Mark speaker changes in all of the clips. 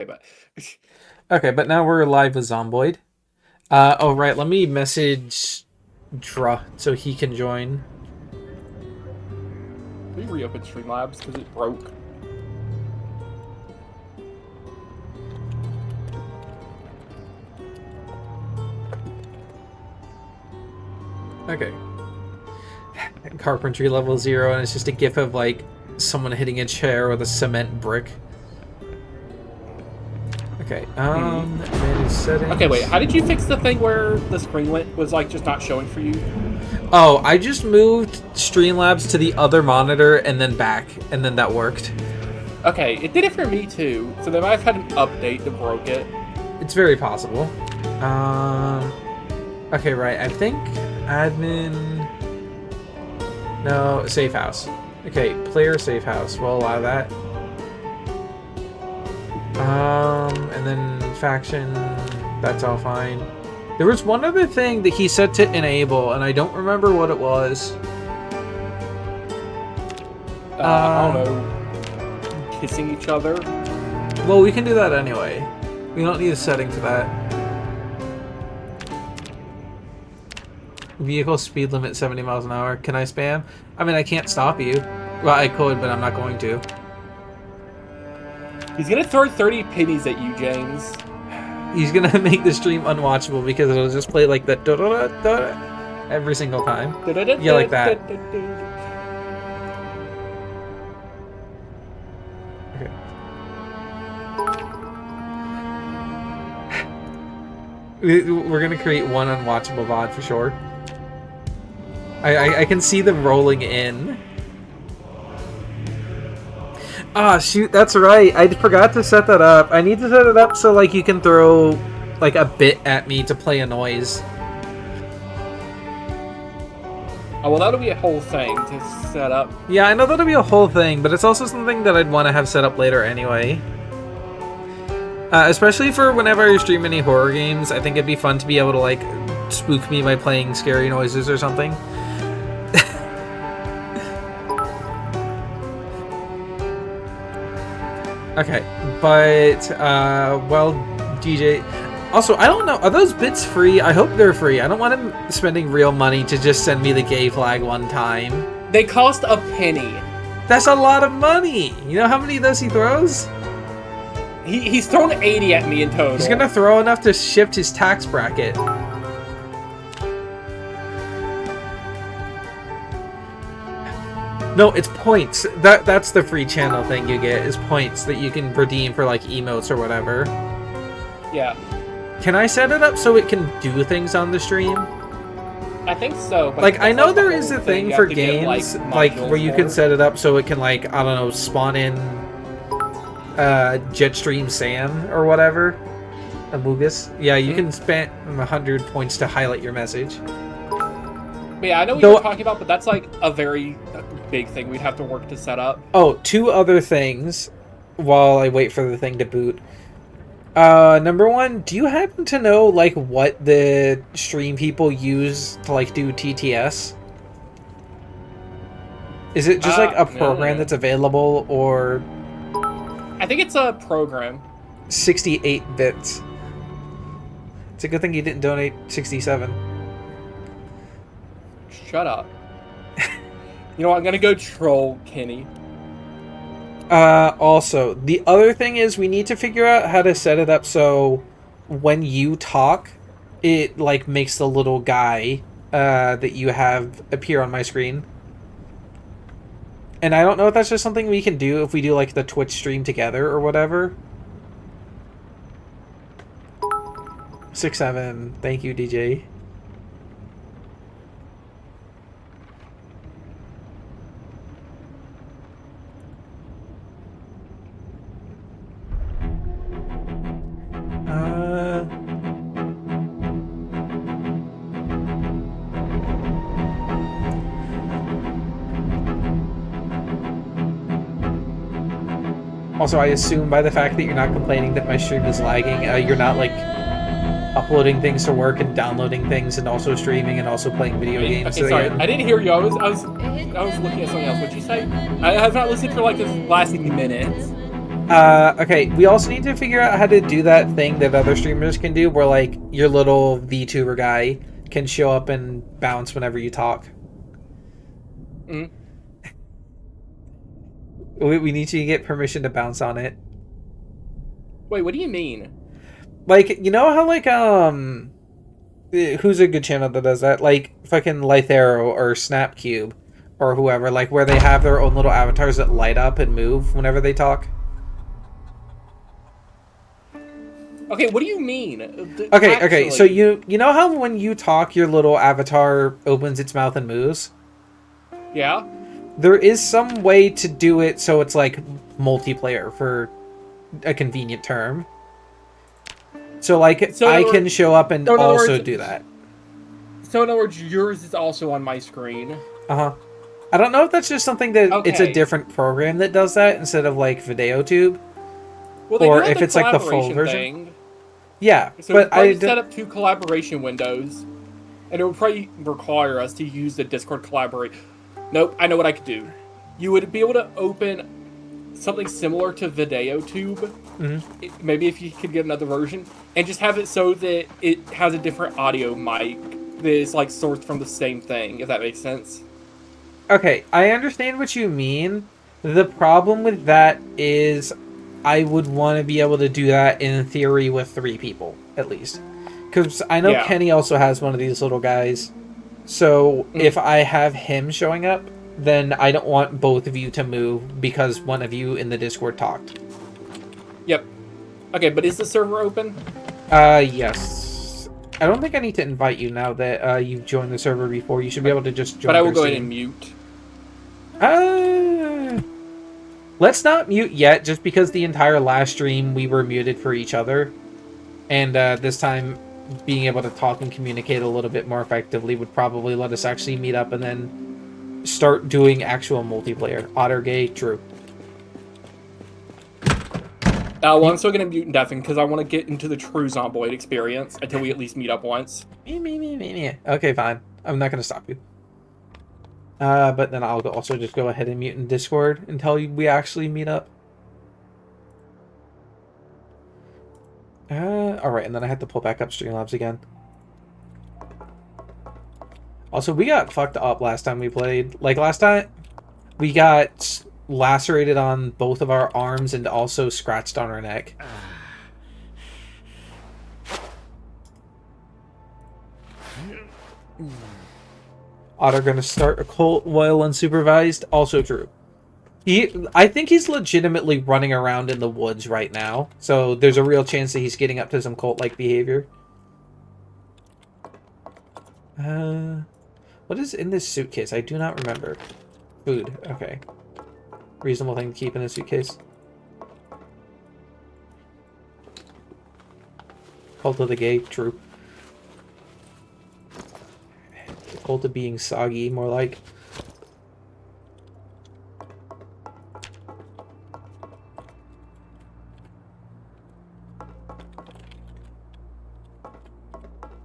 Speaker 1: but
Speaker 2: Okay, but now we're live with Zomboid. Oh right, let me message Dra so he can join.
Speaker 1: we reopened Streamlabs because it broke.
Speaker 2: Okay. Carpentry level 0, and it's just a gif of like someone hitting a chair with a cement brick. Okay, manage settings.
Speaker 1: Okay, wait, how did you fix the thing where the screen was like just not showing for you?
Speaker 2: Oh, I just moved Streamlabs to the other monitor and then back, and then that worked.
Speaker 1: Okay, it did it for me too, so they might have had an update that broke it.
Speaker 2: It's very possible. Okay, right, I think admin... No, safe house. Okay, player safe house. We'll allow that. And then faction, that's all fine. There was one other thing that he said to enable, and I don't remember what it was.
Speaker 1: I don't know, kissing each other.
Speaker 2: Well, we can do that anyway. We don't need a setting for that. Vehicle speed limit 70 miles an hour. Can I spam? I mean, I can't stop you. Well, I could, but I'm not going to.
Speaker 1: He's gonna throw 30 pennies at you, James.
Speaker 2: He's gonna make the stream unwatchable because it'll just play like that every single time. Yeah, like that. Okay. We're gonna create one unwatchable VOD for sure. I can see them rolling in. Ah, shoot, that's right. I forgot to set that up. I need to set it up so, like, you can throw, like, a bit at me to play a noise.
Speaker 1: Oh, well, that'll be a whole thing to set up.
Speaker 2: Yeah, I know that'll be a whole thing, but it's also something that I'd want to have set up later anyway. Especially for whenever I stream any horror games, I think it'd be fun to be able to, like, spook me by playing scary noises or something. Okay, but, well, DJ... Also, I don't know, are those bits free? I hope they're free. I don't want him spending real money to just send me the gay flag one time.
Speaker 1: They cost a penny.
Speaker 2: That's a lot of money! You know how many of those he throws?
Speaker 1: He's thrown 80 at me in total.
Speaker 2: He's gonna throw enough to shift his tax bracket. No, it's points. That's the free channel thing you get, is points that you can redeem for, like, emotes or whatever.
Speaker 1: Yeah.
Speaker 2: Can I set it up so it can do things on the stream?
Speaker 1: I think so. But
Speaker 2: like, I know there is a thing for games, like, where you can set it up so it can, like, I don't know, spawn in Jetstream Sam or whatever. Amogus. Yeah, you can spend 100 points to highlight your message.
Speaker 1: But yeah, I know what you're talking about, but that's like a very big thing we'd have to work to set up.
Speaker 2: Oh, two other things while I wait for the thing to boot. Number one, do you happen to know, like, what the stream people use to, like, do TTS? Is it just, like, a program that's available, or...
Speaker 1: I think it's a program.
Speaker 2: 68 bits. It's a good thing you didn't donate 67.
Speaker 1: Shut up. You know what, I'm gonna go troll Kenny.
Speaker 2: Also, the other thing is we need to figure out how to set it up so when you talk, it, like, makes the little guy that you have appear on my screen. And I don't know if that's just something we can do if we do, like, the Twitch stream together or whatever. 6-7. Thank you, DJ. Also, I assume by the fact that you're not complaining that my stream is lagging, you're not, like, uploading things to work and downloading things and also streaming and also playing video games.
Speaker 1: Okay, sorry, I didn't hear you. I was looking at something else. What'd you say? I have not listened for like the last minutes.
Speaker 2: Okay, we also need to figure out how to do that thing that other streamers can do, where, like, your little VTuber guy can show up and bounce whenever you talk.
Speaker 1: Mm.
Speaker 2: We need you to get permission to bounce on it.
Speaker 1: Wait, what do you mean?
Speaker 2: Like, you know how, like, who's a good channel that does that? Like, fucking Lythero or Snapcube or whoever, like, where they have their own little avatars that light up and move whenever they talk.
Speaker 1: Okay, what do you mean?
Speaker 2: Okay, so you know how when you talk, your little avatar opens its mouth and moves?
Speaker 1: Yeah?
Speaker 2: There is some way to do it so it's, like, multiplayer, for a convenient term. So, like, I can show up and also do that.
Speaker 1: So, in other words, yours is also on my screen.
Speaker 2: Uh-huh. I don't know if that's just something that it's a different program that does that instead of, like, VideoTube.
Speaker 1: Well,
Speaker 2: or if it's, like, the full version.
Speaker 1: Thing.
Speaker 2: Yeah,
Speaker 1: so but I set up 2 collaboration windows, and it would probably require us to use the Discord collaborate. Nope, I know what I could do. You would be able to open something similar to VideoTube, maybe if you could get another version, and just have it so that it has a different audio mic that is, like, sourced from the same thing, if that makes sense.
Speaker 2: Okay, I understand what you mean. The problem with that is I would want to be able to do that in theory with 3 people, at least. Because I know Kenny also has one of these little guys. So if I have him showing up, then I don't want both of you to move because one of you in the Discord talked.
Speaker 1: Yep. Okay, but is the server open?
Speaker 2: Yes. I don't think I need to invite you now that you've joined the server before. You should be able to just join.
Speaker 1: But I will go ahead and mute.
Speaker 2: Let's not mute yet, just because the entire last stream we were muted for each other. And this time, being able to talk and communicate a little bit more effectively would probably let us actually meet up and then start doing actual multiplayer. Otter gay, true.
Speaker 1: Well, I'm still going to mute and deafen because I want to get into the true Zomboid experience until we at least meet up once.
Speaker 2: Me. Okay, fine. I'm not going to stop you. But then I'll also just go ahead and mute in Discord until we actually meet up. Alright, and then I have to pull back up Streamlabs again. Also, we got fucked up last time we played. Like, last time, we got lacerated on both of our arms and also scratched on our neck. Otter gonna start a cult while unsupervised. Also true. I think he's legitimately running around in the woods right now. So there's a real chance that he's getting up to some cult-like behavior. What is in this suitcase? I do not remember. Food. Okay. Reasonable thing to keep in a suitcase. Cult of the gay. True. Cult of being soggy, more like.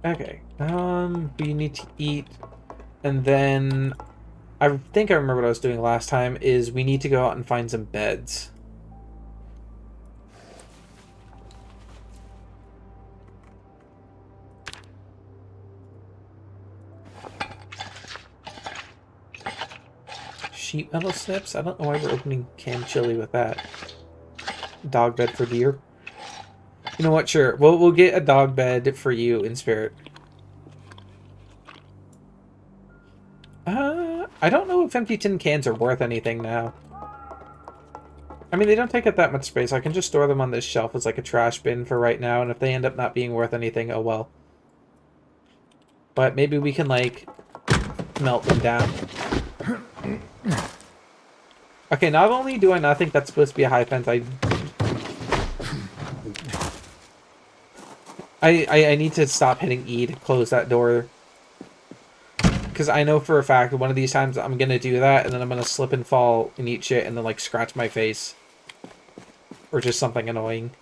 Speaker 2: Okay. We need to eat, and then I think I remember what I was doing last time is we need to go out and find some beds. Sheet metal snips? I don't know why we're opening canned chili with that. Dog bed for deer. You know what? Sure. We'll get a dog bed for you in spirit. I don't know if empty tin cans are worth anything now. I mean, they don't take up that much space. I can just store them on this shelf as like a trash bin for right now, and if they end up not being worth anything, oh well. But maybe we can, like, melt them down. Okay, not only do I not think that's supposed to be a high fence, I need to stop hitting E to close that door. Because I know for a fact one of these times I'm going to do that, and then I'm going to slip and fall and eat shit, and then, like, scratch my face. Or just something annoying.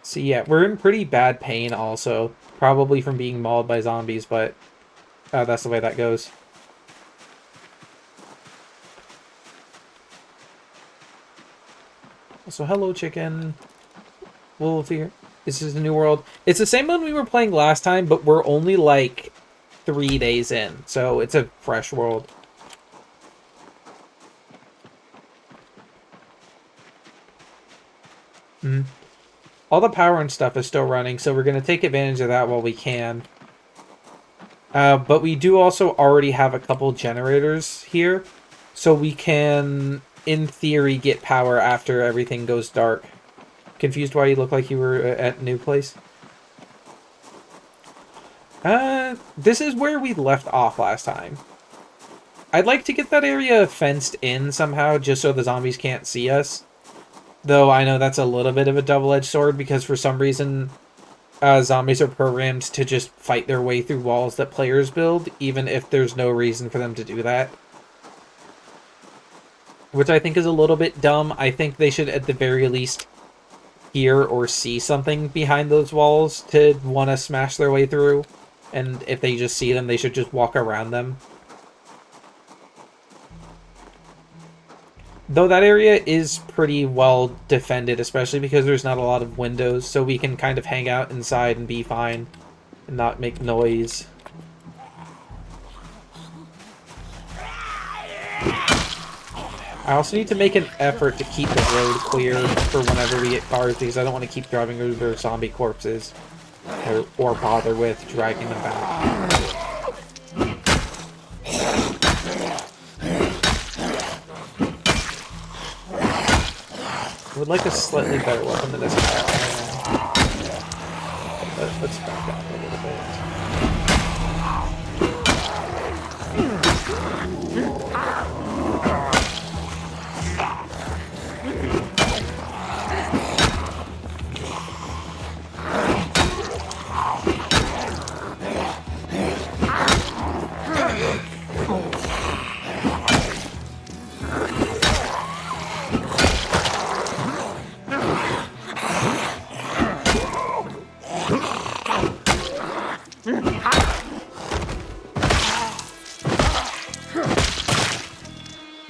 Speaker 2: So yeah, we're in pretty bad pain also. Probably from being mauled by zombies, but that's the way that goes. So hello, chicken. Wolf here. This is a new world. It's the same one we were playing last time, but we're only like 3 days in, so it's a fresh world. All the power and stuff is still running, so we're going to take advantage of that while we can. But we do also already have a couple generators here, so we can, in theory, get power after everything goes dark. Confused why you look like you were at a new place? This is where we left off last time. I'd like to get that area fenced in somehow, just so the zombies can't see us. Though I know that's a little bit of a double-edged sword, because for some reason, zombies are programmed to just fight their way through walls that players build, even if there's no reason for them to do that. Which I think is a little bit dumb. I think they should, at the very least, hear or see something behind those walls to want to smash their way through. And if they just see them, they should just walk around them. Though that area is pretty well defended, especially because there's not a lot of windows, so we can kind of hang out inside and be fine and not make noise. I also need to make an effort to keep the road clear for whenever we get cars, because I don't want to keep driving over zombie corpses or bother with dragging them back. I would like a slightly better weapon than this guy. Let's back up a little bit.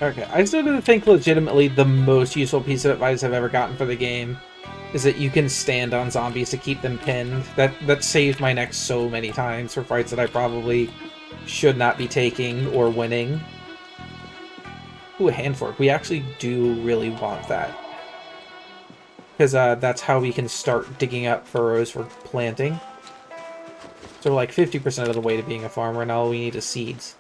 Speaker 2: Okay, I still do think legitimately the most useful piece of advice I've ever gotten for the game is that you can stand on zombies to keep them pinned. That saved my neck so many times for fights that I probably should not be taking or winning. Ooh, a hand fork. We actually do really want that. Because that's how we can start digging up furrows for planting. So we're like 50% of the way to being a farmer, and all we need is seeds.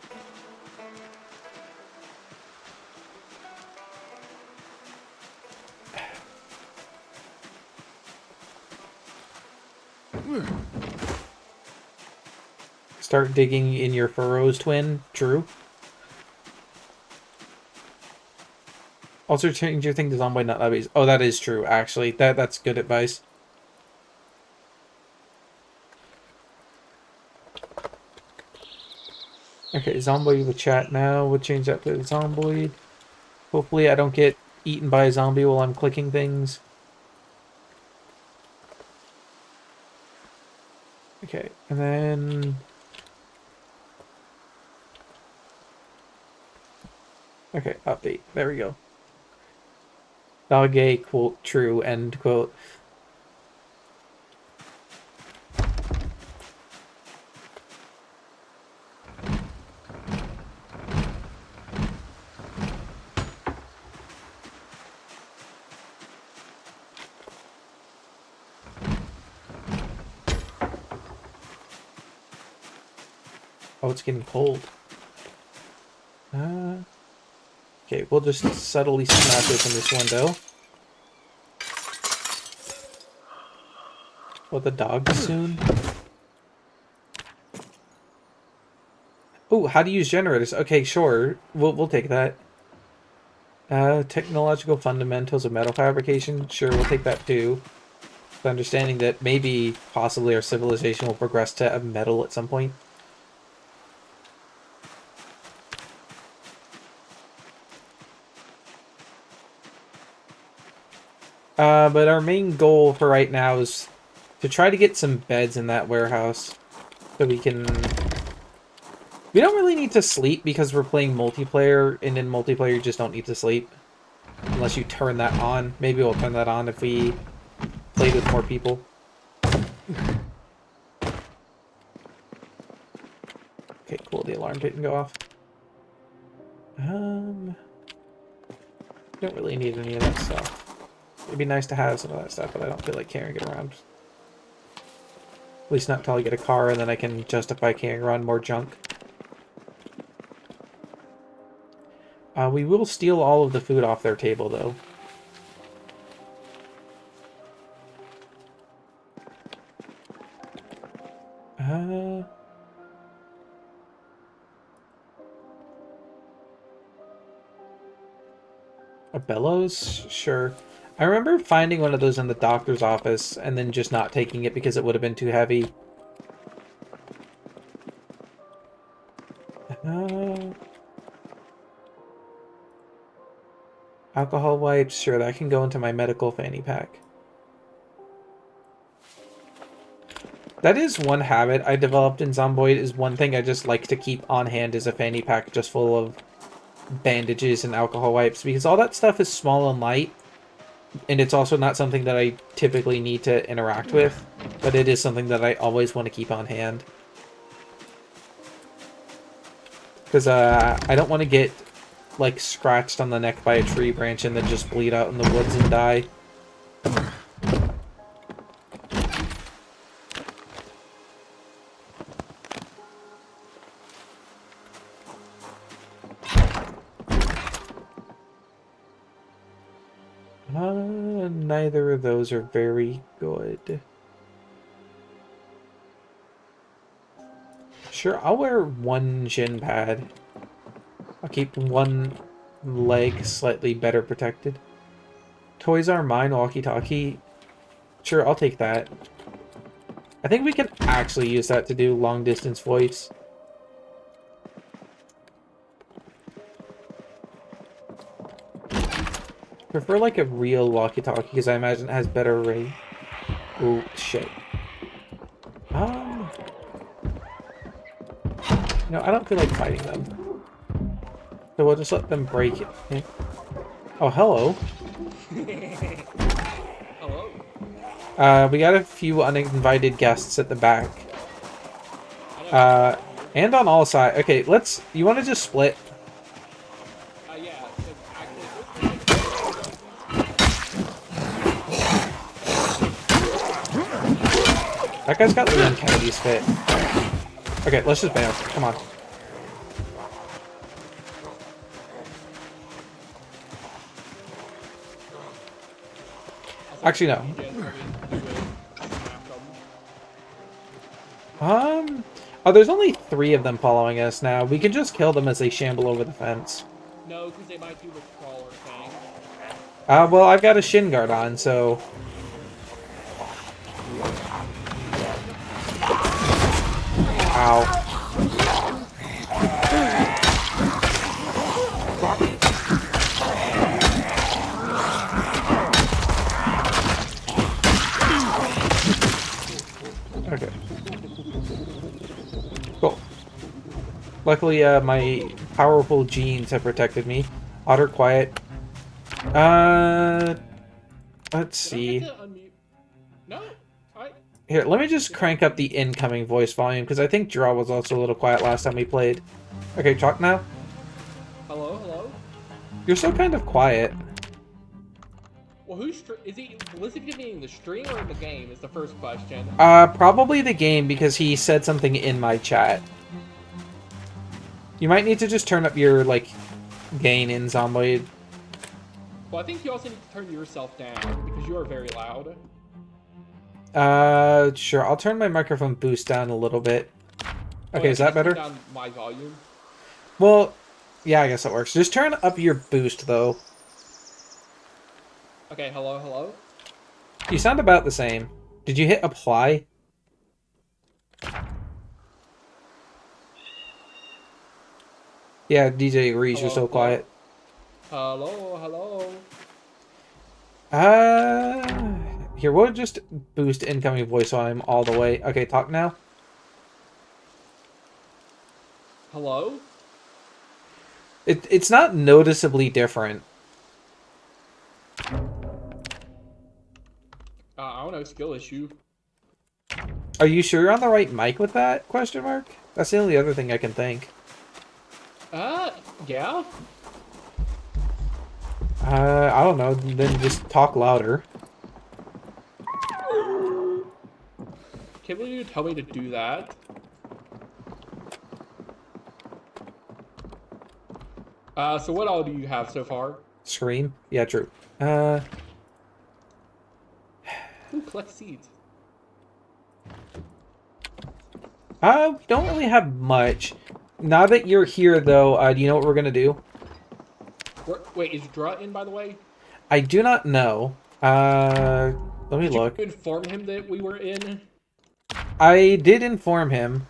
Speaker 2: Start digging in your furrows, twin. True. Also change your thing to Zomboid, not Ubbies. Oh, that is true, actually. That's good advice. Okay, Zomboid with chat now. We'll change that to Zomboid. Hopefully I don't get eaten by a zombie while I'm clicking things. Okay, and then... Okay, update. There we go. Dog A, quote, true, end quote. Oh, it's getting cold. Okay, we'll just subtly smash open this window. Will the dog soon? Oh, how to use generators. Okay, sure. We'll take that. Technological fundamentals of metal fabrication. Sure, we'll take that too. The understanding that maybe, possibly, our civilization will progress to metal at some point. But our main goal for right now is to try to get some beds in that warehouse. So we can... We don't really need to sleep because we're playing multiplayer, and in multiplayer you just don't need to sleep. Unless you turn that on. Maybe we'll turn that on if we played with more people. Okay, cool. The alarm didn't go off. Don't really need any of that stuff. It'd be nice to have some of that stuff, but I don't feel like carrying it around. At least not until I get a car, and then I can justify carrying around more junk. We will steal all of the food off their table, though. A bellows? Sure. I remember finding one of those in the doctor's office and then just not taking it because it would have been too heavy. Alcohol wipes, sure, that can go into my medical fanny pack. That is one habit I developed in Zomboid, is one thing I just like to keep on hand is a fanny pack just full of bandages and alcohol wipes, because all that stuff is small and light, and it's also not something that I typically need to interact with, but it is something that I always want to keep on hand. Because I don't want to get, like, scratched on the neck by a tree branch and then just bleed out in the woods and die. Neither of those are very good. Sure, I'll wear one shin pad. I'll keep one leg slightly better protected. Toys are mine, walkie-talkie. Sure, I'll take that. I think we can actually use that to do long-distance voice. Prefer like a real walkie-talkie because I imagine it has better range. Oh shit. No, I don't feel like fighting them. So we'll just let them break it. Oh, hello.
Speaker 1: Hello.
Speaker 2: We got a few uninvited guests at the back. And on all sides. Okay, let's... You want to just split?
Speaker 1: Yeah.
Speaker 2: That guy's got Leon Kennedy's fit. Okay, let's just ban him. Come on. Actually, no. Oh, there's only 3 of them following us now. We can just kill them as they shamble over the fence.
Speaker 1: No, because they might do the crawler thing.
Speaker 2: Well, I've got a shin guard on, so... Ow. Okay. Cool. Luckily, my powerful genes have protected me. Otter, quiet. Let's see.
Speaker 1: No,
Speaker 2: Here, let me just crank up the incoming voice volume, because I think Draw was also a little quiet last time we played. Okay, talk now.
Speaker 1: Hello, hello?
Speaker 2: You're still kind of quiet.
Speaker 1: Well, is he listening to me in the stream or in the game is the first question.
Speaker 2: Probably the game, because he said something in my chat. You might need to just turn up your, like, gain in Zomboid.
Speaker 1: Well, I think you also need to turn yourself down, because you are very loud.
Speaker 2: Sure. I'll turn my microphone boost down a little bit. Okay,
Speaker 1: Oh,
Speaker 2: is that better?
Speaker 1: Turn down my volume.
Speaker 2: Well, yeah, I guess that works. Just turn up your boost, though.
Speaker 1: Okay, hello, hello?
Speaker 2: You sound about the same. Did you hit apply? Yeah, DJ agrees.
Speaker 1: Hello,
Speaker 2: You're so
Speaker 1: hello?
Speaker 2: quiet.
Speaker 1: Hello, hello?
Speaker 2: Here, we'll just boost incoming voice volume all the way. Okay, talk now.
Speaker 1: Hello?
Speaker 2: It's not noticeably different.
Speaker 1: I don't know, skill issue.
Speaker 2: Are you sure you're on the right mic with that? Question mark. That's the only other thing I can think.
Speaker 1: Yeah.
Speaker 2: I don't know. Then just talk louder.
Speaker 1: Can't believe you tell me to do that. So what all do you have so far?
Speaker 2: Scream. Yeah, true.
Speaker 1: Ooh, collect seeds.
Speaker 2: We don't really have much. Now that you're here, though, do you know what we're gonna do?
Speaker 1: Wait, is Drut in, by the way?
Speaker 2: I do not know. Let me look.
Speaker 1: Did you inform him that we were in?
Speaker 2: I did inform him.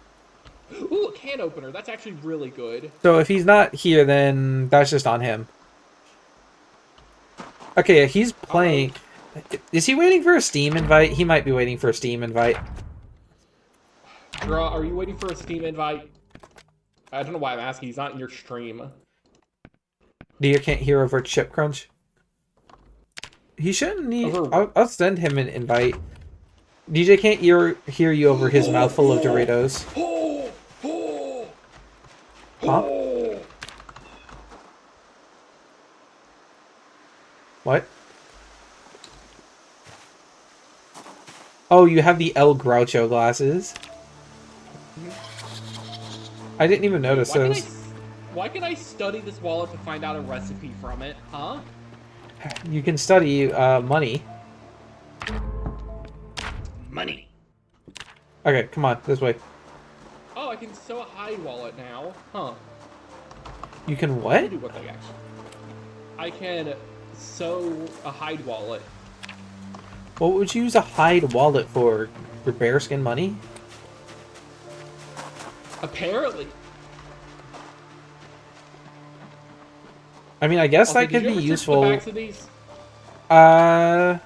Speaker 1: Ooh, a can opener. That's actually really good.
Speaker 2: So if he's not here, then that's just on him. Okay, he's playing. Is he waiting for a Steam invite? He might be waiting for a Steam invite.
Speaker 1: Drut, are you waiting for a Steam invite? I don't know why I'm asking. He's not in your stream.
Speaker 2: Deer can't hear over Chip Crunch. He shouldn't need. I'll send him an invite. DJ can't hear you over his mouthful of Doritos. Huh? What? Oh, you have the El Groucho glasses. I didn't even notice those.
Speaker 1: Why can I study this wallet to find out a recipe from it, huh?
Speaker 2: You can study money.
Speaker 1: Money.
Speaker 2: Okay, come on, this way.
Speaker 1: Oh, I can sew a hide wallet now, huh?
Speaker 2: You can
Speaker 1: Let
Speaker 2: what?
Speaker 1: me do what thing actually. I can sew a hide wallet.
Speaker 2: What would you use a hide wallet for? For bearskin money?
Speaker 1: Apparently.
Speaker 2: I mean, I guess
Speaker 1: Also,
Speaker 2: that could be useful.
Speaker 1: The backs of these?
Speaker 2: I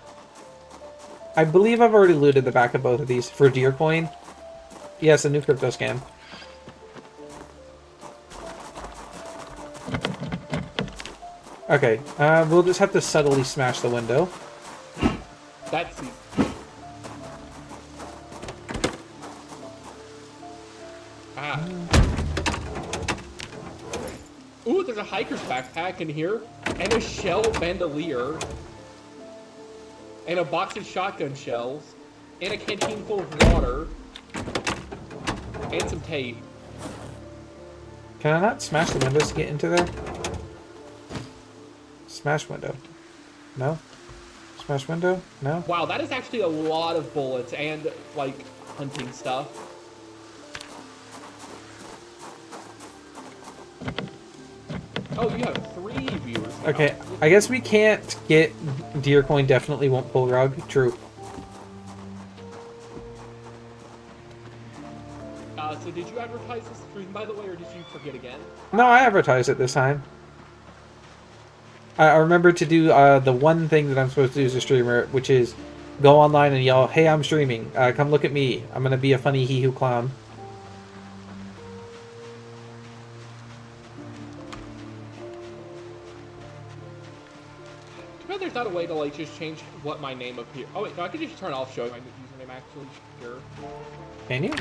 Speaker 2: believe I've already looted the back of both of these for deer coin. Yes, a new crypto scam. Okay, we'll just have to subtly smash the window.
Speaker 1: That's easy. Ah. Ooh, there's a hiker's backpack in here, and a shell bandolier, and a box of shotgun shells, and a canteen full of water, and some tape.
Speaker 2: Can I not smash the windows to get into there? Smash window. No? Smash window? No?
Speaker 1: Wow, that is actually a lot of bullets and, like, hunting stuff. Oh, you have 3 viewers now.
Speaker 2: Okay, I guess we can't get deer coin, definitely won't pull rug. True.
Speaker 1: So did you advertise this stream, by the way, or did you forget again?
Speaker 2: No, I advertised it this time. I remember to do the one thing that I'm supposed to do as a streamer, which is go online and yell, "Hey, I'm streaming. Come look at me. I'm gonna be a funny hee-hoo clown."
Speaker 1: Too bad there's not a way to, like, just change what my name appears. Oh, wait, no, I could just turn off showing my username, actually. Sure.
Speaker 2: Can you?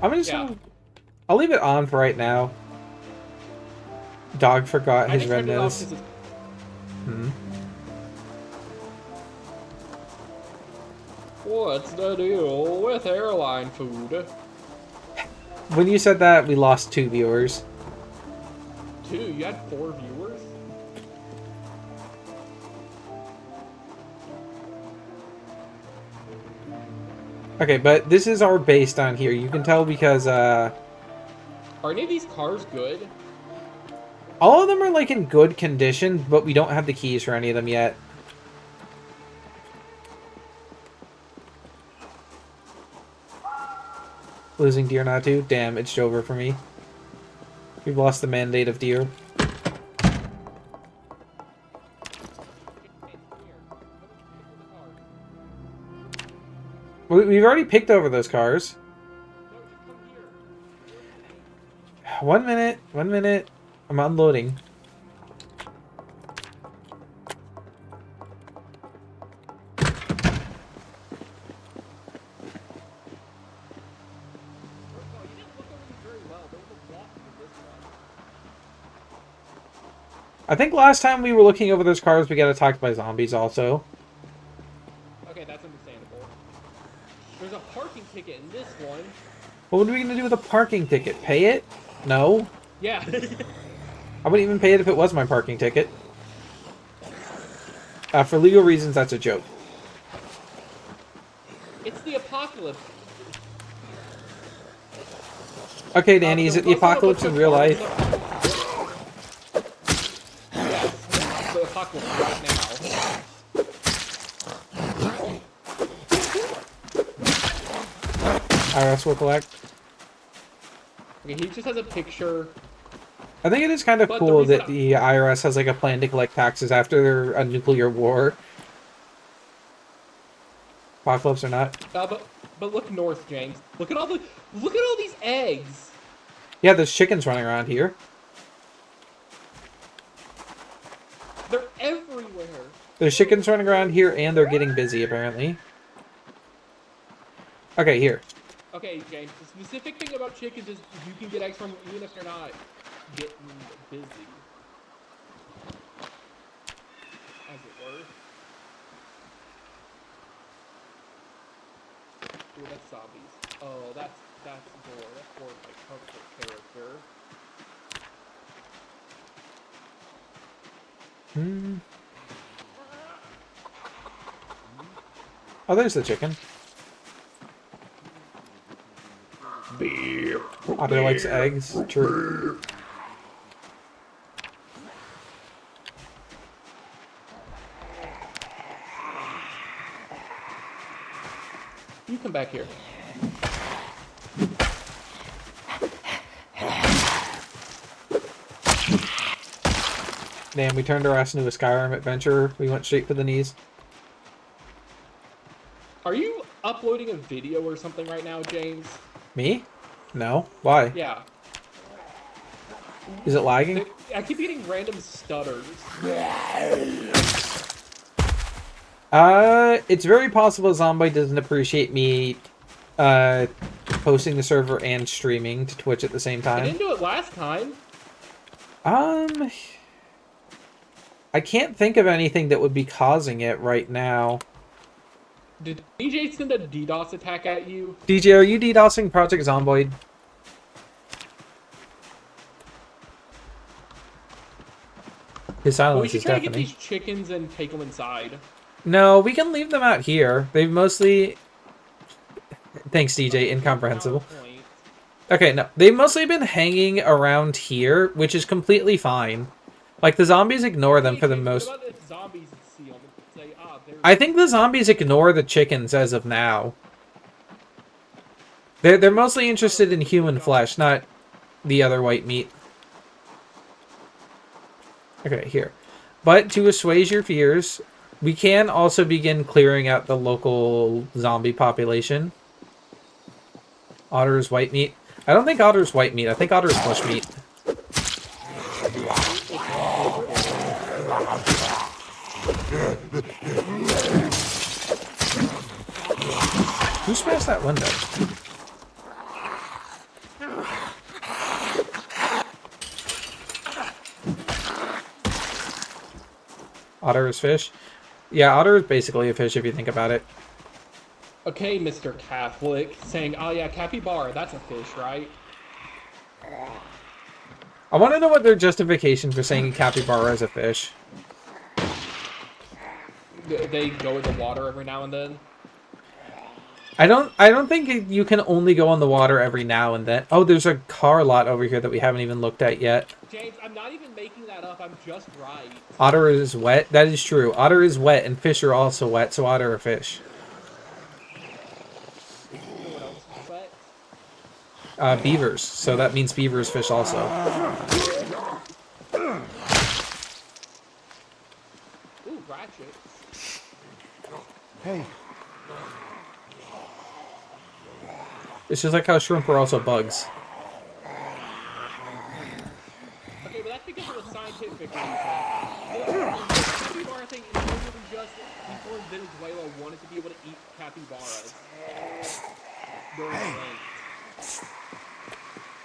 Speaker 2: I'm just
Speaker 1: Yeah.
Speaker 2: gonna... I'll leave it on for right now. Dog forgot his red nose. Hmm.
Speaker 1: What's the deal with airline food?
Speaker 2: When you said that, we lost 2 viewers.
Speaker 1: 2? You had 4 viewers?
Speaker 2: Okay, but this is our base down here. You can tell because,
Speaker 1: Are any of these cars good?
Speaker 2: all of them are, like, in good condition, but we don't have the keys for any of them yet. Losing deer not to? Damn, it's over for me. We've lost the mandate of deer. We've already picked over those cars. 1 minute, 1 minute. I'm unloading. I think last time we were looking over those cars, we got attacked by zombies also.
Speaker 1: Okay, that's understandable. There's a parking ticket in this one.
Speaker 2: What are we gonna do with a parking ticket? Pay it? No.
Speaker 1: Yeah.
Speaker 2: I wouldn't even pay it if it was my parking ticket. For legal reasons, that's a joke.
Speaker 1: It's the apocalypse.
Speaker 2: Okay, Danny, is it the apocalypse in real life?
Speaker 1: Yes, it's the apocalypse right now.
Speaker 2: IRS will collect.
Speaker 1: Okay, he just has a picture.
Speaker 2: I think it is kind of
Speaker 1: But
Speaker 2: cool that the IRS has like a plan to collect taxes after a nuclear war. Apocalypse or not.
Speaker 1: But look north, James. Look at all these eggs.
Speaker 2: Yeah, there's chickens running around here.
Speaker 1: They're everywhere.
Speaker 2: There's chickens running around here, and they're getting busy, apparently. Okay, here.
Speaker 1: Okay, James, the specific thing about chickens is you can get eggs from them even if they're not getting busy. As it were. Ooh, that's zombies. Oh, that's Gore. That's Gore, my comfort character.
Speaker 2: Hmm. Oh, there's the chicken. Otter likes eggs. True.
Speaker 1: You come back here.
Speaker 2: Damn, we turned our ass into a Skyrim adventure. We went straight for the knees.
Speaker 1: Are you uploading a video or something right now, James?
Speaker 2: Me? No. Why?
Speaker 1: Yeah.
Speaker 2: Is it lagging?
Speaker 1: I keep getting random stutters.
Speaker 2: It's very possible Zomboid doesn't appreciate me, posting the server and streaming to Twitch at the same
Speaker 1: I
Speaker 2: time.
Speaker 1: didn't do it last time.
Speaker 2: I can't think of anything that would be causing it right now.
Speaker 1: Did DJ send a DDoS attack at you?
Speaker 2: DJ, are you DDoSing Project Zomboid? His
Speaker 1: Well, we
Speaker 2: silence
Speaker 1: should
Speaker 2: is
Speaker 1: try to get
Speaker 2: deafening.
Speaker 1: these chickens and take them inside.
Speaker 2: No, we can leave them out here. They've mostly... Thanks, DJ. Incomprehensible. Okay, no. They've mostly been hanging around here, which is completely fine. Like, the zombies ignore them for the most...
Speaker 1: What about if zombies see them and say,
Speaker 2: I think the zombies ignore the chickens as of now. They're mostly interested in human flesh, not the other white meat. Okay, here. But to assuage your fears, we can also begin clearing out the local zombie population. Otter is white meat. I don't think otter is white meat. I think otter is bush meat. Who smashed that window? Otter is fish? Yeah, otter is basically a fish if you think about it.
Speaker 1: Okay, Mr. Catholic, saying, oh yeah, capybara, that's a fish, right?
Speaker 2: I want to know what their justification for saying capybara is a fish.
Speaker 1: They go in the water every now and then.
Speaker 2: I don't think you can only go on the water every now and then. Oh, there's a car lot over here that we haven't even looked at yet.
Speaker 1: James, I'm not even making that up. I'm just right.
Speaker 2: Otter is wet. That is true. Otter is wet, and fish are also wet, so otter are fish.
Speaker 1: You know what else is wet?
Speaker 2: Beavers. So that means beaver is fish also.
Speaker 1: Ooh, ratchets.
Speaker 3: Hey.
Speaker 2: It's just like how shrimp are also bugs.
Speaker 1: Okay, but that's because of a scientific reason. The capybara thing is literally just people in Venezuela wanted to be able to eat capybaras.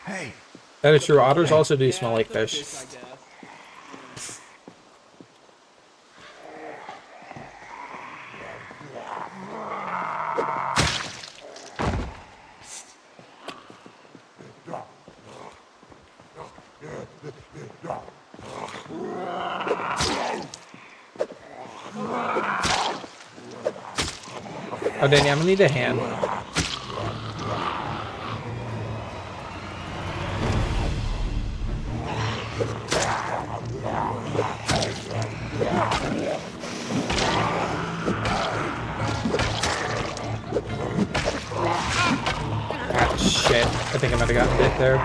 Speaker 3: Hey.
Speaker 2: That is true. Otters also do smell like
Speaker 1: that's a
Speaker 2: fish.
Speaker 1: I guess.
Speaker 2: Oh, Danny, I'm gonna need a hand. Ah, shit. I think I might have gotten bit there.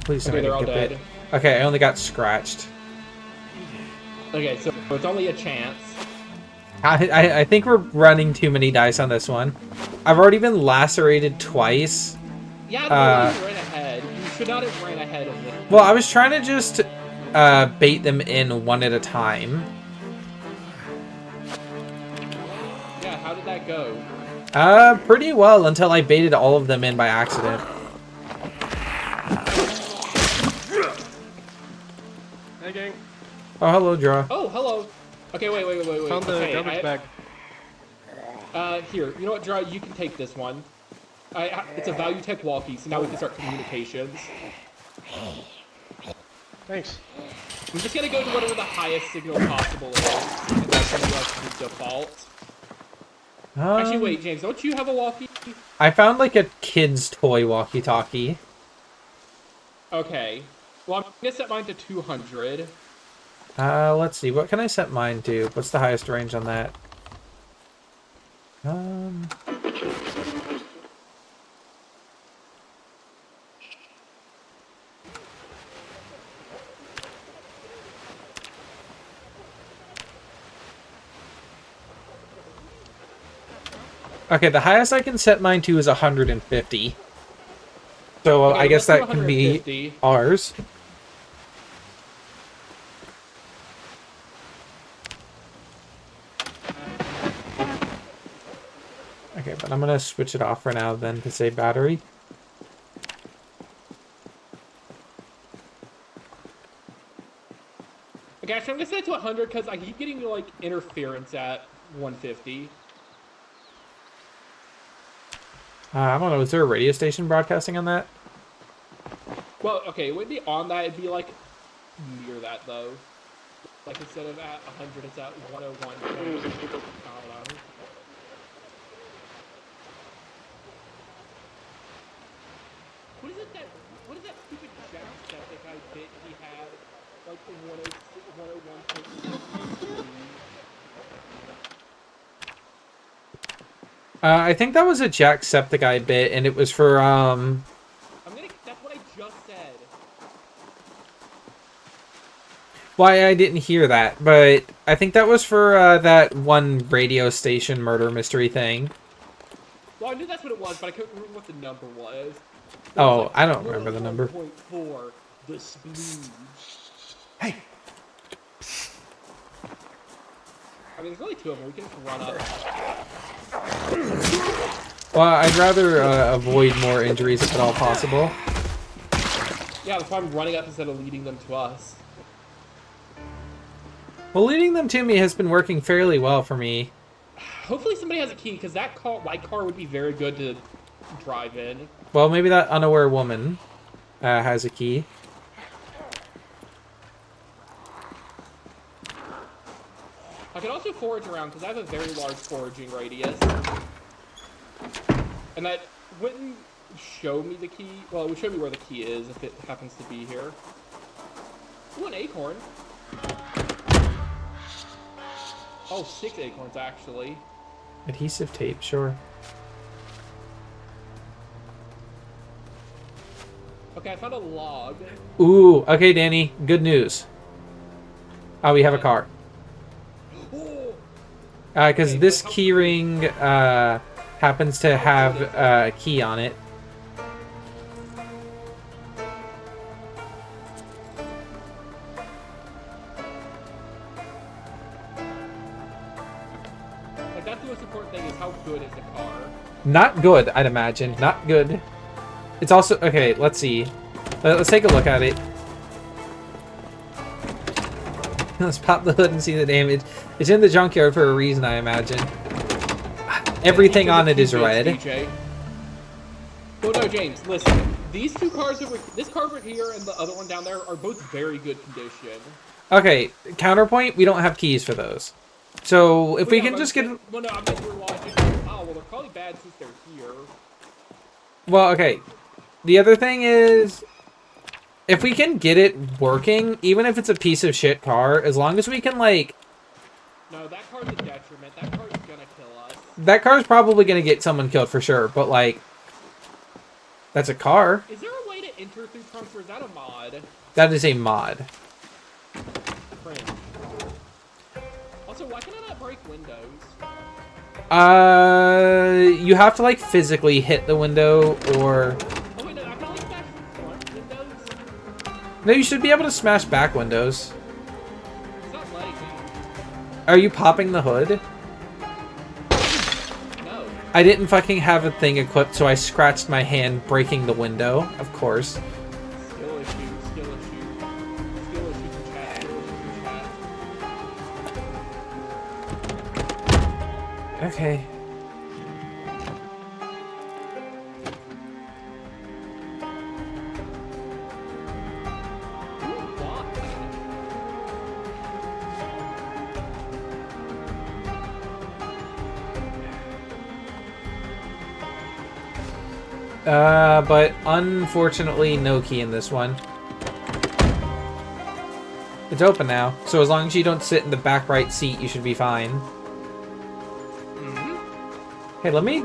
Speaker 2: Please
Speaker 1: Okay, they're all
Speaker 2: get
Speaker 1: dead.
Speaker 2: bit. Okay, I only got scratched.
Speaker 1: Okay, so it's only a chance.
Speaker 2: I think we're running too many dice on this one. I've already been lacerated twice.
Speaker 1: Yeah, I don't know why you ran ahead. You should not have ran ahead of it.
Speaker 2: Well, I was trying to just bait them in one at a time.
Speaker 1: Yeah, how did that go?
Speaker 2: Pretty well until I baited all of them in by accident.
Speaker 4: Hey, gang.
Speaker 2: Oh, hello, Draw.
Speaker 1: Oh, hello. Okay, wait.
Speaker 4: Found the
Speaker 1: Okay,
Speaker 4: garbage bag.
Speaker 1: Here, you know what, Dry? You can take this one. It's a value tech walkie, so now we can start communications.
Speaker 4: Thanks.
Speaker 1: I'm just gonna go to whatever the highest signal possible is, and that's gonna be like the default. Actually, wait, James, don't you have a walkie?
Speaker 2: I found like a kid's toy walkie-talkie.
Speaker 1: Okay. Well, I'm gonna set mine to 200.
Speaker 2: Let's see. What can I set mine to? What's the highest range on that? Okay, the highest I can set mine to is 150. So
Speaker 1: Okay,
Speaker 2: I guess
Speaker 1: let's do
Speaker 2: that can be
Speaker 1: 150.
Speaker 2: ours. Okay, but I'm gonna switch it off for now then to say battery.
Speaker 1: Okay, actually, I'm gonna set it to 100 because I keep getting like interference at 150.
Speaker 2: I don't know, is there a radio station broadcasting on that?
Speaker 1: Well, okay, it wouldn't be on that, it'd be like near that though. Like instead of at 100, it's at 101. I don't know. What is that stupid jack septic I bit he had? Like in 101.6.
Speaker 2: I think that was a Jacksepticeye bit, and it was for,
Speaker 1: That's what I just said.
Speaker 2: Why I didn't hear that, but I think that was for, that one radio station murder mystery thing.
Speaker 1: Well, I knew that's what it was, but I couldn't remember what the number was.
Speaker 2: Oh, I don't remember the number.
Speaker 1: 1.4, the splooge.
Speaker 3: Hey,
Speaker 1: I mean, there's only two of them. We can just run up.
Speaker 2: Well, I'd rather avoid more injuries if at all possible.
Speaker 1: Yeah, that's why I'm running up instead of leading them to us.
Speaker 2: Well, leading them to me has been working fairly well for me.
Speaker 1: Hopefully somebody has a key, because my car would be very good to drive in.
Speaker 2: Well, maybe that unaware woman has a key.
Speaker 1: I can also forage around, because I have a very large foraging radius. And that wouldn't show me the key. Well, it would show me where the key is, if it happens to be here. Ooh, an acorn. Oh, 6 acorns, actually.
Speaker 2: Adhesive tape, sure.
Speaker 1: Okay, I found a log.
Speaker 2: Ooh, okay, Danny, good news. Oh, we have a car. Because
Speaker 1: Okay,
Speaker 2: this
Speaker 1: but how-
Speaker 2: key ring happens to have a key on it.
Speaker 1: Like, that's the most important thing, is how good is the car.
Speaker 2: Not good, I'd imagine. Not good. It's also... Okay, let's see. Let's take a look at it. Let's pop the hood and see the damage. It's in the junkyard for a reason, I imagine. Everything on it is red.
Speaker 1: DJ. Well, no, James, listen. These two cars this car over here and the other one down there are both very good condition.
Speaker 2: Okay, counterpoint, we don't have keys for those. So, if we can just get...
Speaker 1: Well, no, I mean, we're logic. Oh, well, they're probably bad since they're here.
Speaker 2: Well, okay. The other thing is, if we can get it working, even if it's a piece of shit car, as long as we can, like...
Speaker 1: No, that car's a detriment. That car's gonna kill us.
Speaker 2: That car's probably gonna get someone killed for sure, but, like... That's a car.
Speaker 1: Is there a way to enter through trunks, or is that a mod?
Speaker 2: That is a mod.
Speaker 1: Friend. Also, why can I not break windows?
Speaker 2: You have to, like, physically hit the window, or...
Speaker 1: Oh, wait, no, I can only smash front windows?
Speaker 2: No, you should be able to smash back windows.
Speaker 1: It's not letting me.
Speaker 2: Are you popping the hood?
Speaker 1: No.
Speaker 2: I didn't fucking have a thing equipped, so I scratched my hand breaking the window, of course.
Speaker 1: Skill issue, skill issue. Skill issues in chat, skill issues in chat.
Speaker 2: Okay.
Speaker 1: Ooh, block.
Speaker 2: But unfortunately, no key in this one. It's open now, so as long as you don't sit in the back right seat, you should be fine. Hey, let me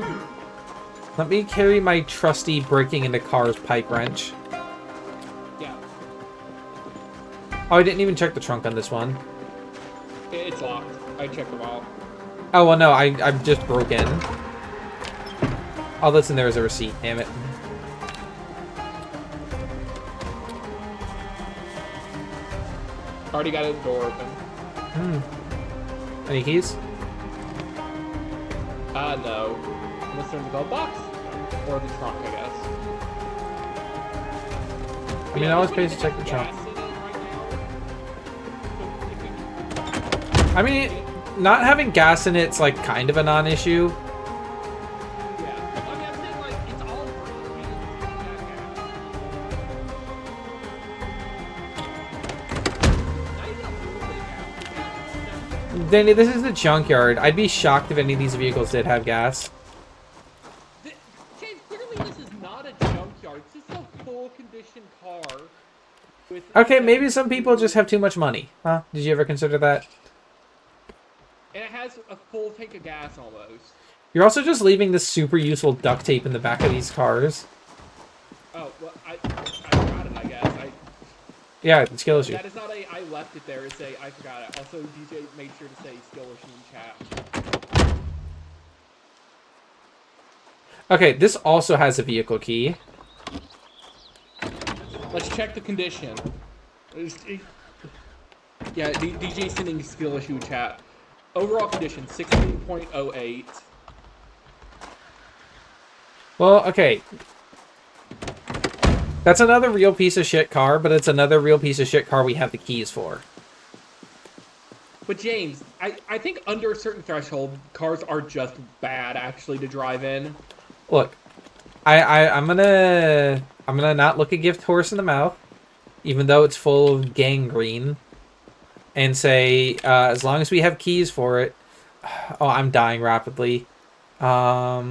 Speaker 2: carry my trusty breaking into cars pipe wrench.
Speaker 1: Yeah.
Speaker 2: Oh, I didn't even check the trunk on this one.
Speaker 1: It's locked. I checked them all.
Speaker 2: Oh, well, no, I'm just broken. All that's in there is a receipt, damn it.
Speaker 1: Already got his door open.
Speaker 2: Any keys?
Speaker 1: No. Unless they're in the glove box? Or the trunk, I guess.
Speaker 2: I mean, it always pays to check the trunk. I mean, not having gas in it's like kind of a non-issue. Danny, this is the junkyard. I'd be shocked if any of these vehicles did have gas.
Speaker 1: James, clearly this is not a junkyard. This is a full condition car.
Speaker 2: Okay, maybe some people just have too much money. Huh? Did you ever consider that?
Speaker 1: And it has a full tank of gas almost.
Speaker 2: You're also just leaving this super useful duct tape in the back of these cars.
Speaker 1: Oh, well, I forgot it, I guess.
Speaker 2: Yeah, it's skill issue.
Speaker 1: That is not a I left it there, it's a I forgot it. Also, DJ made sure to say skill issue in chat.
Speaker 2: Okay, this also has a vehicle key.
Speaker 1: Let's check the condition. Yeah, DJ sending skill issue in chat. Overall condition, 16.08.
Speaker 2: Well, okay. That's another real piece of shit car, but it's another real piece of shit car we have the keys for.
Speaker 1: But James, I think under a certain threshold, cars are just bad actually to drive in.
Speaker 2: Look, I'm gonna not look a gift horse in the mouth, even though it's full of gangrene, and say as long as we have keys for it. Oh, I'm dying rapidly.
Speaker 1: Huh?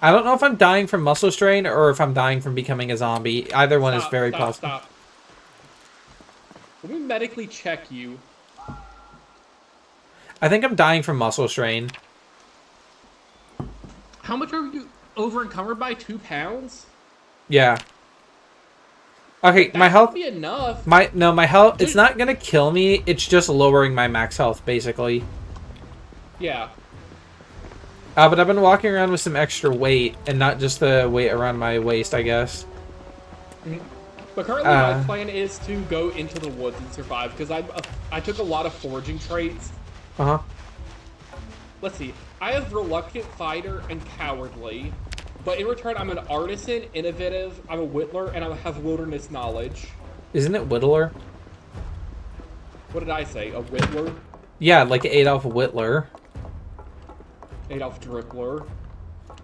Speaker 2: I don't know if I'm dying from muscle strain or if I'm dying from becoming a zombie. Either one is very possible.
Speaker 1: Stop. Let me medically check you.
Speaker 2: I think I'm dying from muscle strain.
Speaker 1: How much are you over encumbered by? 2 pounds?
Speaker 2: Yeah. Okay,
Speaker 1: That
Speaker 2: my health.
Speaker 1: Be enough.
Speaker 2: My health. It's not gonna kill me. It's just lowering my max health, basically.
Speaker 1: Yeah.
Speaker 2: But I've been walking around with some extra weight, and not just the weight around my waist, I guess.
Speaker 1: But currently my plan is to go into the woods and survive, because I took a lot of foraging traits.
Speaker 2: Uh-huh.
Speaker 1: Let's see. I have reluctant, fighter, and cowardly. But in return, I'm an artisan, innovative, I'm a whittler, and I have wilderness knowledge.
Speaker 2: Isn't it Whittler?
Speaker 1: What did I say? A whittler?
Speaker 2: Yeah, like Adolf Whittler.
Speaker 1: Adolf Drippler.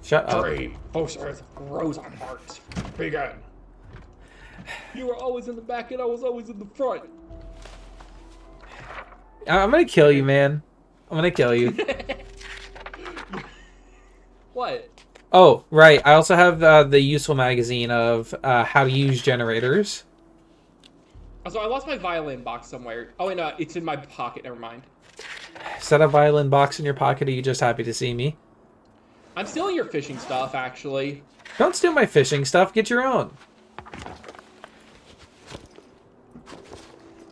Speaker 2: Shut up.
Speaker 1: Hurry, folks Earth grows on hearts. Begin. You were always in the back and I was always in the front.
Speaker 2: I'm gonna kill you, man. I'm gonna kill you.
Speaker 1: What?
Speaker 2: Oh, right. I also have the useful magazine of how to use generators.
Speaker 1: So I lost my violin box somewhere. Oh, wait, no, it's in my pocket. Never mind.
Speaker 2: Is that a violin box in your pocket? Or are you just happy to see me?
Speaker 1: I'm stealing your fishing stuff, actually.
Speaker 2: Don't steal my fishing stuff. Get your own.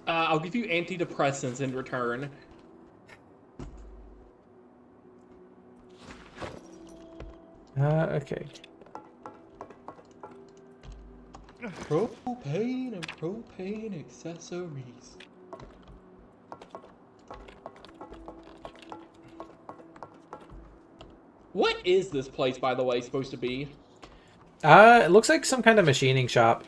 Speaker 1: I'll give you antidepressants in return.
Speaker 2: Okay.
Speaker 1: Propane and propane accessories. What is this place, by the way, supposed to be?
Speaker 2: It looks like some kind of machining shop.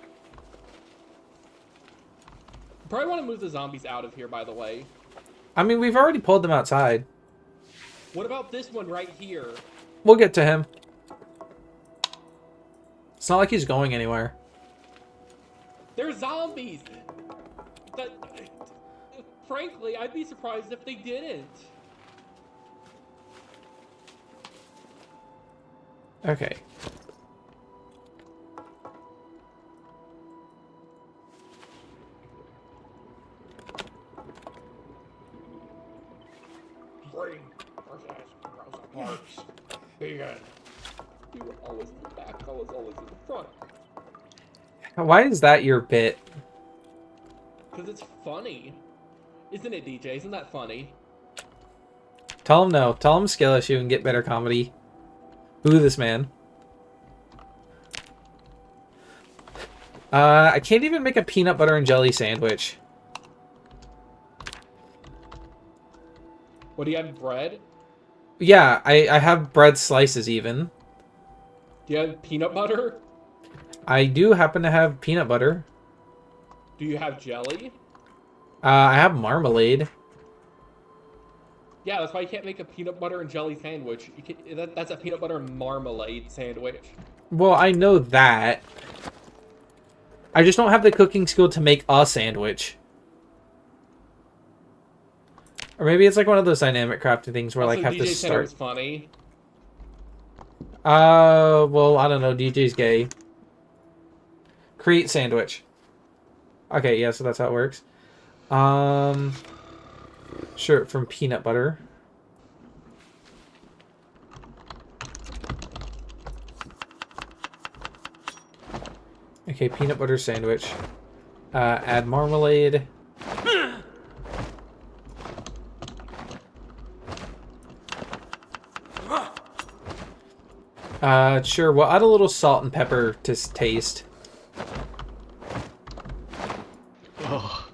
Speaker 1: Probably want to move the zombies out of here, by the way.
Speaker 2: I mean, we've already pulled them outside.
Speaker 1: What about this one right here?
Speaker 2: We'll get to him. It's not like he's going anywhere.
Speaker 1: They're zombies! Frankly, I'd be surprised if they didn't.
Speaker 2: Okay.
Speaker 1: Bring process grows parts. Begin. You were always in the back, I was always in the front.
Speaker 2: Why is that your bit?
Speaker 1: Because it's funny. Isn't it, DJ? Isn't that funny?
Speaker 2: Tell him no. Tell him skill issue and get better comedy. Ooh, this man. I can't even make a peanut butter and jelly sandwich.
Speaker 1: What, do you have bread?
Speaker 2: Yeah, I have bread slices even.
Speaker 1: Do you have peanut butter?
Speaker 2: I do happen to have peanut butter.
Speaker 1: Do you have jelly?
Speaker 2: I have marmalade.
Speaker 1: Yeah, that's why you can't make a peanut butter and jelly sandwich. That's a peanut butter and marmalade sandwich.
Speaker 2: Well, I know that. I just don't have the cooking skill to make a sandwich. Or maybe it's like one of those dynamic crafting things where
Speaker 1: Also,
Speaker 2: like have
Speaker 1: DJ
Speaker 2: to
Speaker 1: said it
Speaker 2: start.
Speaker 1: was funny.
Speaker 2: Well, I don't know. DJ's gay. Create sandwich. Okay, yeah, so that's how it works. Sure, from peanut butter. Okay, peanut butter sandwich. Add marmalade. Sure, we'll add a little salt and pepper to taste.
Speaker 4: Oh.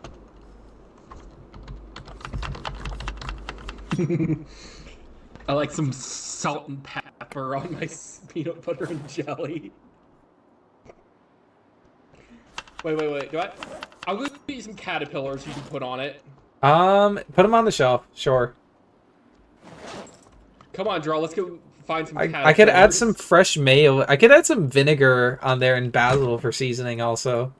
Speaker 1: I like some salt and pepper on my peanut butter and jelly. Wait. I'm going to give you some caterpillars you can put on it.
Speaker 2: Put them on the shelf, sure.
Speaker 1: Come on, Draw, let's go find some caterpillars.
Speaker 2: I could add some fresh mayo. I could add some vinegar on there and basil for seasoning also.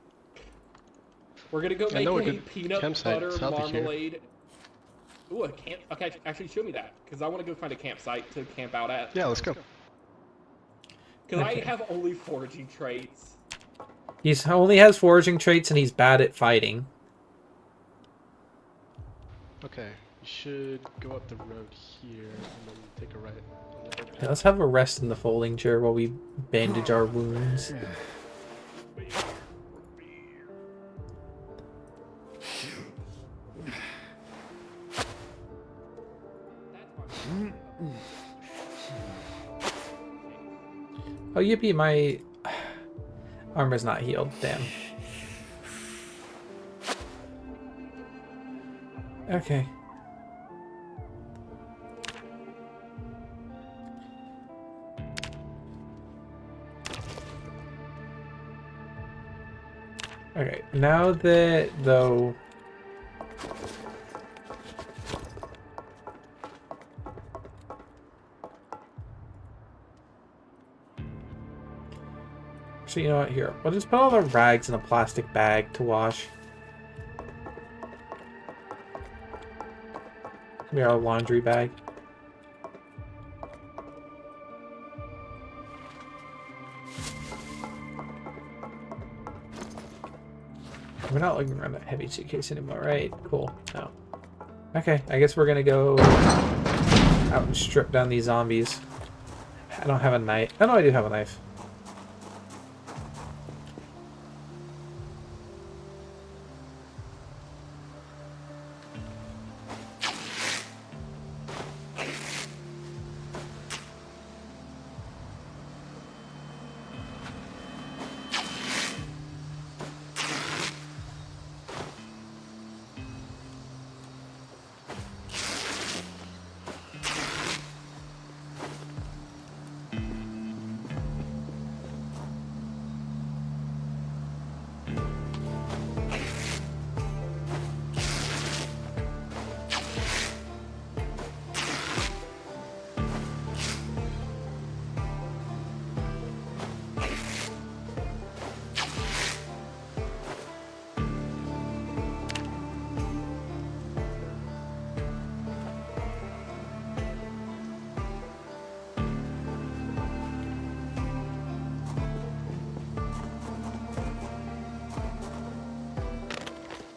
Speaker 1: We're going to go
Speaker 4: I
Speaker 1: make
Speaker 4: know a
Speaker 1: a
Speaker 4: good
Speaker 1: peanut
Speaker 4: campsite
Speaker 1: butter
Speaker 4: south of here.
Speaker 1: marmalade. Ooh, a camp. Okay, actually show me that, because I want to go find a campsite to camp out at.
Speaker 4: Yeah, let's go.
Speaker 1: Because
Speaker 2: Okay.
Speaker 1: I have only foraging traits.
Speaker 2: He only has foraging traits and he's bad at fighting.
Speaker 4: Okay, you should go up the road here and then take a right. On the
Speaker 2: Okay, let's have a rest in the folding chair while we bandage our wounds. Oh, yippee, my armor's not healed. Damn. Okay. Okay, now that, though... Actually, you know what? Here, we'll just put all the rags in a plastic bag to wash. Maybe our laundry bag. We're not looking around that heavy suitcase anymore, right? Cool. No. Okay, I guess we're gonna go out and strip down these zombies. I don't have a knife. Oh no, I do have a knife.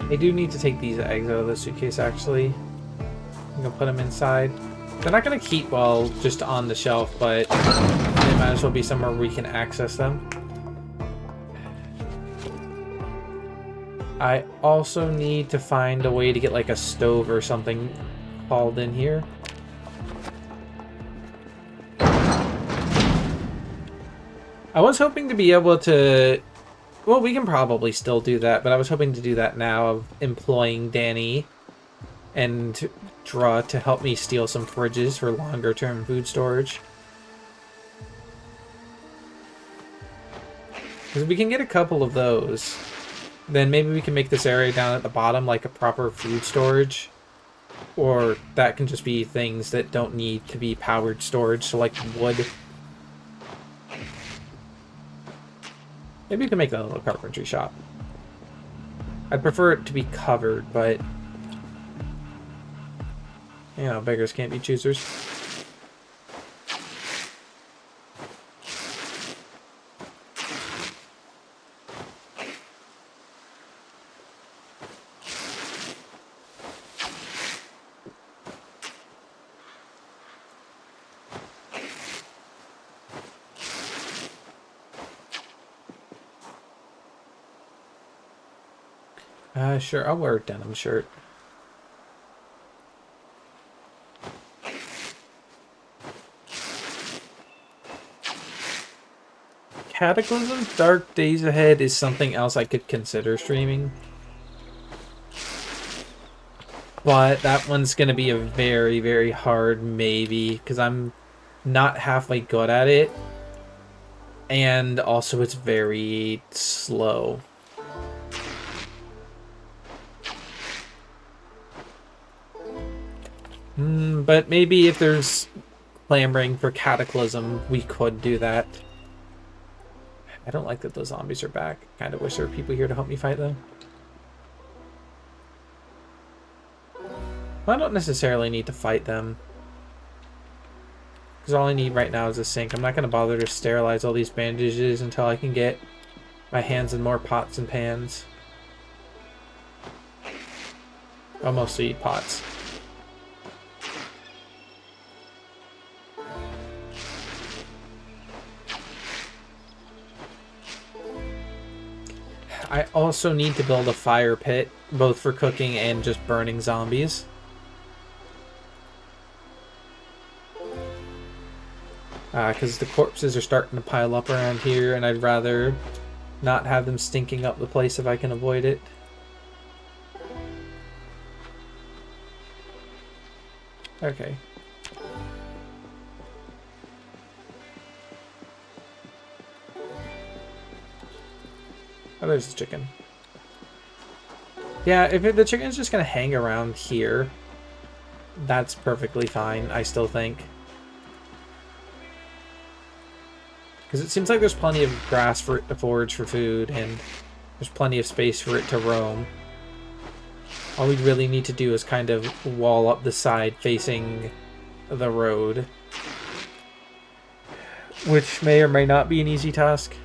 Speaker 2: I do need to take these eggs out of the suitcase, actually. I'm gonna put them inside. They're not gonna keep well just on the shelf, but they might as well be somewhere we can access them. I also need to find a way to get like a stove or something hauled in here. I was hoping to be able to... Well, we can probably still do that, but I was hoping to do that now, of employing Danny and Draw to help me steal some fridges for longer-term food storage. Because if we can get a couple of those, then maybe we can make this area down at the bottom like a proper food storage. Or that can just be things that don't need to be powered storage, so like wood. Maybe we can make that a little carpentry shop. I'd prefer it to be covered, but... You know, beggars can't be choosers. Sure, I'll wear a denim shirt. Cataclysm Dark Days Ahead is something else I could consider streaming. But that one's going to be a very, very hard maybe, because I'm not halfway good at it. And also it's very slow. But maybe if there's clamoring for Cataclysm, we could do that. I don't like that those zombies are back. Kind of wish there were people here to help me fight them. Well, I don't necessarily need to fight them. Because all I need right now is a sink. I'm not going to bother to sterilize all these bandages until I can get my hands in more pots and pans. I'll mostly eat pots. I also need to build a fire pit, both for cooking and just burning zombies. Because the corpses are starting to pile up around here, and I'd rather not have them stinking up the place if I can avoid it. Okay. Oh, there's the chicken. Yeah, if the chicken's just gonna hang around here, that's perfectly fine, I still think. Because it seems like there's plenty of grass for it to forage for food, and there's plenty of space for it to roam. All we really need to do is kind of wall up the side facing the road. Which may or may not be an easy task.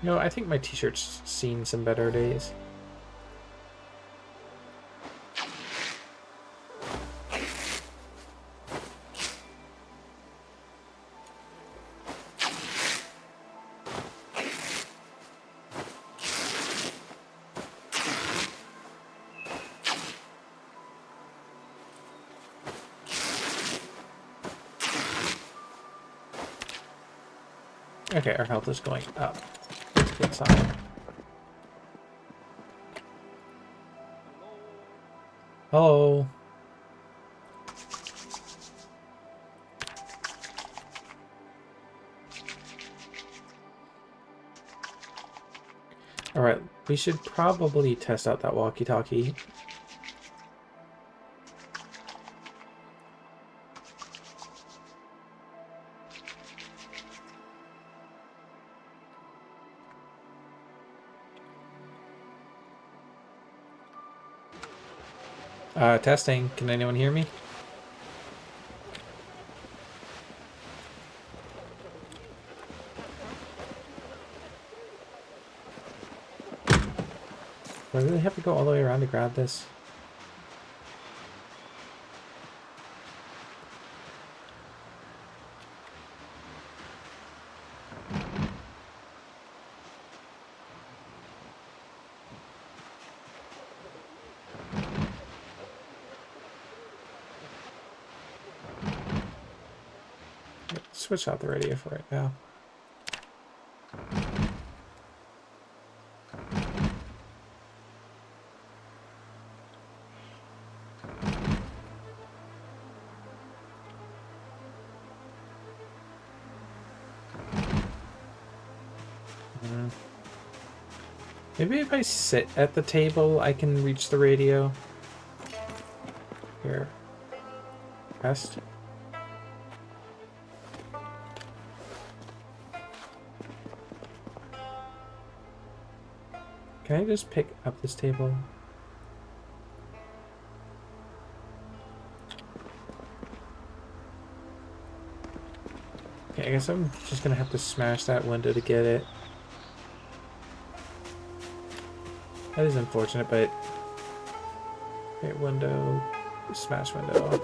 Speaker 2: You know, I think my t-shirt's seen some better days. Okay, our health is going up. Good sign. Hello. Alright, we should probably test out that walkie-talkie. Testing. Can anyone hear me? Do I really have to go all the way around to grab this? Switch out the radio for right now. Maybe if I sit at the table, I can reach the radio. Here. Rest. Can I just pick up this table? Okay, I guess I'm just gonna have to smash that window to get it. That is unfortunate, but... Okay, window... Smash window.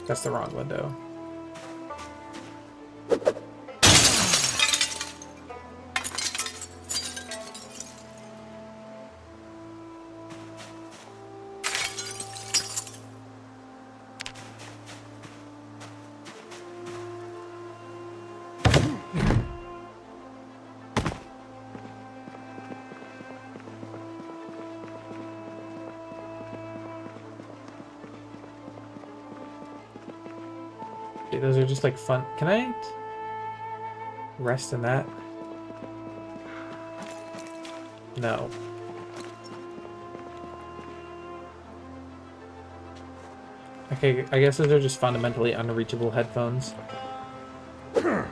Speaker 2: That's the wrong window. Okay, those are just like fun. Can I rest in that? No. Okay, I guess those are just fundamentally unreachable headphones. I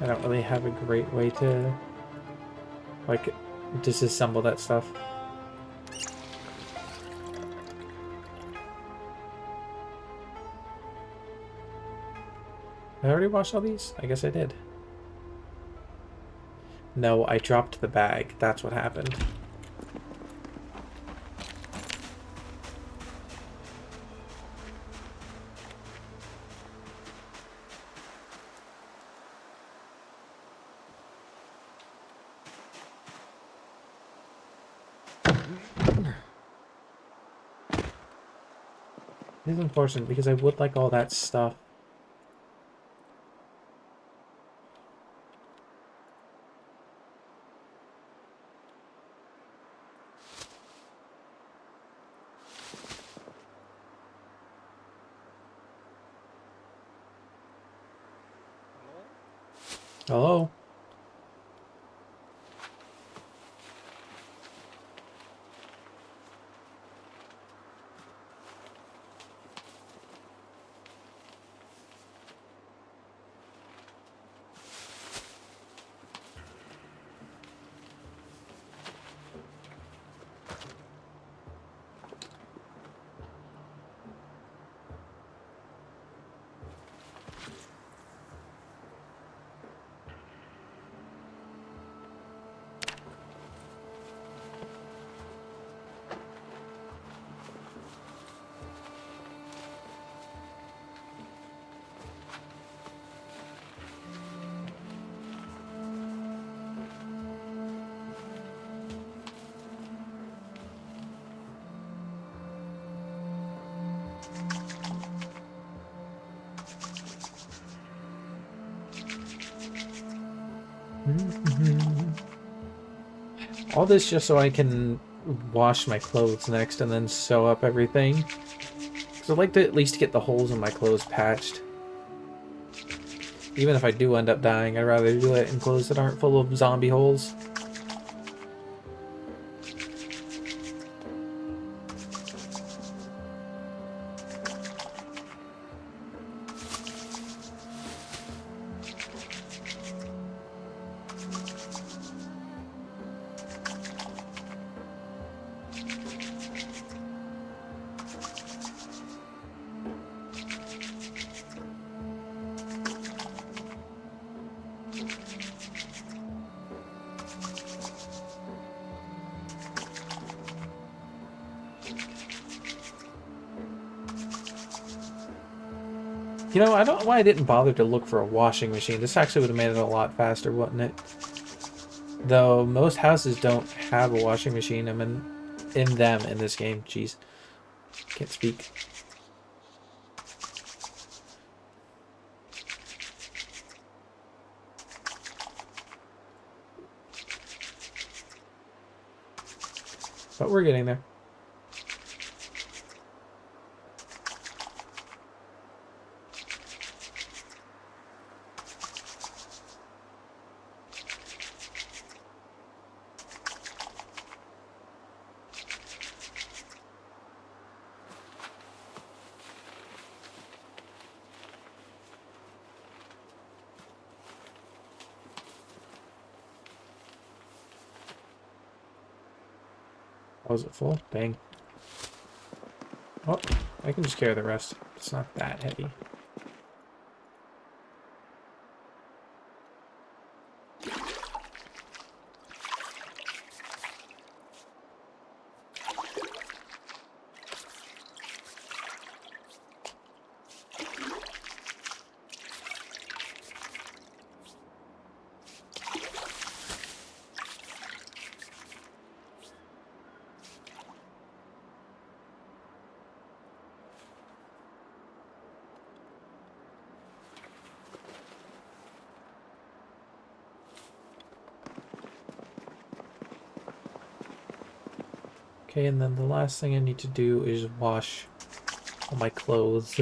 Speaker 2: don't really have a great way to, like, disassemble that stuff. I already washed all these? I guess I did. No, I dropped the bag. That's what happened. It is unfortunate because I would like all that stuff. Hello? All this just so I can wash my clothes next and then sew up everything. Because I'd like to at least get the holes in my clothes patched. Even if I do end up dying, I'd rather do it in clothes that aren't full of zombie holes. You know, I don't know why I didn't bother to look for a washing machine. This actually would have made it a lot faster, wouldn't it? Though most houses don't have a washing machine. I mean, in this game. Jeez. Can't speak. But we're getting there. Oh, is it full? Dang. Oh, I can just carry the rest. It's not that heavy. Okay, and then the last thing I need to do is wash all my clothes.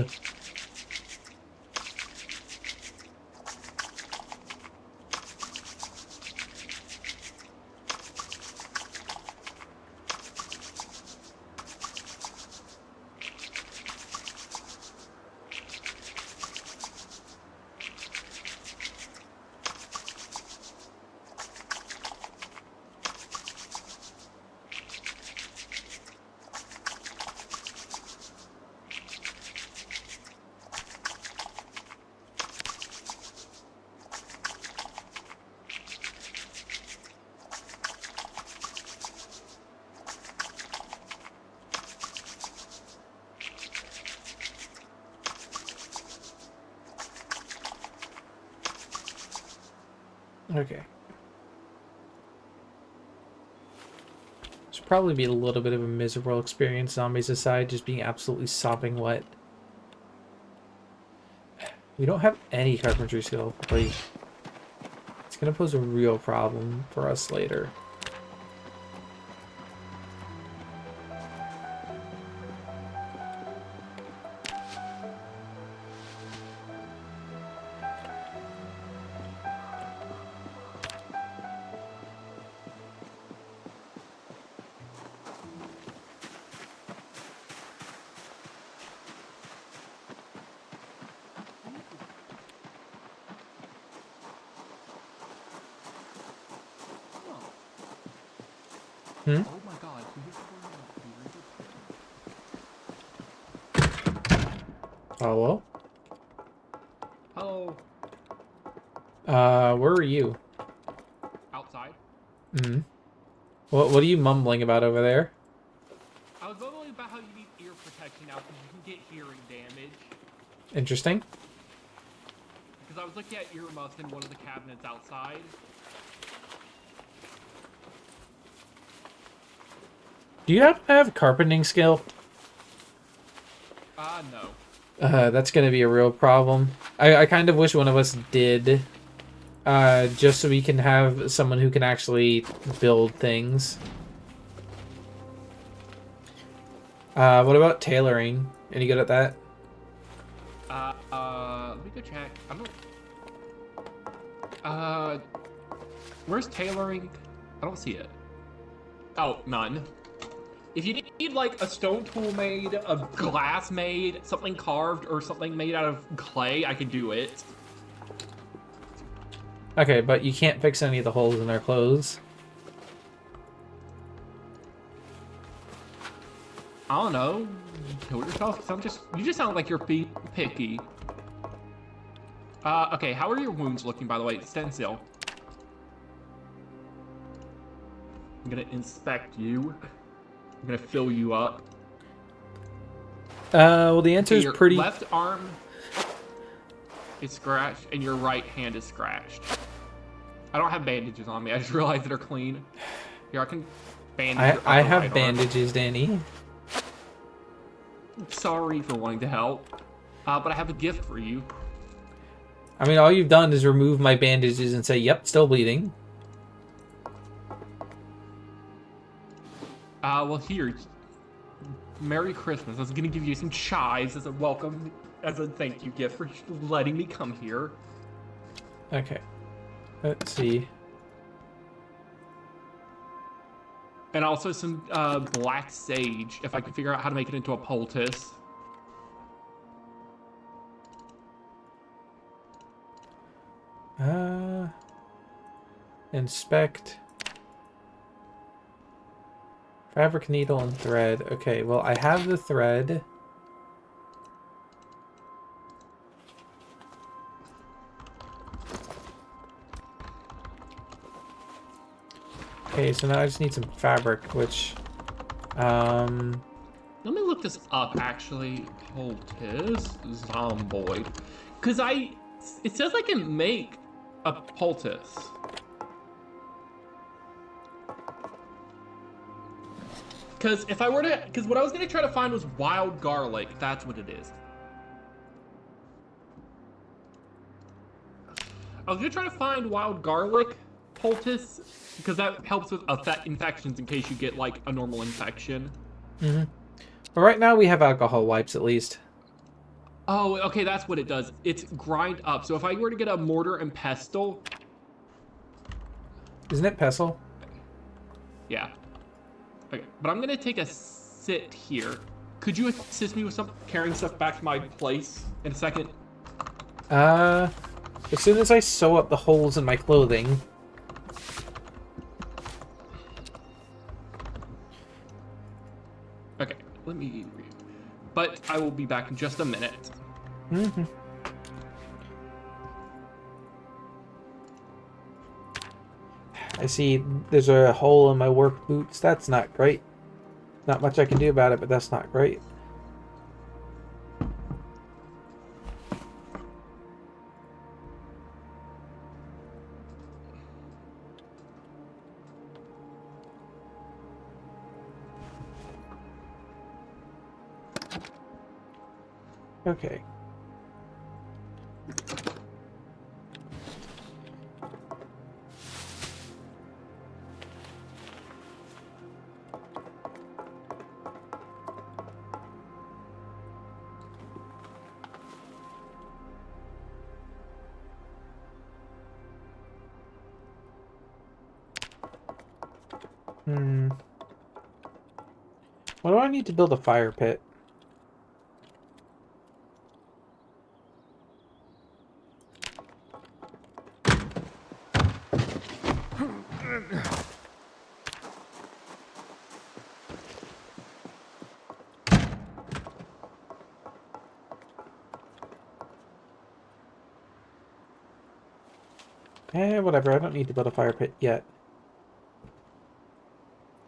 Speaker 2: Okay. Should probably be a little bit of a miserable experience, zombies aside, just being absolutely sopping wet. We don't have any carpentry skill. Like, it's gonna pose a real problem for us later. Hmm?
Speaker 1: Oh my god.
Speaker 2: Hello?
Speaker 1: Hello.
Speaker 2: Where are you?
Speaker 1: Outside.
Speaker 2: Hmm. What are you mumbling about over there?
Speaker 1: I was wondering about how you need ear protection now because you can get hearing damage.
Speaker 2: Interesting.
Speaker 1: Because I was looking at earmuffs in one of the cabinets outside.
Speaker 2: Do you happen to have carpenting skill?
Speaker 1: No.
Speaker 2: That's gonna be a real problem. I kind of wish one of us did. Just so we can have someone who can actually build things. What about tailoring? Any good at that?
Speaker 1: Let me go check. I don't... where's tailoring? I don't see it. Oh, none. If you need, like, a stone tool made, a glass made, something carved, or something made out of clay, I can do it.
Speaker 2: Okay, but you can't fix any of the holes in their clothes.
Speaker 1: I don't know. Kill yourself? 'Cause you just sound like you're being picky. Okay, how are your wounds looking, by the way? Stand still. I'm gonna inspect you. I'm gonna fill you up.
Speaker 2: Well, the answer
Speaker 1: Okay,
Speaker 2: is
Speaker 1: your
Speaker 2: pretty...
Speaker 1: left arm is scratched, and your right hand is scratched. I don't have bandages on me. I just realized they're clean. Here, I can bandage your
Speaker 2: I
Speaker 1: upper
Speaker 2: have
Speaker 1: right
Speaker 2: bandages, Danny.
Speaker 1: arm. Sorry for wanting to help, but I have a gift for you.
Speaker 2: I mean, all you've done is remove my bandages and say, yep, still bleeding.
Speaker 1: Well, here. Merry Christmas. I was gonna give you some chives as a welcome, as a thank you gift for letting me come here.
Speaker 2: Okay. Let's see.
Speaker 1: And also some black sage, if I can figure out how to make it into a poultice.
Speaker 2: Inspect. Fabric, needle, and thread. Okay, well, I have the thread. Okay, so now I just need some fabric, which...
Speaker 1: Let me look this up, actually. Poultice. Zomboid. Because it says I can make a poultice. Because if I were to... Because what I was going to try to find was wild garlic. That's what it is. I was going to try to find wild garlic poultice. Because that helps with infections in case you get, like, a normal infection.
Speaker 2: Mm-hmm. But right now we have alcohol wipes, at least.
Speaker 1: Oh, okay, that's what it does. It's grind up. So if I were to get a mortar and pestle...
Speaker 2: Isn't it pestle?
Speaker 1: Yeah. Okay, but I'm going to take a sit here. Could you assist me with carrying stuff back to my place in a second?
Speaker 2: As soon as I sew up the holes in my clothing...
Speaker 1: Okay, let me read. But I will be back in just a minute.
Speaker 2: Mm-hmm. I see there's a hole in my work boots. That's not great. Not much I can do about it, but that's not great. Okay. What do I need to build a fire pit? Whatever. I don't need to build a fire pit yet.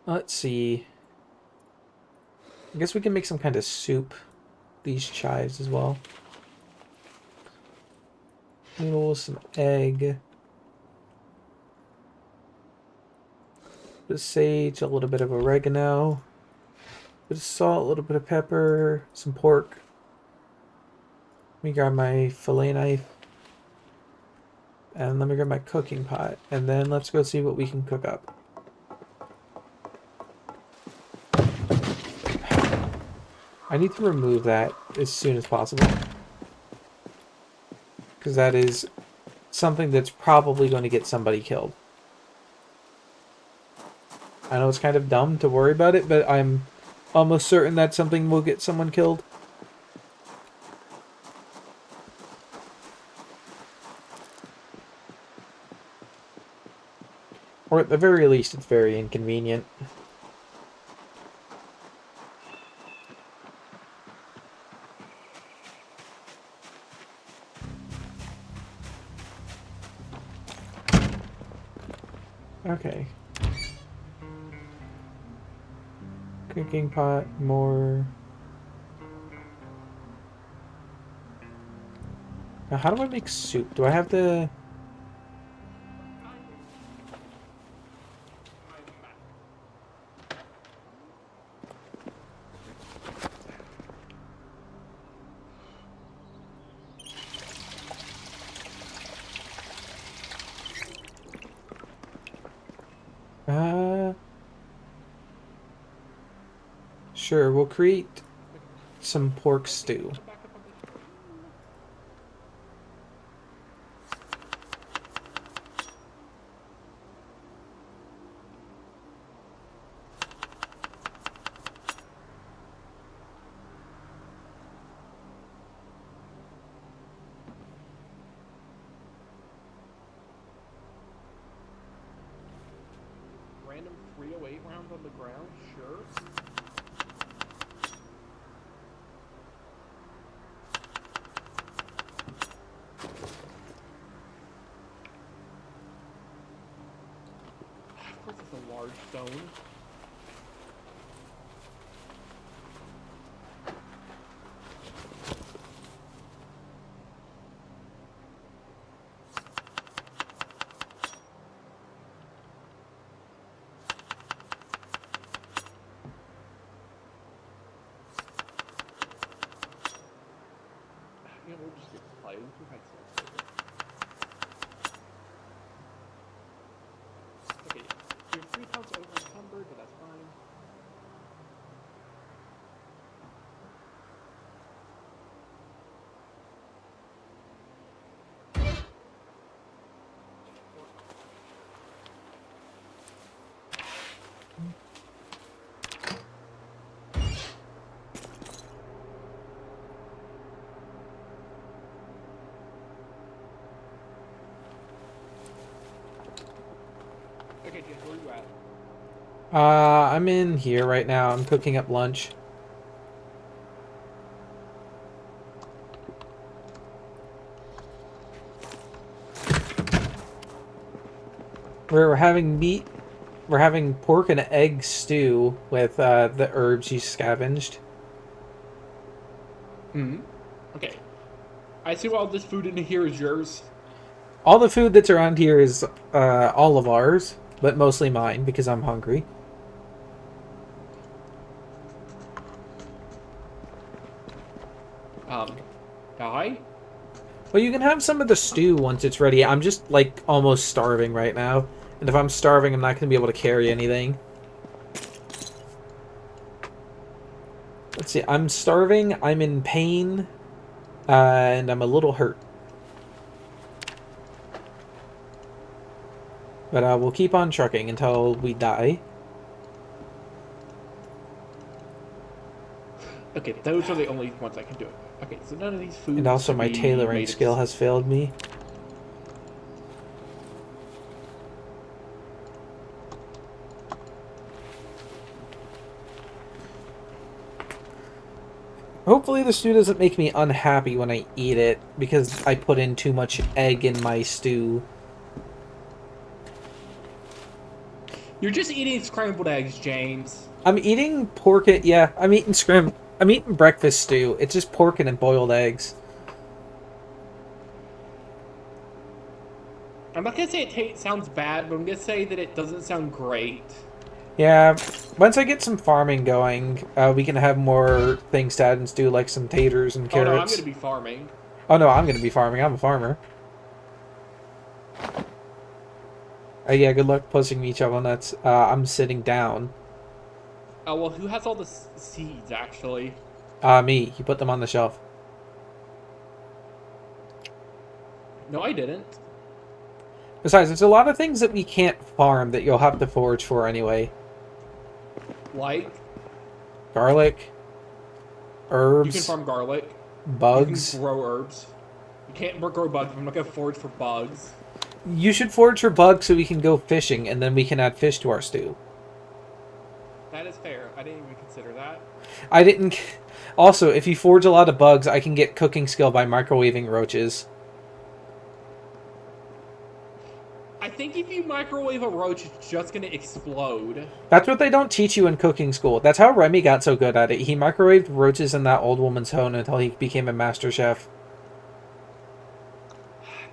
Speaker 2: Let's see. I guess we can make some kind of soup. These chives as well. Noodles, some egg. Bit of sage, a little bit of oregano. Bit of salt, a little bit of pepper, some pork. Let me grab my fillet knife. And let me grab my cooking pot. And then let's go see what we can cook up. I need to remove that as soon as possible. Because that is something that's probably going to get somebody killed. I know it's kind of dumb to worry about it, but I'm almost certain that something will get someone killed. Or at the very least, it's very inconvenient. Okay. Cooking pot, more. Now, how do I make soup? Do I have to... Sure, we'll create some pork stew.
Speaker 1: Random 308 rounds on the ground, sure. Of course it's a large stone. We'll just get clothes. We've had some. Okay, you're 3 pounds over encumbered, but that's fine. Okay, James, where are you at?
Speaker 2: I'm in here right now. I'm cooking up lunch. We're having meat. We're having pork and egg stew with the herbs you scavenged.
Speaker 1: Okay. I see all this food in here is yours.
Speaker 2: All the food that's around here is all of ours, but mostly mine because I'm hungry.
Speaker 1: die?
Speaker 2: Well, you can have some of the stew once it's ready. I'm just, like, almost starving right now. And if I'm starving, I'm not going to be able to carry anything. Let's see. I'm starving, I'm in pain, and I'm a little hurt. But we'll keep on trucking until we die.
Speaker 1: Okay, those are the only ones I can do. Okay, so none of these foods.
Speaker 2: And also
Speaker 1: should
Speaker 2: my
Speaker 1: be
Speaker 2: tailoring
Speaker 1: made
Speaker 2: skill has failed me. Hopefully the stew doesn't make me unhappy when I eat it, because I put in too much egg in my stew.
Speaker 1: You're just eating scrambled eggs, James.
Speaker 2: I'm eating pork. Yeah, I'm eating breakfast stew. It's just pork and boiled eggs.
Speaker 1: I'm not gonna say it sounds bad, but I'm gonna say that it doesn't sound great.
Speaker 2: Yeah, once I get some farming going, we can have more things to add and stew, like some taters and
Speaker 1: Oh
Speaker 2: carrots.
Speaker 1: no, I'm gonna be farming.
Speaker 2: Oh no, I'm gonna be farming. I'm a farmer. Yeah, good luck pussing me, shovel nuts. I'm sitting down.
Speaker 1: Oh well, who has all the seeds actually?
Speaker 2: Me. You put them on the shelf.
Speaker 1: No, I didn't.
Speaker 2: Besides, there's a lot of things that we can't farm that you'll have to forage for anyway.
Speaker 1: Like
Speaker 2: Garlic, herbs,
Speaker 1: you can farm garlic.
Speaker 2: bugs.
Speaker 1: You can grow herbs. You can't grow bugs. I'm not gonna forage for bugs.
Speaker 2: You should forage for bugs so we can go fishing, and then we can add fish to our stew.
Speaker 1: That is fair. I didn't even consider that.
Speaker 2: I didn't... Also, if you forage a lot of bugs, I can get cooking skill by microwaving roaches.
Speaker 1: I think if you microwave a roach, it's just gonna explode.
Speaker 2: That's what they don't teach you in cooking school. That's how Remy got so good at it. He microwaved roaches in that old woman's home until he became a master chef.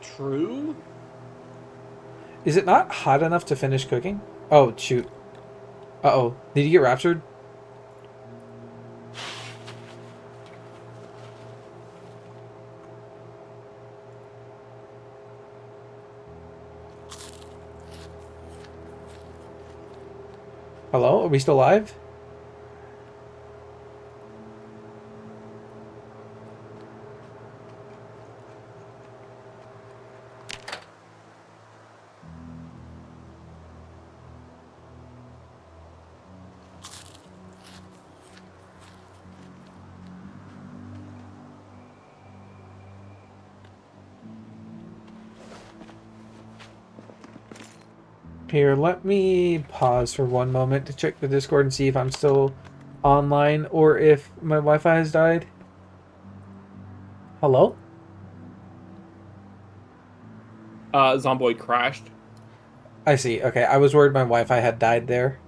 Speaker 1: True?
Speaker 2: Is it not hot enough to finish cooking? Oh, shoot. Uh-oh. Did you get raptured? Hello? Are we still live? Here, let me pause for one moment to check the Discord and see if I'm still online or if my Wi-Fi has died. Hello?
Speaker 1: Zomboid crashed.
Speaker 2: I see. Okay, I was worried my Wi-Fi had died there.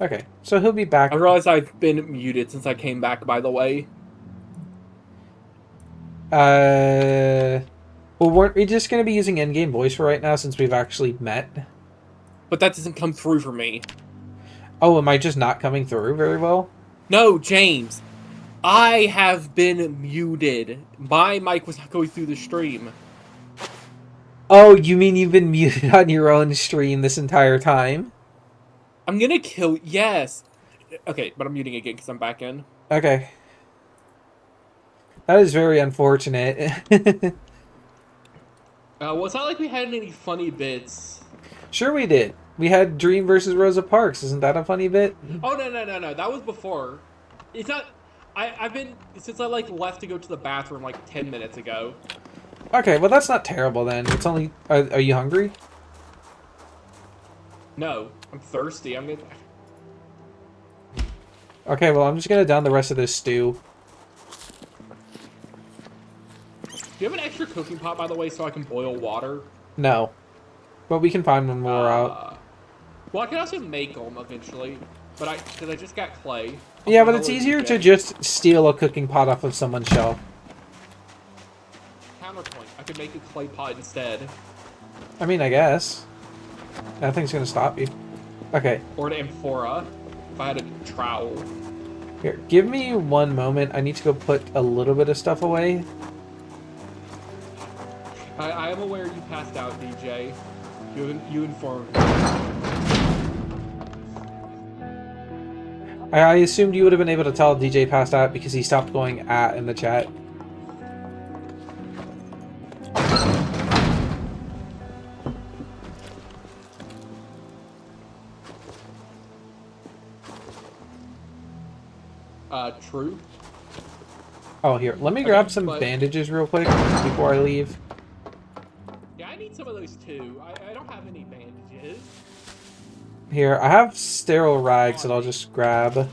Speaker 2: Okay, so he'll be back.
Speaker 1: I realize I've been muted since I came back, by the way.
Speaker 2: Well, weren't we just going to be using in-game voice for right now since we've actually met?
Speaker 1: But that doesn't come through for me.
Speaker 2: Oh, am I just not coming through very well?
Speaker 1: No, James. I have been muted. My mic was not going through the stream.
Speaker 2: Oh, you mean you've been muted on your own stream this entire time?
Speaker 1: I'm gonna kill... Yes. Okay, but I'm muting again because I'm back in.
Speaker 2: Okay. That is very unfortunate.
Speaker 1: Well, it's not like we had any funny bits.
Speaker 2: Sure we did. We had Dream versus Rosa Parks. Isn't that a funny bit?
Speaker 1: Oh, no. That was before. It's not... I've been... Since I, left to go to the bathroom, 10 minutes ago.
Speaker 2: Okay, well that's not terrible then. It's only... Are you hungry?
Speaker 1: No. I'm thirsty. I'm gonna...
Speaker 2: Okay, well I'm just gonna down the rest of this stew.
Speaker 1: Do you have an extra cooking pot, by the way, so I can boil water?
Speaker 2: No. But we can find one when we're out.
Speaker 1: Well, I can also make them eventually. But because I just got clay.
Speaker 2: Yeah, but it's easier to just steal a cooking pot off of someone's shelf.
Speaker 1: Counterpoint. I could make a clay pot instead.
Speaker 2: I mean, I guess. Nothing's gonna stop you. Okay.
Speaker 1: Or an amphora, if I had a trowel.
Speaker 2: Here, give me one moment. I need to go put a little bit of stuff away.
Speaker 1: I am aware you passed out, DJ. You informed me.
Speaker 2: I assumed you would have been able to tell DJ passed out because he stopped going at in the chat.
Speaker 1: True.
Speaker 2: Oh, here. Let me
Speaker 1: Okay,
Speaker 2: grab some
Speaker 1: but-
Speaker 2: bandages real quick before I leave.
Speaker 1: Yeah, I need some of those too. I don't have any bandages.
Speaker 2: Here, I have sterile rags that I'll just grab.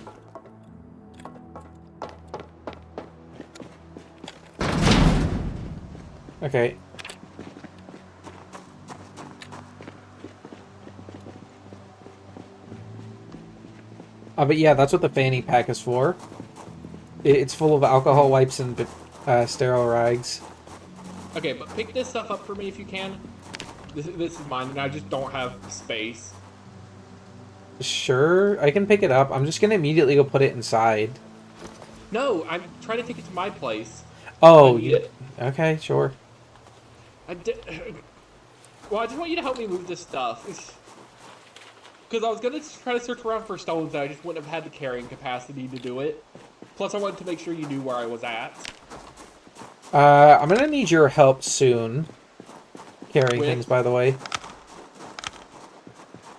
Speaker 2: Okay. But yeah, that's what the fanny pack is for. It's full of alcohol wipes and sterile rags.
Speaker 1: Okay, but pick this stuff up for me if you can. This is mine, and I just don't have space.
Speaker 2: Sure, I can pick it up. I'm just gonna immediately go put it inside.
Speaker 1: No, I'm trying to take it to my place.
Speaker 2: Oh,
Speaker 1: I need it.
Speaker 2: okay, sure.
Speaker 1: Well, I just want you to help me move this stuff. Because I was going to try to search around for stones, and I just wouldn't have had the carrying capacity to do it. Plus, I wanted to make sure you knew where I was at.
Speaker 2: I'm gonna need your help soon. Carrying things, by the way.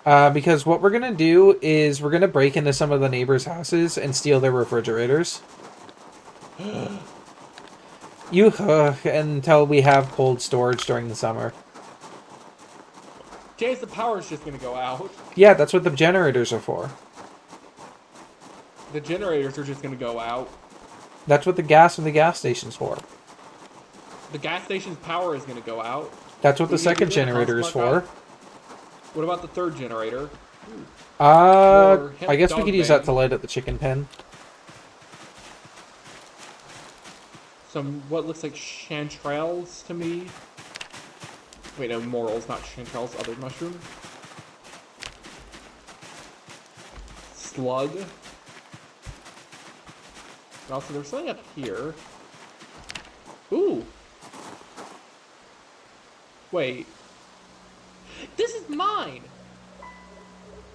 Speaker 2: Because what we're gonna do is we're gonna break into some of the neighbors' houses and steal their refrigerators. Until we have cold storage during the summer.
Speaker 1: James, the power's just gonna go out.
Speaker 2: Yeah, that's what the generators are for.
Speaker 1: The generators are just gonna go out.
Speaker 2: That's what the gas from the gas station's for.
Speaker 1: The gas station's power is gonna go out.
Speaker 2: That's what the
Speaker 1: You gonna
Speaker 2: second
Speaker 1: do that,
Speaker 2: generator is
Speaker 1: House
Speaker 2: for.
Speaker 1: Buckeye? What about the third generator?
Speaker 2: I guess we
Speaker 1: dog
Speaker 2: could use
Speaker 1: bang.
Speaker 2: that to light up the chicken pen.
Speaker 1: Some, what looks like chanterelles to me. Wait, no, morels, not chanterelles, other mushroom. Slug. And also, there's something up here. Ooh. Wait. This is mine!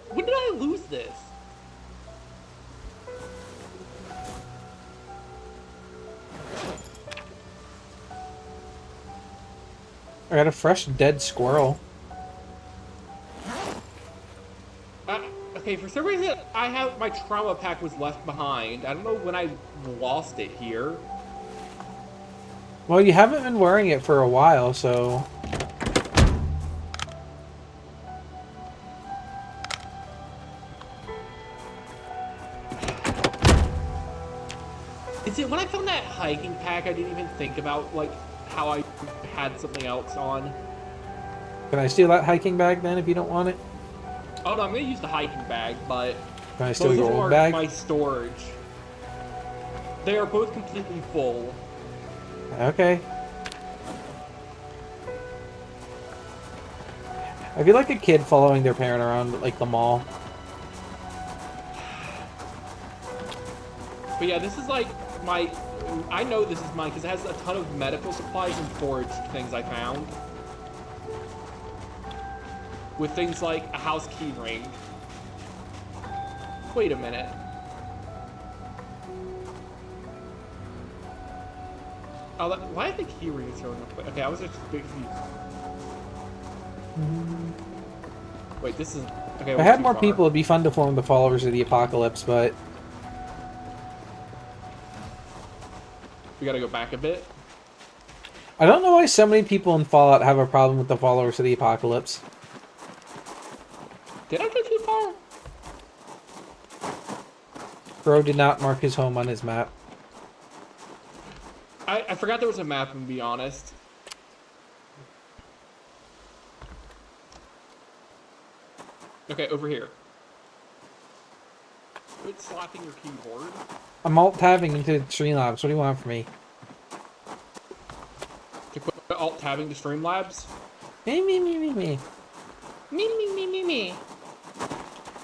Speaker 1: When did I lose this?
Speaker 2: I got a fresh dead squirrel.
Speaker 1: Okay, for some reason, I have my trauma pack was left behind. I don't know when I lost it here.
Speaker 2: Well, you haven't been wearing it for a while, so...
Speaker 1: Is it when I found that hiking pack, I didn't even think about, like, how I had something else on?
Speaker 2: Can I steal that hiking bag then if you don't want it?
Speaker 1: Oh no, I'm gonna use the hiking bag, but
Speaker 2: Can I steal
Speaker 1: both
Speaker 2: your
Speaker 1: of them
Speaker 2: old
Speaker 1: are
Speaker 2: bag?
Speaker 1: my storage. They are both completely full.
Speaker 2: Okay. I feel like a kid following their parent around, like, the mall.
Speaker 1: But yeah, this is like my... I know this is mine because it has a ton of medical supplies and foraged things I found. With things like a house key ring. Wait a minute. Oh, why are the key rings showing up? Okay, I was just a bit confused. Wait, this is... Okay,
Speaker 2: If I had more people, it'd be fun to form the followers of the apocalypse, but...
Speaker 1: We gotta go back a bit.
Speaker 2: I don't know why so many people in Fallout have a problem with the followers of the apocalypse.
Speaker 1: Did I go too far?
Speaker 2: Bro did not mark his home on his map.
Speaker 1: I forgot there was a map, to be honest. Okay, over here. Quit slapping your keyboard.
Speaker 2: I'm alt-tabbing into Streamlabs. What do you want from me?
Speaker 1: To quit alt-tabbing to Streamlabs.
Speaker 2: Me.
Speaker 1: Me.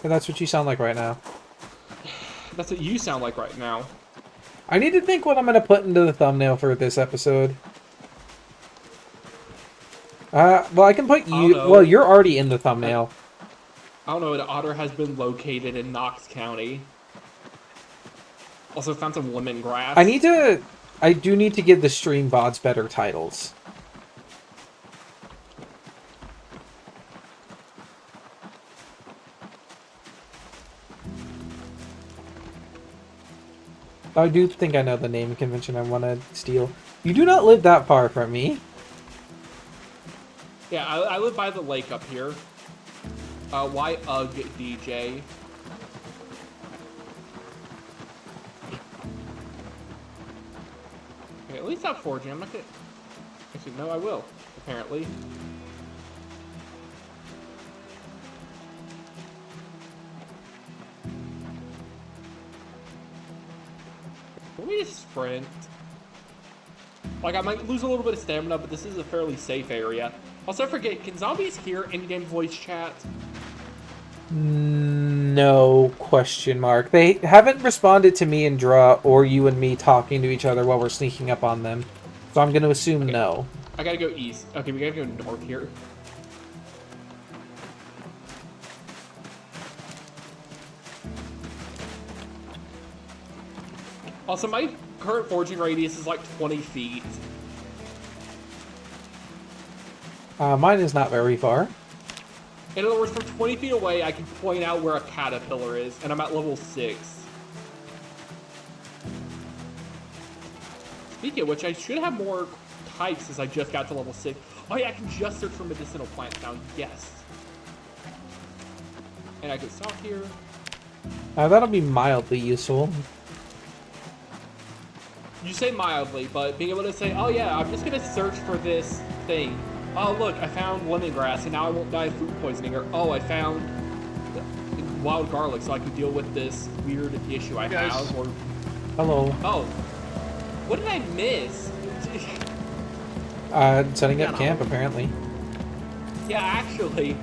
Speaker 2: That's what you sound like right now.
Speaker 1: That's what you sound like right now.
Speaker 2: I need to think what I'm gonna put into the thumbnail for this episode. Well, I can put you.
Speaker 1: know.
Speaker 2: Well, you're already in the thumbnail.
Speaker 1: I don't know, an otter has been located in Knox County. Also found some lemongrass.
Speaker 2: I do need to give the stream VODs better titles. I do think I know the name convention I want to steal. You do not live that far from me.
Speaker 1: Yeah, I live by the lake up here. Why UGG DJ? Okay, at least stop forging. I'm not gonna. Actually, no, I will. Apparently. Let me just sprint. Like, I might lose a little bit of stamina, but this is a fairly safe area. Also, I forget, can zombies hear in-game voice chat?
Speaker 2: No question mark. They haven't responded to me and Draw or you and me talking to each other while we're sneaking up on them. So I'm going to assume
Speaker 1: Okay.
Speaker 2: no.
Speaker 1: I gotta go east. Okay, we gotta go north here. Also, my current forging radius is like 20 feet.
Speaker 2: Mine is not very far.
Speaker 1: In other words, from 20 feet away, I can point out where a caterpillar is, and I'm at level 6. Speaking of which, I should have more types since I just got to level 6. Oh yeah, I can just search for medicinal plants now, yes. And I can stop here.
Speaker 2: That'll be mildly useful.
Speaker 1: You say mildly, but being able to say, oh yeah, I'm just gonna search for this thing. Oh look, I found lemongrass and now I won't die of food poisoning. Or, oh, I found wild garlic so I can deal with this weird issue I have. Or,
Speaker 2: Hello.
Speaker 1: oh, what did I miss?
Speaker 2: Setting up camp, apparently.
Speaker 1: Yeah, actually.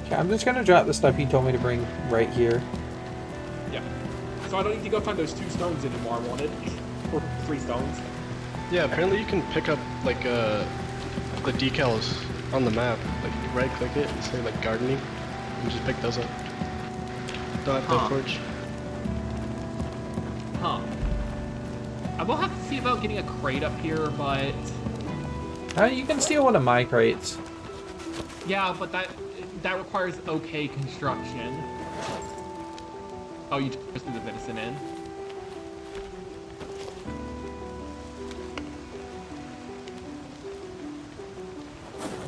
Speaker 2: Okay, I'm just gonna drop the stuff you told me to bring right here.
Speaker 1: Yeah. So I don't need to go find those 2 stones anymore I wanted. Or 3 stones.
Speaker 4: Yeah, apparently you can pick up like the decals on the map. Like you right click it and say like gardening and just pick those up. Don't have to forge.
Speaker 1: Huh. I will have to see about getting a crate up here, but
Speaker 2: You can steal one of my crates.
Speaker 1: yeah, but that requires okay construction. Oh, you just threw the venison in.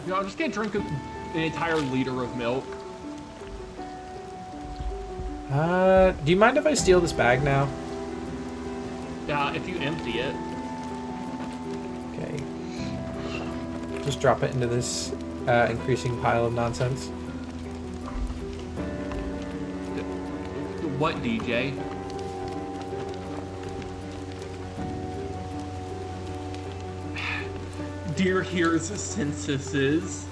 Speaker 1: You know, I'm just gonna drink an entire liter of milk.
Speaker 2: Do you mind if I steal this bag now?
Speaker 1: Yeah, if you empty it.
Speaker 2: Okay. Just drop it into this increasing pile of nonsense.
Speaker 1: What, DJ? Dear hears censuses.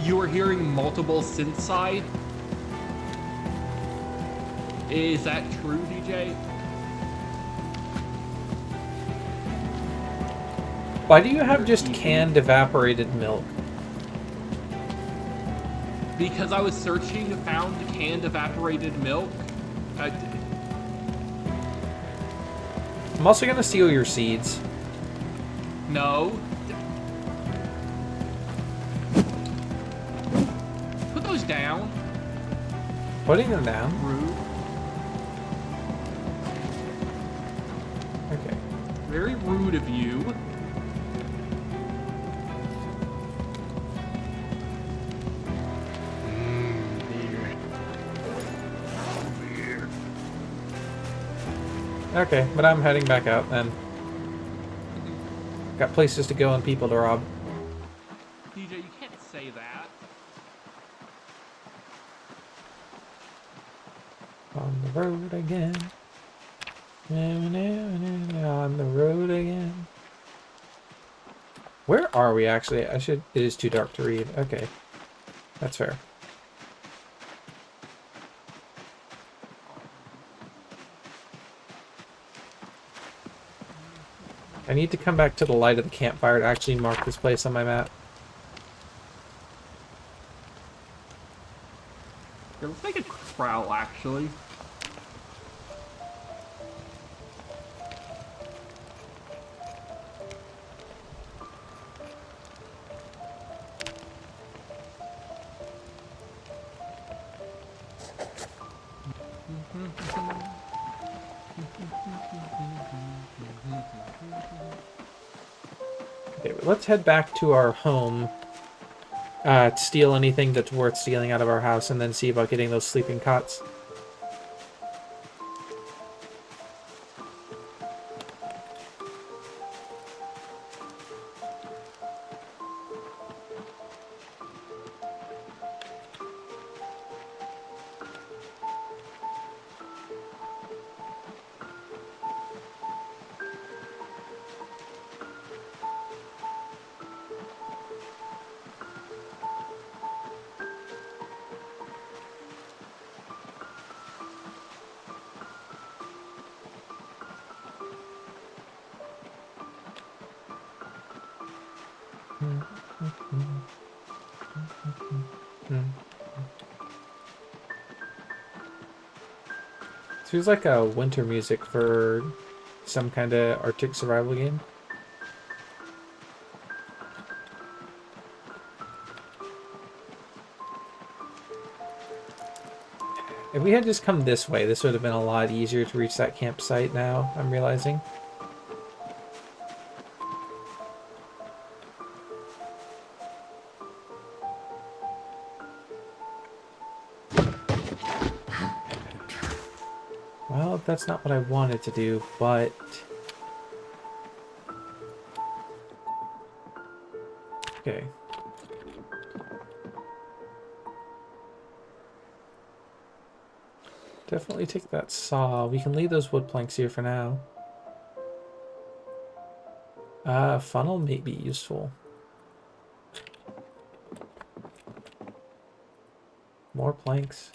Speaker 1: You are hearing multiple synthside? Is that true, DJ?
Speaker 2: Why do you have just canned evaporated milk?
Speaker 1: Because I was searching, found canned evaporated milk.
Speaker 2: I'm also gonna steal your seeds.
Speaker 1: No. Put those down.
Speaker 2: Putting them down?
Speaker 1: Rude.
Speaker 2: Okay.
Speaker 1: Very rude of you.
Speaker 2: Okay, but I'm heading back out then. Got places to go and people to rob.
Speaker 1: DJ, you can't say that.
Speaker 2: On the road again. On the road again. Where are we actually? It is too dark to read. Okay. That's fair. I need to come back to the light of the campfire to actually mark this place on my map.
Speaker 1: Here, let's make a corral, actually.
Speaker 2: Okay, but let's head back to our home. Steal anything that's worth stealing out of our house, and then see about getting those sleeping cots. Feels like a winter music for some kind of Arctic survival game. If we had just come this way, this would have been a lot easier to reach that campsite now, I'm realizing. Well, that's not what I wanted to do, but... Okay. Definitely take that saw. We can leave those wood planks here for now. Funnel may be useful. More planks.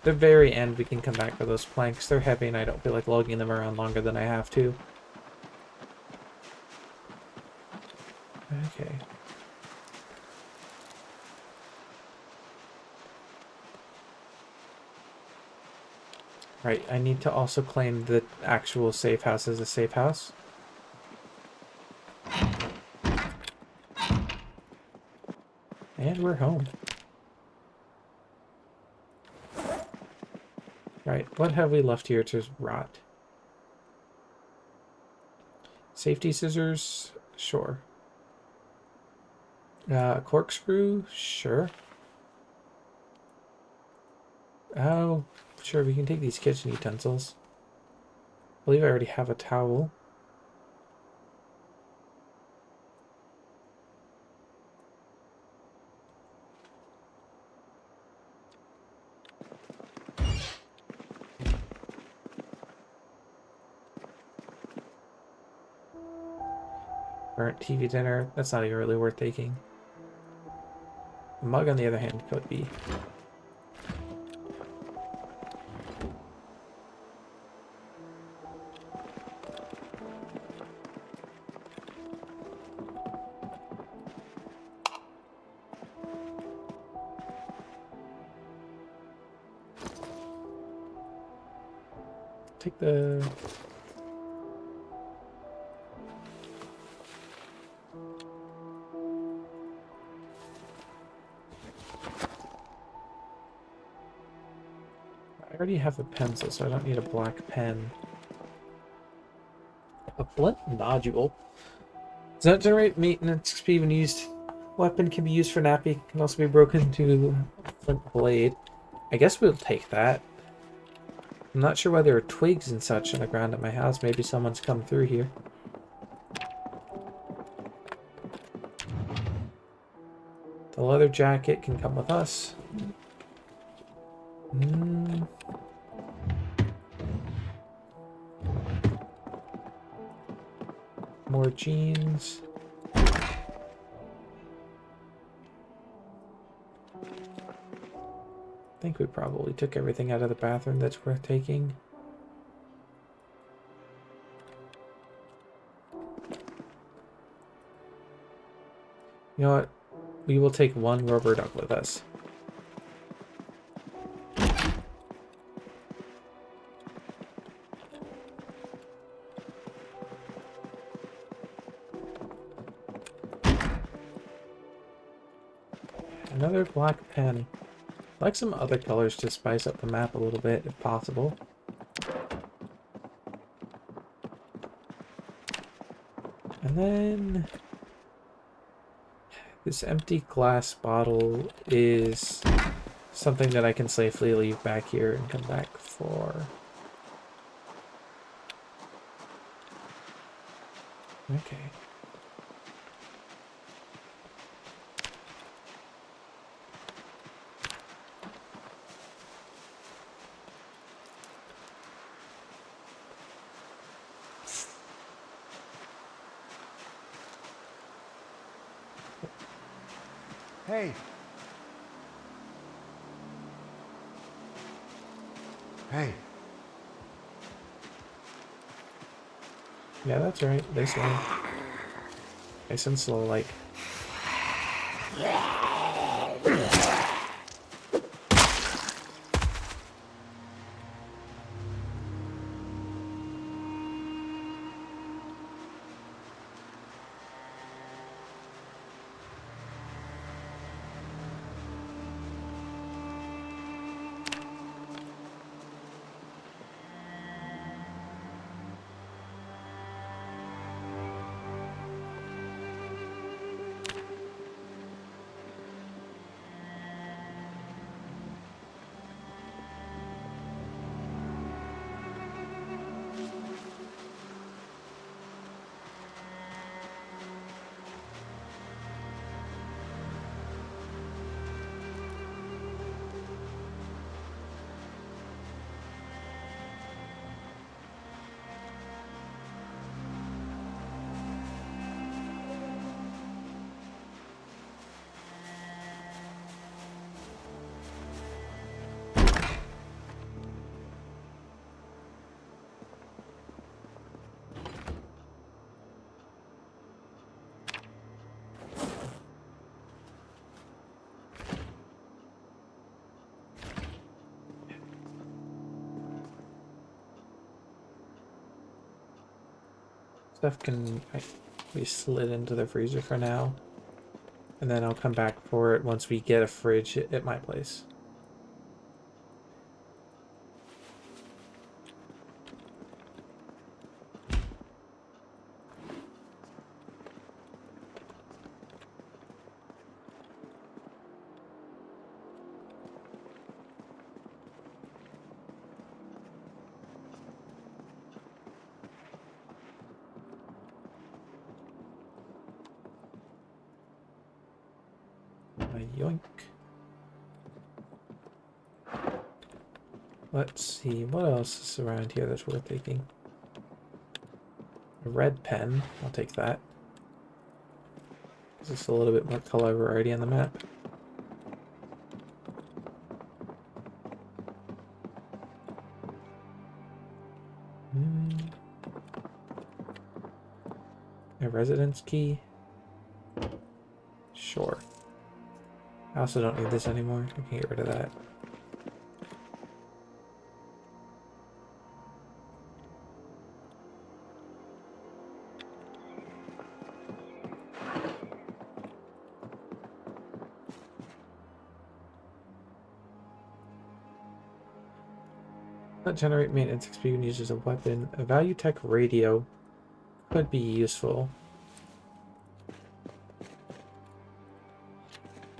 Speaker 2: The very end, we can come back for those planks. They're heavy and I don't feel like lugging them around longer than I have to. Okay. Right, I need to also claim the actual safe house as a safe house. And we're home. Right, what have we left here to rot? Safety scissors? Sure. Corkscrew? Sure. Oh, sure, we can take these kitchen utensils. I believe I already have a towel. Burnt TV dinner, that's not even really worth taking. A mug, on the other hand, could be. Take the... I already have a pencil, so I don't need a black pen. A blunt nodule. Does not generate maintenance speed when used. Weapon can be used for napping. Can also be broken to a flint blade. I guess we'll take that. I'm not sure why there are twigs and such on the ground at my house. Maybe someone's come through here. The leather jacket can come with us. More jeans. I think we probably took everything out of the bathroom that's worth taking. You know what? We will take one rubber duck with us. Another black pen. I'd like some other colors to spice up the map a little bit, if possible. And then... this empty glass bottle is something that I can safely leave back here and come back for. Okay.
Speaker 3: Hey. Hey.
Speaker 2: Yeah, that's right. This way. Nice and slow, like. Stuff can be slid into the freezer for now. And then I'll come back for it once we get a fridge at my place. Yoink. Let's see, what else is around here that's worth taking? A red pen, I'll take that. Gives us a little bit more color variety on the map. A residence key? Sure. I also don't need this anymore. I can get rid of that. Not generate maintenance XP when used as a weapon. A value tech radio could be useful.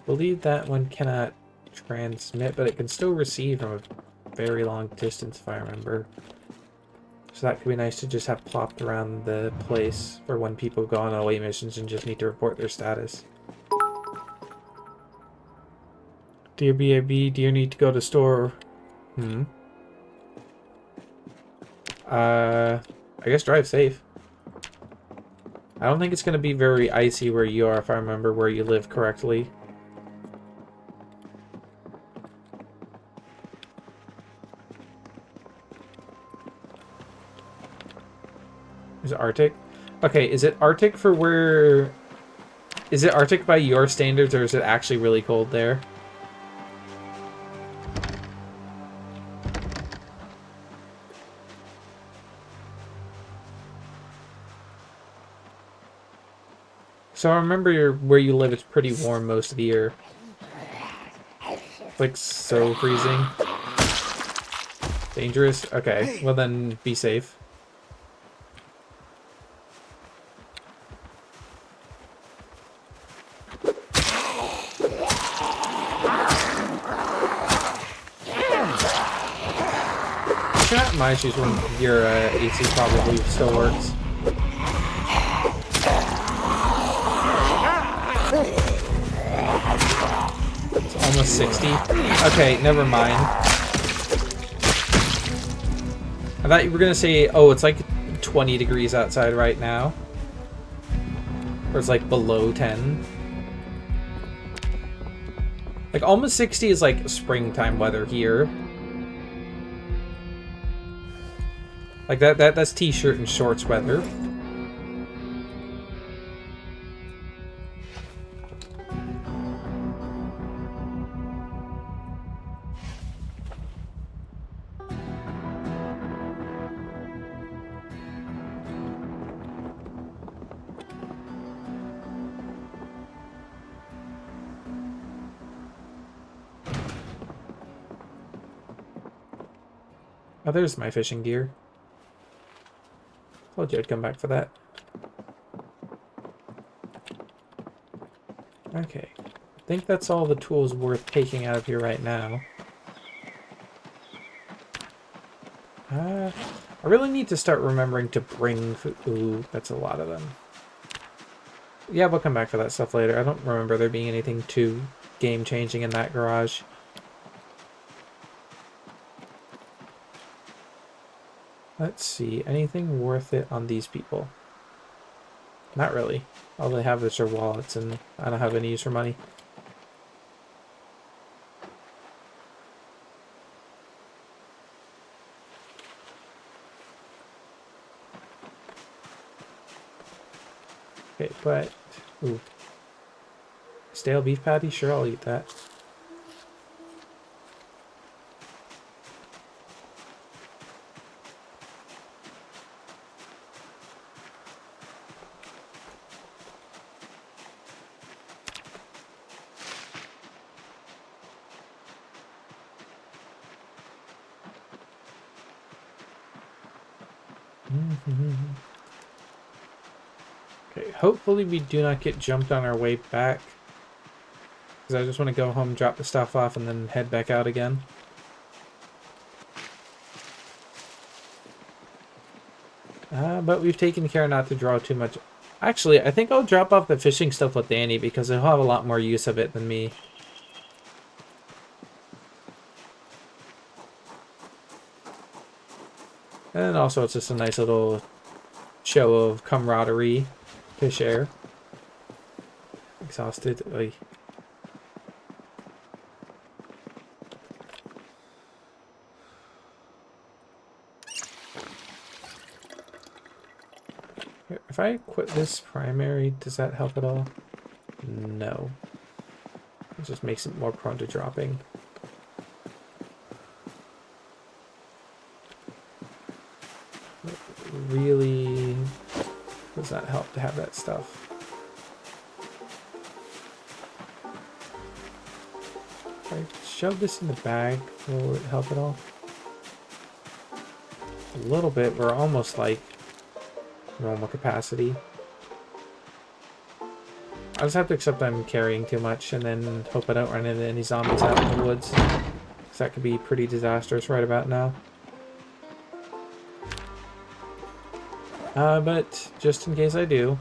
Speaker 2: Believe that one cannot transmit, but it can still receive from a very long distance, if I remember. So that could be nice to just have plopped around the place for when people go on away missions and just need to report their status. Dear BAB, do you need to go to store? I guess drive safe. I don't think it's going to be very icy where you are, if I remember where you live correctly. Is it Arctic? Okay, is it Arctic for where... Is it Arctic by your standards, or is it actually really cold there? So I remember where you live, it's pretty warm most of the year. Like, so freezing. Dangerous? Okay, well then, be safe. Sure, not my issues when your AC probably still works. It's almost 60. Okay, never mind. I thought you were gonna say, oh, it's like 20 degrees outside right now. Or it's like below 10. Like almost 60 is like springtime weather here. Like that's t-shirt and shorts weather. Oh, there's my fishing gear. Told you I'd come back for that. Okay. I think that's all the tools worth taking out of here right now. I really need to start remembering to bring food. Ooh, that's a lot of them. Yeah, we'll come back for that stuff later. I don't remember there being anything too game-changing in that garage. Let's see, anything worth it on these people? Not really. All they have is their wallets, and I don't have any use for money. Okay, but... Ooh. Stale beef patty? Sure, I'll eat that. Okay, hopefully we do not get jumped on our way back. Because I just want to go home, drop the stuff off, and then head back out again. But we've taken care not to draw too much. Actually, I think I'll drop off the fishing stuff with Danny because he'll have a lot more use of it than me. And also, it's just a nice little show of camaraderie to share. Exhausted. Oy. If I quit this primary, does that help at all? No. It just makes it more prone to dropping. Really does not help to have that stuff. If I shove this in the bag, will it help at all? A little bit. We're almost like normal capacity. I just have to accept I'm carrying too much and then hope I don't run into any zombies out in the woods. Because that could be pretty disastrous right about now. But just in case I do,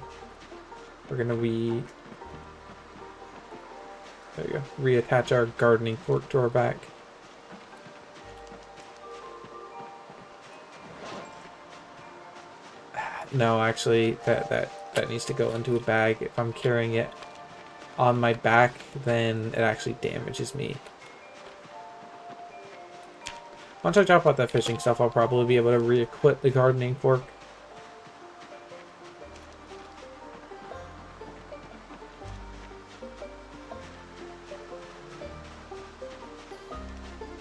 Speaker 2: we're gonna there you go, reattach our gardening fork to our back. No, actually, that that needs to go into a bag. If I'm carrying it on my back, then it actually damages me. Once I drop out that fishing stuff, I'll probably be able to re-equip the gardening fork.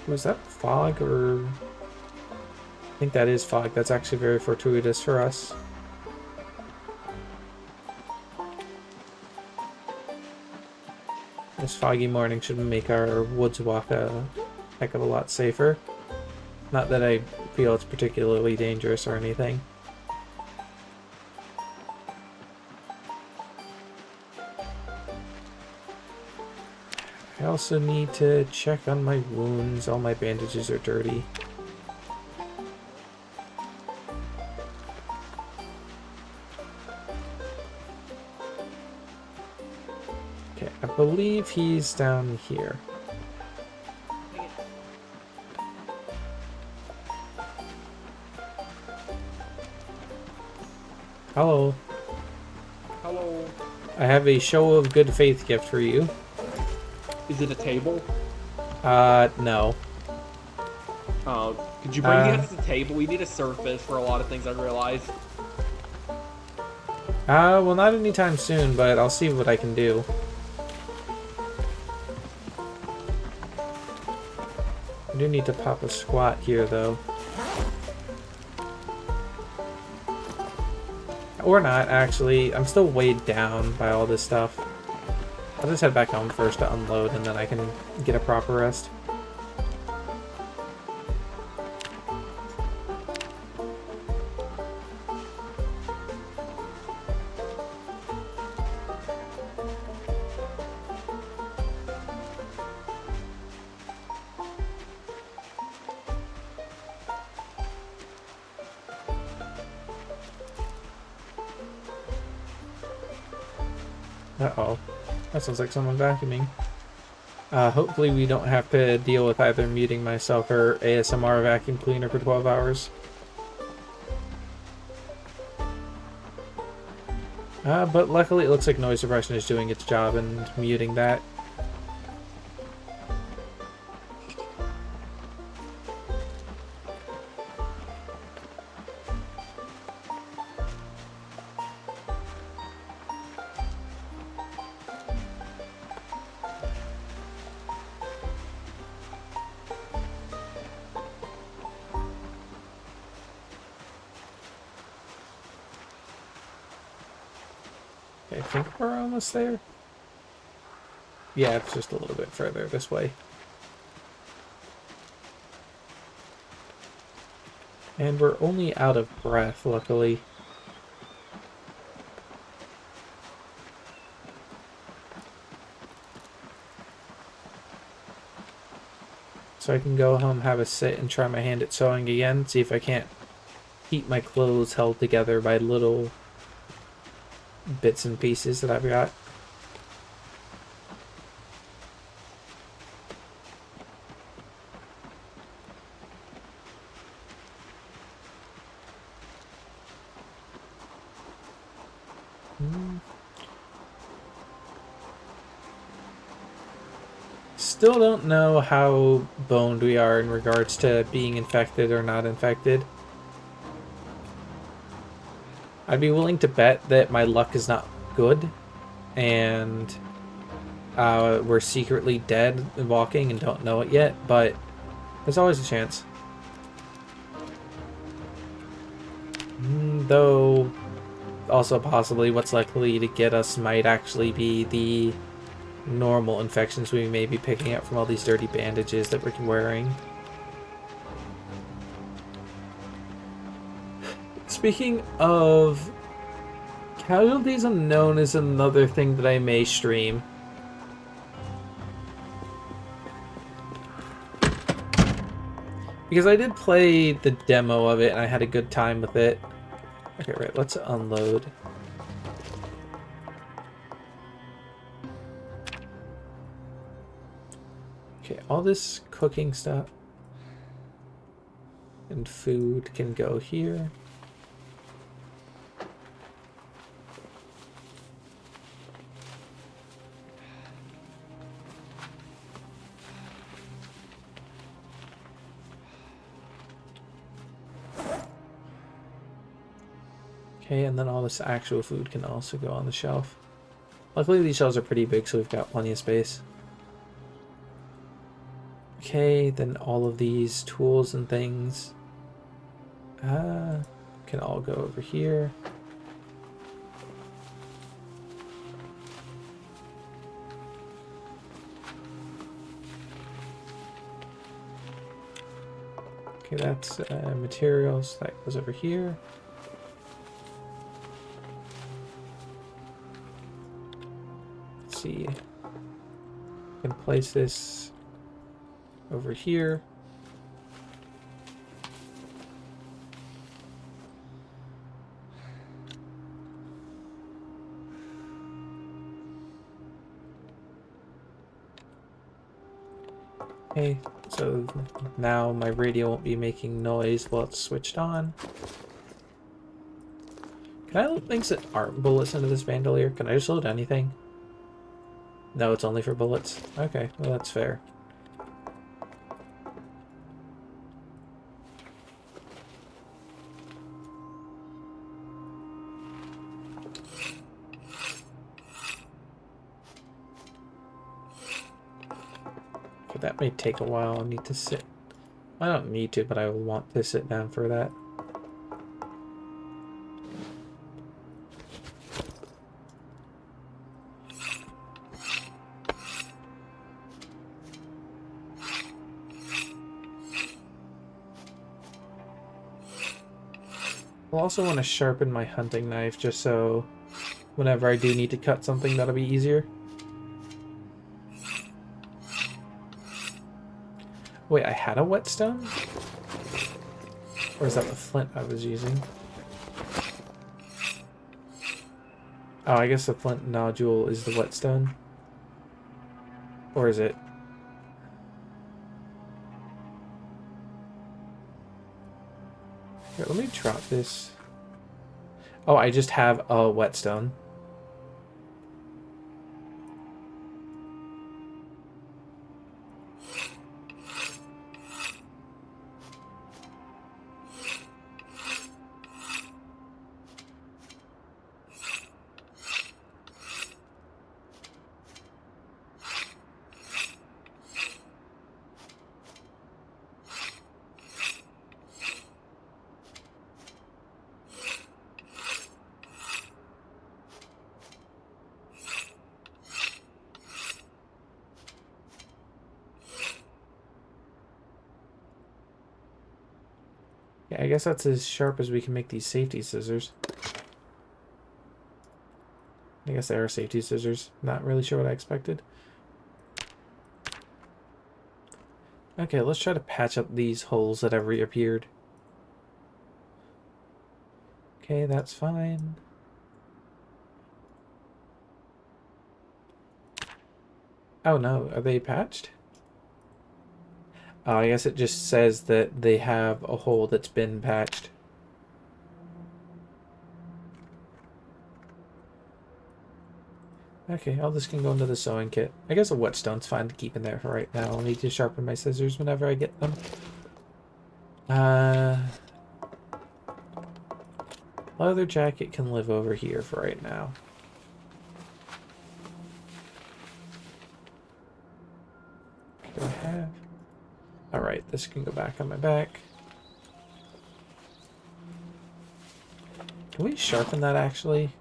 Speaker 2: Was that fog or... I think that is fog. That's actually very fortuitous for us. This foggy morning should make our woods walk a heck of a lot safer. Not that I feel it's particularly dangerous or anything. I also need to check on my wounds. All my bandages are dirty. Okay, I believe he's down here. Hello.
Speaker 1: Hello.
Speaker 2: I have a show of good faith gift for you.
Speaker 1: Is it a table?
Speaker 2: No.
Speaker 1: Could you bring us a table? We need a surface for a lot of things, I realized.
Speaker 2: Well, not anytime soon, but I'll see what I can do. I do need to pop a squat here, though. Or not, actually. I'm still weighed down by all this stuff. I'll just head back home first to unload, and then I can get a proper rest. Uh-oh. That sounds like someone vacuuming. Hopefully we don't have to deal with either muting myself or ASMR vacuum cleaner for 12 hours. But luckily it looks like noise suppression is doing its job and muting that. I think we're almost there. Yeah, it's just a little bit further this way. And we're only out of breath, luckily. So I can go home, have a sit, and try my hand at sewing again, see if I can't keep my clothes held together by little bits and pieces that I've got. Still don't know how boned we are in regards to being infected or not infected. I'd be willing to bet that my luck is not good, and we're secretly dead and walking and don't know it yet, but there's always a chance. Though, also possibly what's likely to get us might actually be the normal infections we may be picking up from all these dirty bandages that we're wearing. Speaking of casualties unknown is another thing that I may stream. Because I did play the demo of it and I had a good time with it. Okay, right, let's unload. Okay, all this cooking stuff and food can go here. Okay, and then all this actual food can also go on the shelf. Luckily these shelves are pretty big, so we've got plenty of space. Okay, then all of these tools and things can all go over here. Okay, that's materials. That goes over here. Let's see. I can place this over here. Okay, so now my radio won't be making noise while it's switched on. Can I load things that aren't bullets into this bandolier? Can I just load anything? No, it's only for bullets. Okay, well that's fair. But that may take a while. I need to sit. I don't need to, but I will want to sit down for that. I'll also want to sharpen my hunting knife just so whenever I do need to cut something, that'll be easier. Wait, I had a whetstone? Or is that the flint I was using? Oh, I guess the flint nodule is the whetstone. Or is it? Here, let me drop this. Oh, I just have a whetstone. Yeah, I guess that's as sharp as we can make these safety scissors. I guess they are safety scissors. Not really sure what I expected. Okay, let's try to patch up these holes that have reappeared. Okay, that's fine. Oh no, are they patched? Oh, I guess it just says that they have a hole that's been patched. Okay, all this can go into the sewing kit. I guess a whetstone's fine to keep in there for right now. I'll need to sharpen my scissors whenever I get them. Leather jacket can live over here for right now. What do I have? Alright, this can go back on my back. Can we sharpen that actually?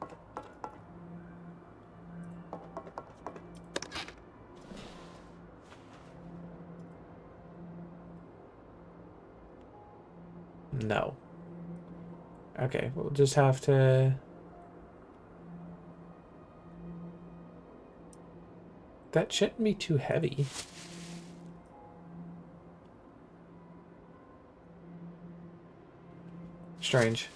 Speaker 2: No. Okay, we'll just have to... That shouldn't be too heavy. Strange.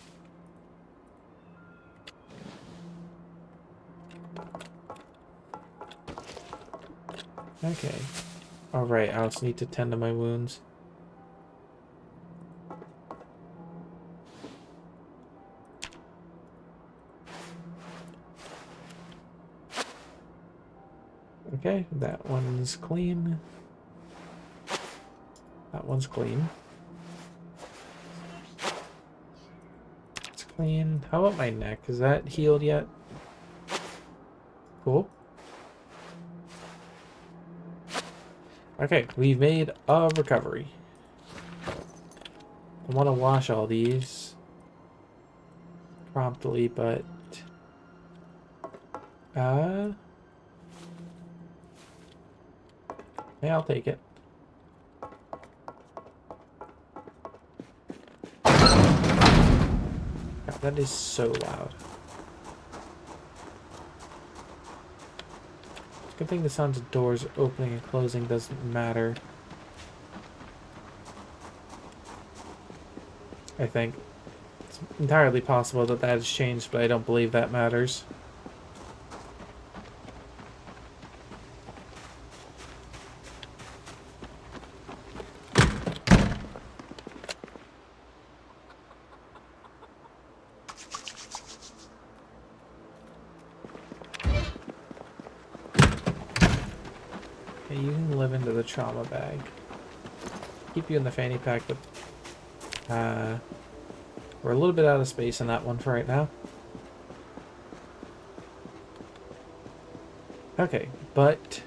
Speaker 2: Okay. Alright, I also need to tend to my wounds. Okay, that one's clean. That one's clean. Let's clean. How about my neck? Is that healed yet? Cool. Okay, we've made a recovery. I want to wash all these promptly, but yeah, I'll take it. God, that is so loud. Good thing the sounds of doors opening and closing doesn't matter. I think. It's entirely possible that that has changed, but I don't believe that matters. Okay, you can live into the trauma bag. Keep you in the fanny pack, but we're a little bit out of space in that one for right now. Okay, but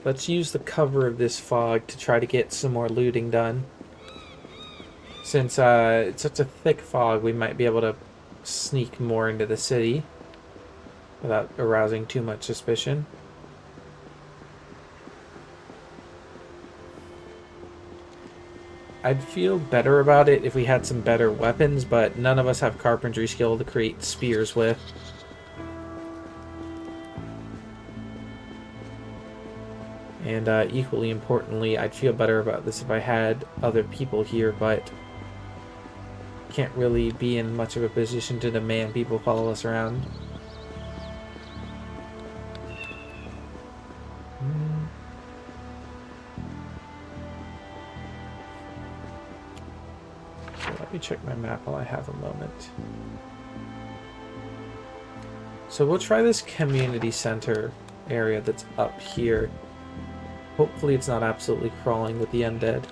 Speaker 2: let's use the cover of this fog to try to get some more looting done. Since it's such a thick fog, we might be able to sneak more into the city without arousing too much suspicion. I'd feel better about it if we had some better weapons, but none of us have carpentry skill to create spears with. And equally importantly, I'd feel better about this if I had other people here, but can't really be in much of a position to demand people follow us around. Let me check my map while I have a moment. So we'll try this community center area that's up here. Hopefully it's not absolutely crawling with the undead.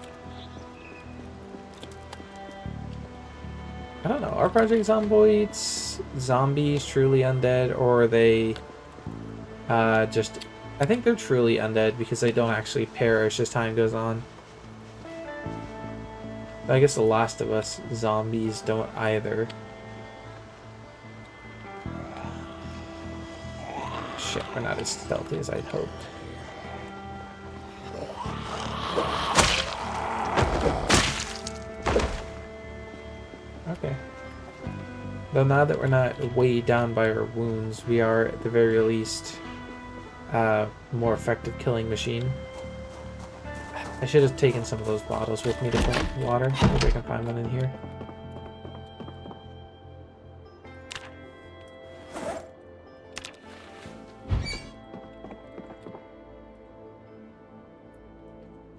Speaker 2: I don't know, are Project Zomboids zombies truly undead, or are they just... I think they're truly undead because they don't actually perish as time goes on. But I guess the Last of Us zombies don't either. Shit, we're not as stealthy as I'd hoped. Okay. Though now that we're not weighed down by our wounds, we are at the very least more effective killing machine. I should have taken some of those bottles with me to drink water. Maybe I can find one in here.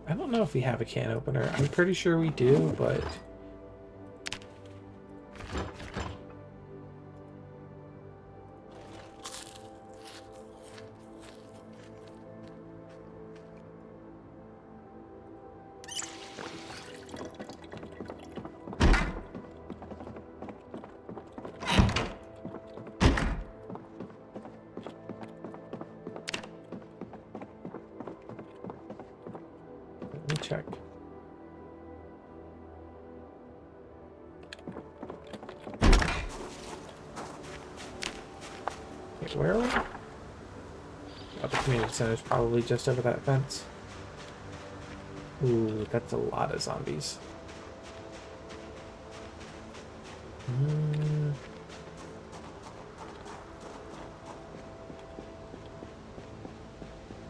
Speaker 2: I don't know if we have a can opener. I'm pretty sure we do, but... Let me check. Wait, where are we? Oh, the community center is probably just over that fence. Ooh, that's a lot of zombies.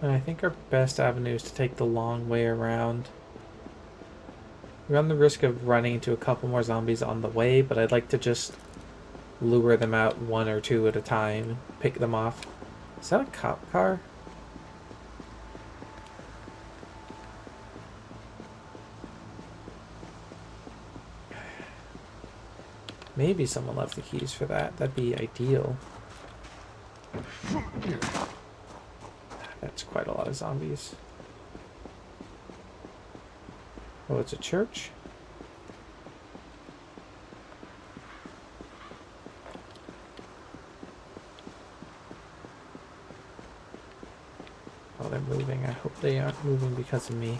Speaker 2: And I think our best avenue is to take the long way around. We run the risk of running into a couple more zombies on the way, but I'd like to just lure them out one or two at a time, pick them off. Is that a cop car? Maybe someone left the keys for that. That'd be ideal. That's quite a lot of zombies. Oh, it's a church? they aren't moving because of me.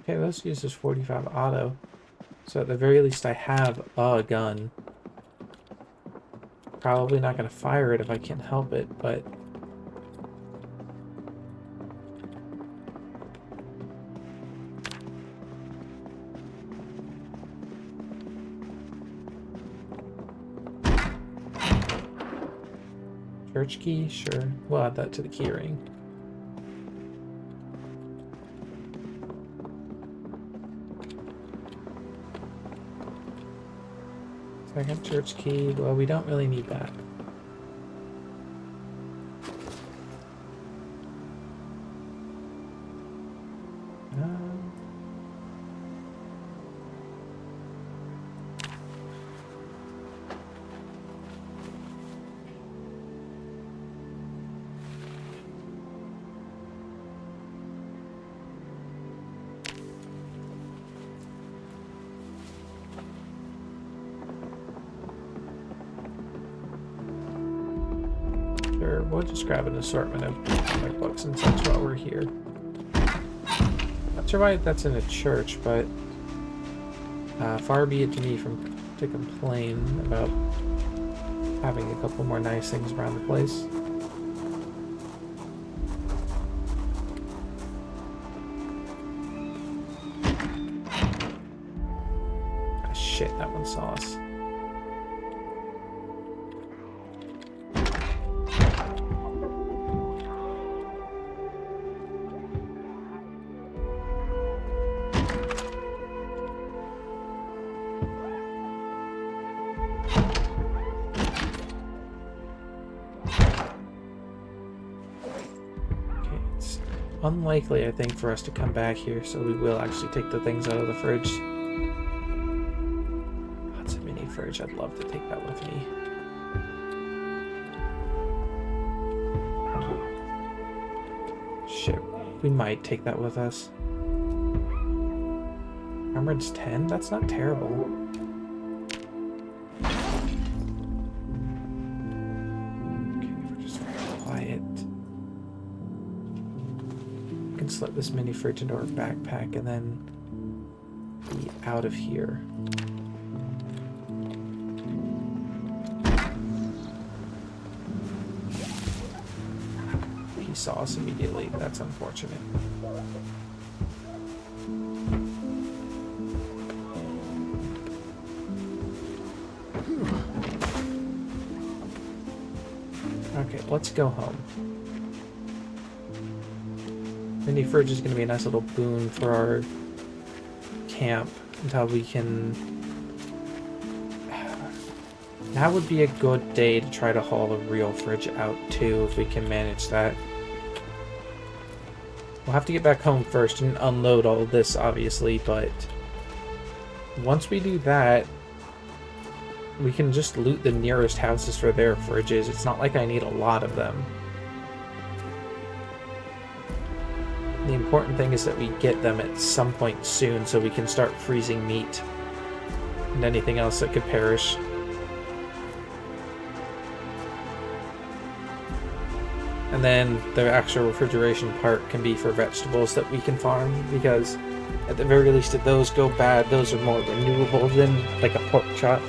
Speaker 2: Okay, let's use this 45 auto. So at the very least I have a gun. Probably not going to fire it if I can't help it, but... Church key? Sure. We'll add that to the key ring. Second church key. Well, we don't really need that. Sure, we'll just grab an assortment of comic books and such while we're here. Not sure why that's in a church, but far be it to me to complain about having a couple more nice things around the place. Ah, shit, that one saw us. Unlikely, I think, for us to come back here, so we will actually take the things out of the fridge. That's a mini fridge. I'd love to take that with me. Shit, we might take that with us. Armored's 10? That's not terrible. Okay, we're just very quiet. Slip this mini fridge into our backpack and then be out of here. He saw us immediately. That's unfortunate. Okay, let's go home. Mini fridge is going to be a nice little boon for our camp until we can... That would be a good day to try to haul a real fridge out too, if we can manage that. We'll have to get back home first and unload all of this, obviously, but once we do that, we can just loot the nearest houses for their fridges. It's not like I need a lot of them. The important thing is that we get them at some point soon so we can start freezing meat and anything else that could perish. And then the actual refrigeration part can be for vegetables that we can farm, because at the very least if those go bad, those are more renewable than like a pork chop.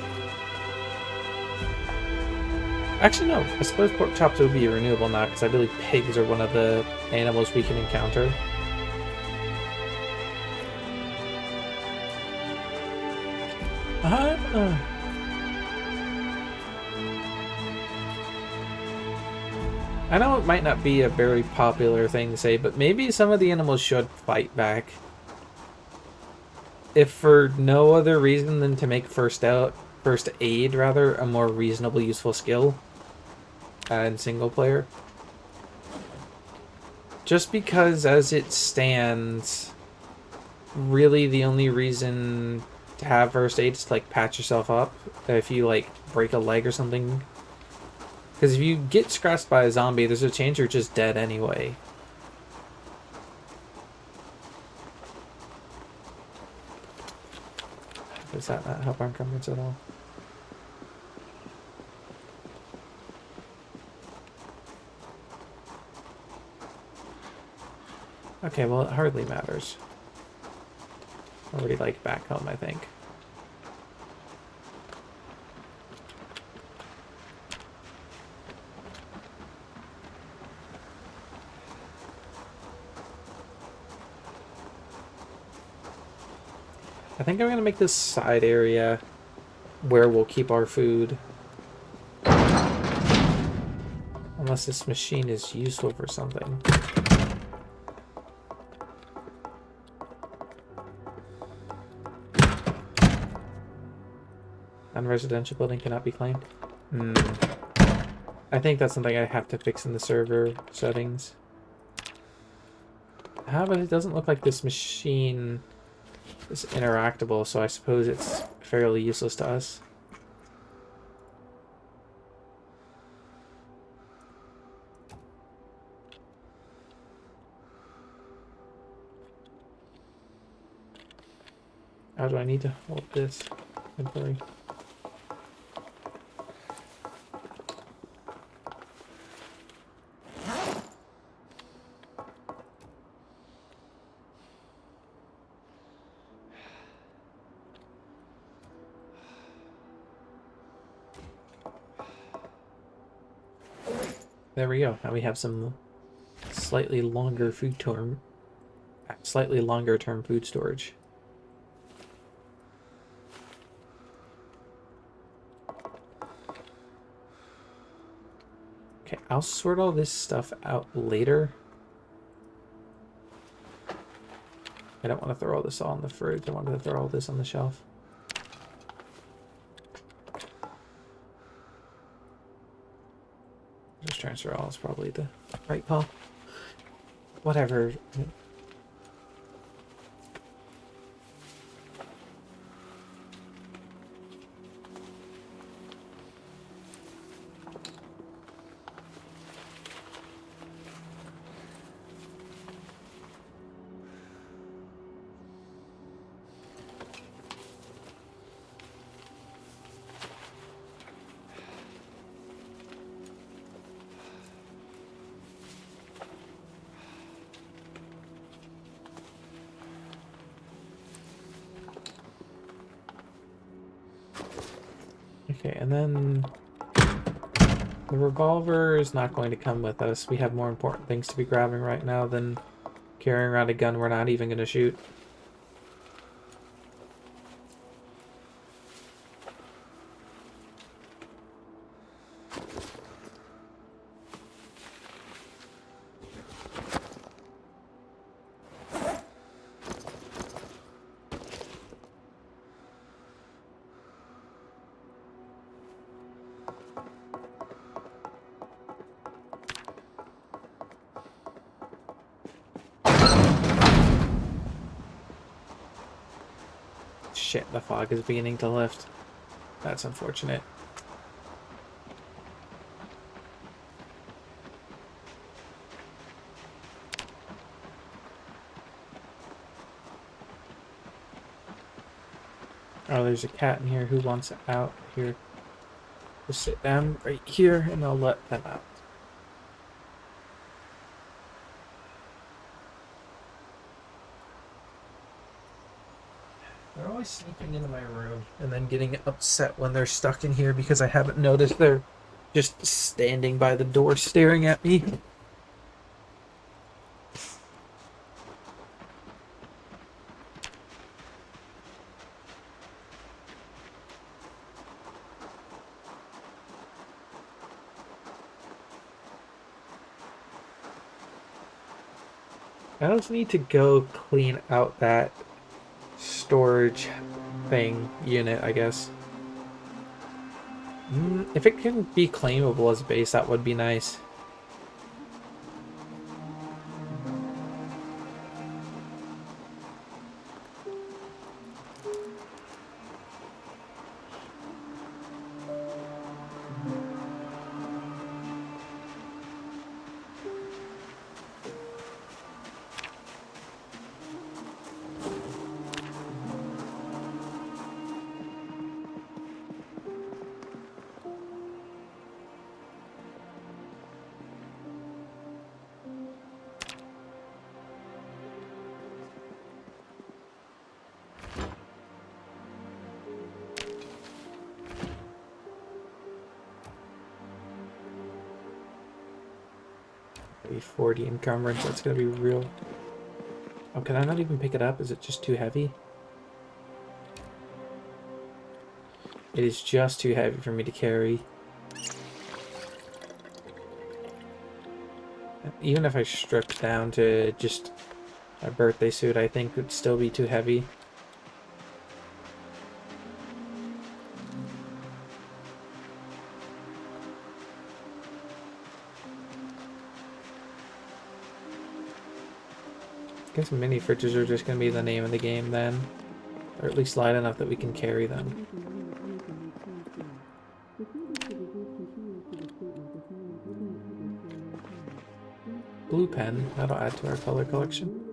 Speaker 2: Actually no, I suppose pork chops would be renewable now, because I believe pigs are one of the animals we can encounter. I know it might not be a very popular thing to say, but maybe some of the animals should fight back. If for no other reason than to make first aid rather a more reasonable useful skill in single player. Just because as it stands, really the only reason to have first aid is to like patch yourself up if you like break a leg or something. Because if you get scratched by a zombie, there's a chance you're just dead anyway. Does that not help our encumbrance at all? Okay, well, it hardly matters. Already like back home, I think. I think I'm gonna make this side area where we'll keep our food. Unless this machine is useful for something. Non-residential building cannot be claimed. I think that's something I have to fix in the server settings. But it doesn't look like this machine is interactable, so I suppose it's fairly useless to us. How do I need to hold this? Inventory. There we go. Now we have some slightly longer term food storage. Okay, I'll sort all this stuff out later. I don't want to throw all this all in the fridge. I wanted to throw all this on the shelf. Just transfer all is probably the right call. Whatever. Okay, and then the revolver is not going to come with us. We have more important things to be grabbing right now than carrying around a gun we're not even going to shoot. Shit, the fog is beginning to lift. That's unfortunate. Oh, there's a cat in here who wants out here. Just sit down right here and I'll let them out. They're always sneaking into my room and then getting upset when they're stuck in here because I haven't noticed they're just standing by the door staring at me. I also need to go clean out that storage unit, I guess. If it can be claimable as base, that would be nice. Maybe 40 encumbrance, that's gonna be real. Oh, can I not even pick it up? Is it just too heavy? It is just too heavy for me to carry. Even if I stripped down to just my birthday suit, I think would still be too heavy. I guess mini fridges are just going to be the name of the game then. Or at least light enough that we can carry them. Blue pen, that'll add to our color collection.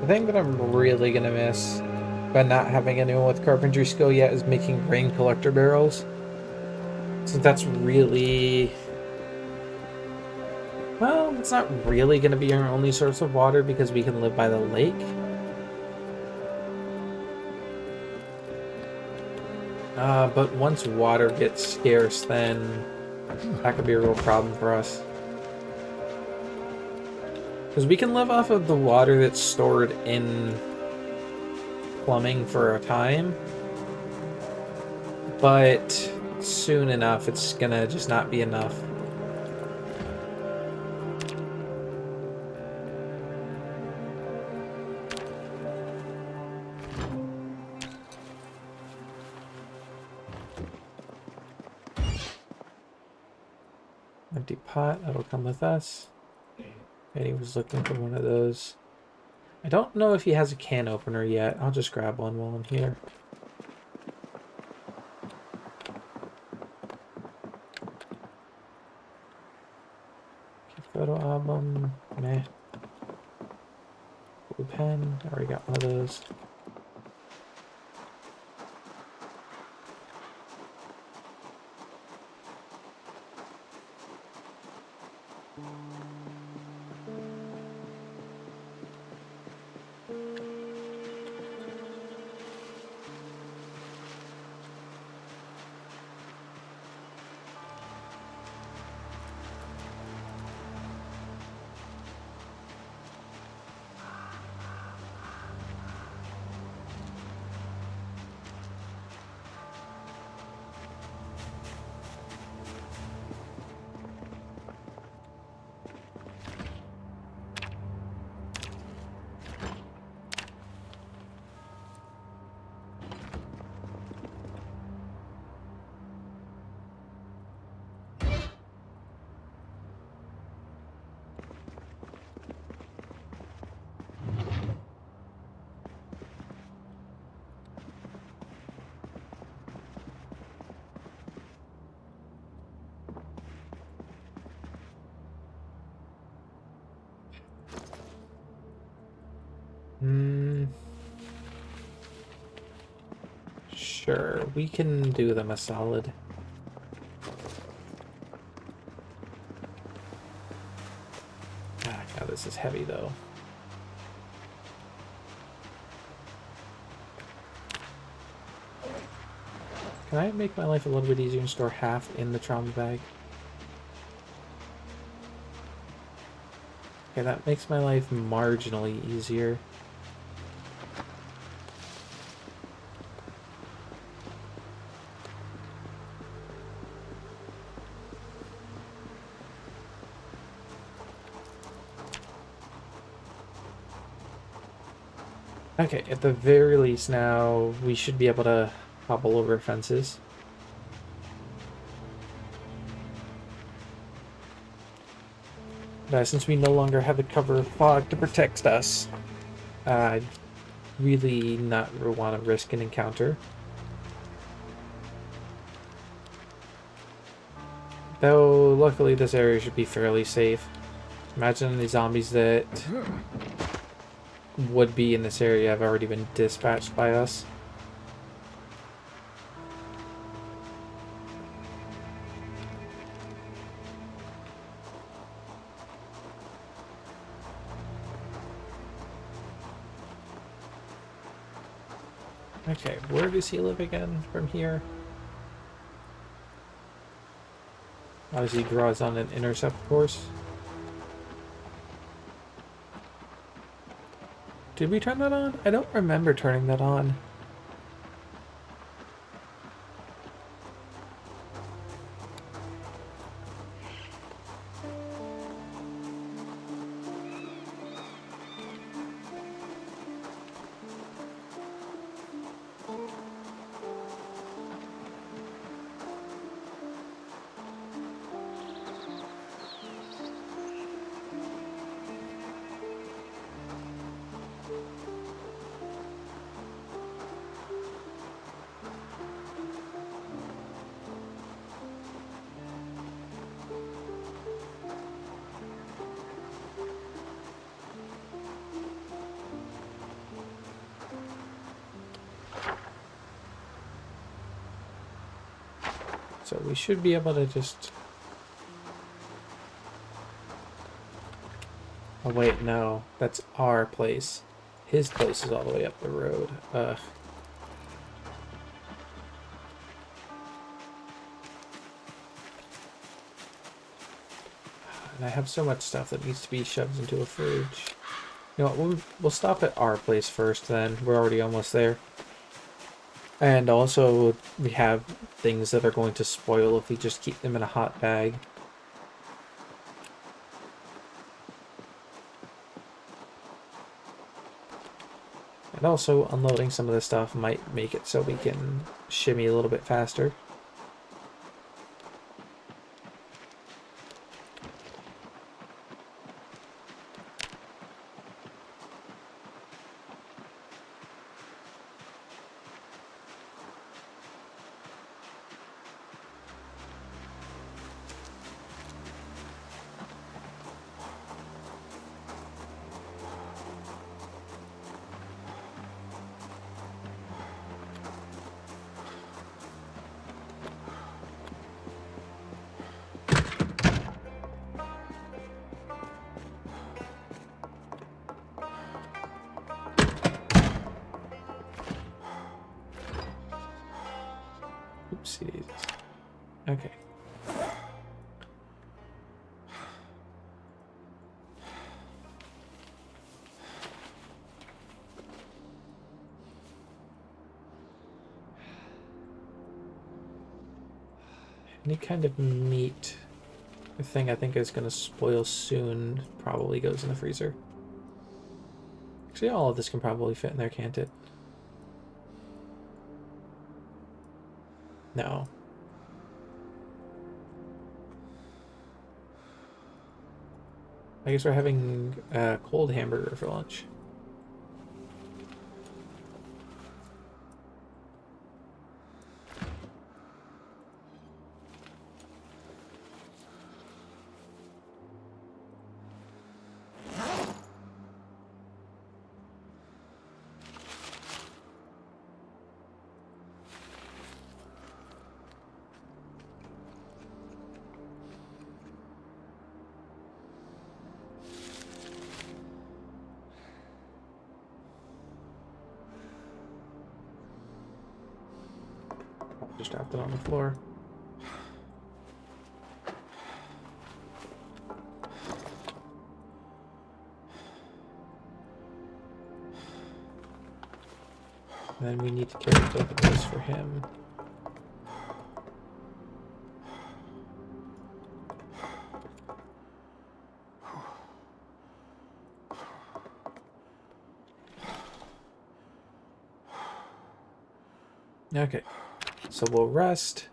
Speaker 2: The thing that I'm really gonna miss by not having anyone with carpentry skill yet is making grain collector barrels. So that's really... Well, it's not really gonna be our only source of water because we can live by the lake. But once water gets scarce, then that could be a real problem for us. Because we can live off of the water that's stored in plumbing for a time. But soon enough, it's gonna just not be enough. Empty pot, that'll come with us. And he was looking for one of those. I don't know if he has a can opener yet. I'll just grab one while I'm here. Okay, photo album. Meh. Blue pen. Already got one of those. Sure, we can do them a solid. Ah, God, this is heavy though. Can I make my life a little bit easier and store half in the trauma bag? Okay, that makes my life marginally easier. Okay, at the very least now, we should be able to hobble over fences. Since we no longer have the cover of fog to protect us, I really not want to risk an encounter. Though, luckily this area should be fairly safe. Imagine the zombies that would be in this area have already been dispatched by us. Okay, where does he live again from here? Obviously, he draws on an intercept course. Did we turn that on? I don't remember turning that on. So we should be able to just... Oh wait, no. That's our place. His place is all the way up the road. Ugh. And I have so much stuff that needs to be shoved into a fridge. You know what, we'll stop at our place first then. We're already almost there. And also, we have things that are going to spoil if we just keep them in a hot bag. And also, unloading some of this stuff might make it so we can shimmy a little bit faster. Oopsies. Okay. Any kind of meat thing I think is going to spoil soon probably goes in the freezer. Actually, all of this can probably fit in there, can't it? No. I guess we're having a cold hamburger for lunch. Just dropped it on the floor. And then we need to carry both of those for him. Okay, so we'll rest.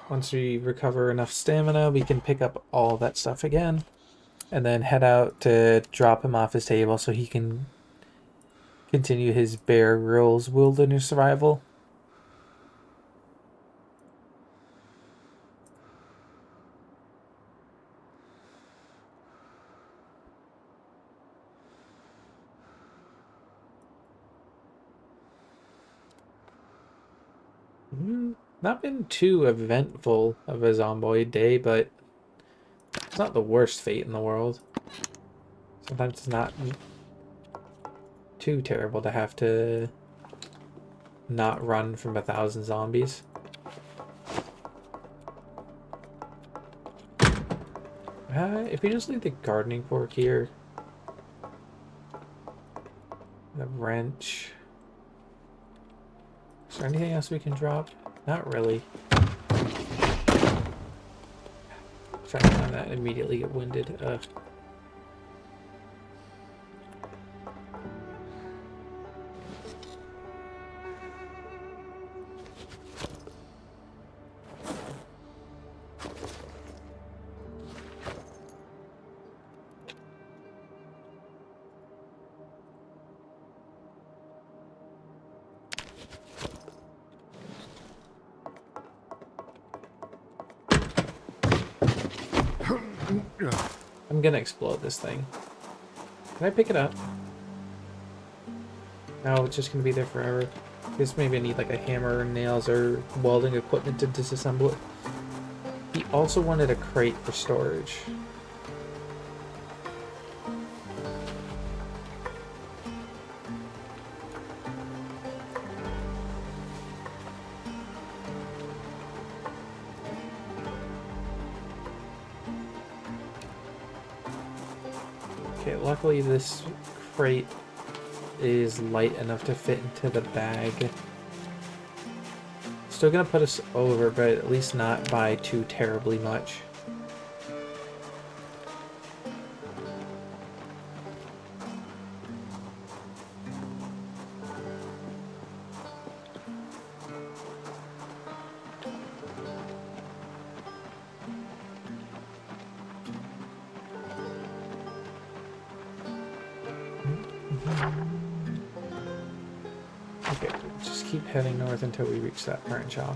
Speaker 2: Once we recover enough stamina, we can pick up all that stuff again. And then head out to drop him off his table so he can continue his Bear Grylls wilderness survival. Not been too eventful of a Zomboid day, but it's not the worst fate in the world. Sometimes it's not too terrible to have to not run from 1,000 zombies. If we just leave the gardening fork here, the wrench. Is there anything else we can drop? Not really. Try to find that and immediately get winded. Ugh. I'm gonna explode this thing. Can I pick it up? No, it's just gonna be there forever. I guess maybe I need like a hammer, nails, or welding equipment to disassemble it. He also wanted a crate for storage. Okay, luckily this crate is light enough to fit into the bag. Still gonna put us over, but at least not by too terribly much. Okay, just keep heading north until we reach that branch off.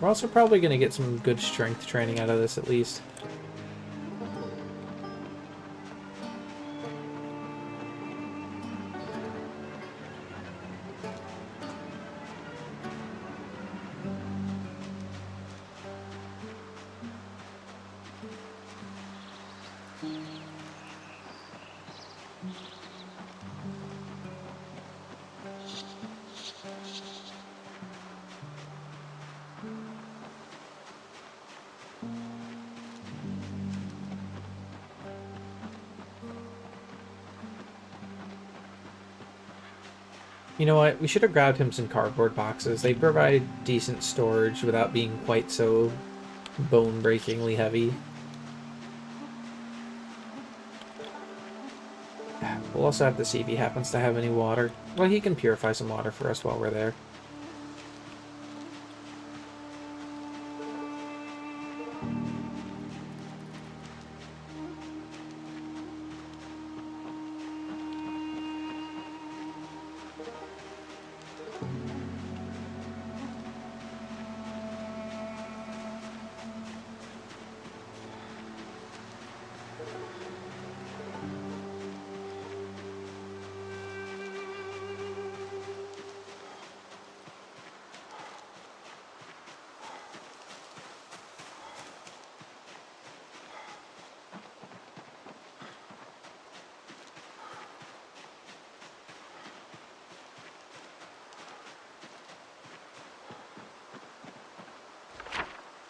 Speaker 2: We're also probably going to get some good strength training out of this at least. You know what? We should have grabbed him some cardboard boxes. They provide decent storage without being quite so bone-breakingly heavy. We'll also have to see if he happens to have any water. Well, he can purify some water for us while we're there.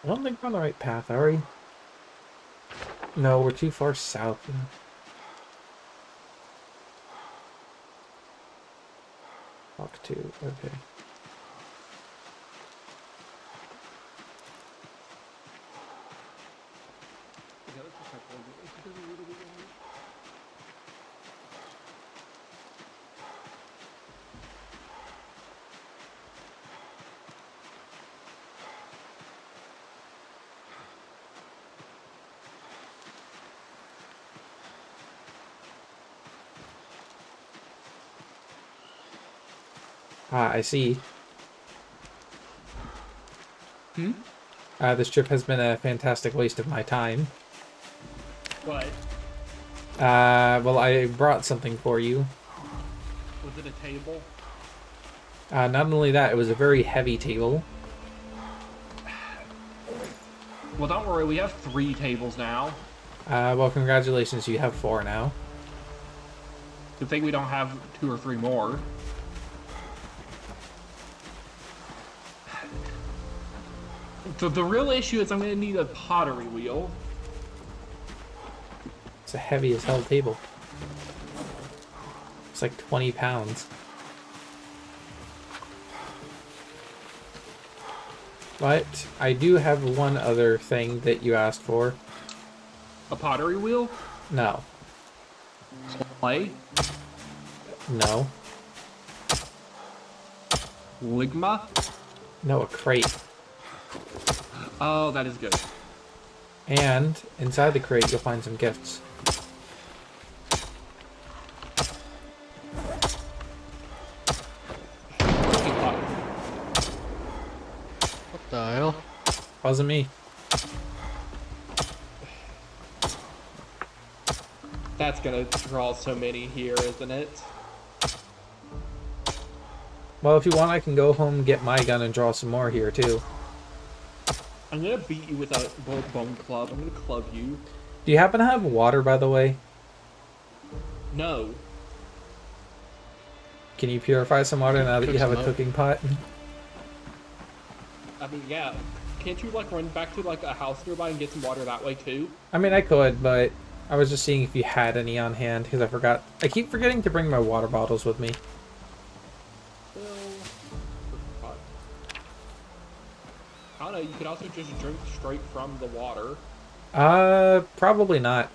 Speaker 2: I don't think we're on the right path, are we? No, we're too far south. Talk to, okay. Ah, I see. This trip has been a fantastic waste of my time.
Speaker 1: What?
Speaker 2: Well, I brought something for you.
Speaker 1: Was it a table?
Speaker 2: Not only that, it was a very heavy table.
Speaker 1: Well, don't worry, we have 3 tables now.
Speaker 2: Well, congratulations, you have 4 now.
Speaker 1: Good thing we don't have 2 or 3 more. The real issue is I'm going to need a pottery wheel.
Speaker 2: It's a heavy as hell table. It's like 20 pounds. But I do have one other thing that you asked for.
Speaker 1: A pottery wheel?
Speaker 2: No.
Speaker 1: Clay?
Speaker 2: No.
Speaker 1: Ligma?
Speaker 2: No, a crate.
Speaker 1: Oh, that is good.
Speaker 2: And inside the crate, you'll find some gifts.
Speaker 1: Cooking pot.
Speaker 4: What the hell?
Speaker 2: Wasn't me.
Speaker 1: That's gonna draw so many here, isn't it?
Speaker 2: Well, if you want, I can go home, get my gun, and draw some more here, too.
Speaker 1: I'm gonna beat you with a bone club. I'm gonna club you.
Speaker 2: Do you happen to have water, by the way?
Speaker 1: No.
Speaker 2: Can you purify some water now that you have a cooking pot?
Speaker 1: I mean, yeah. Can't you, like, run back to, like, a house nearby and get some water that way, too?
Speaker 2: I mean, I could, but I was just seeing if you had any on hand, because I forgot. I keep forgetting to bring my water bottles with me.
Speaker 1: I don't know, you could also just drink straight from the water.
Speaker 2: Probably not.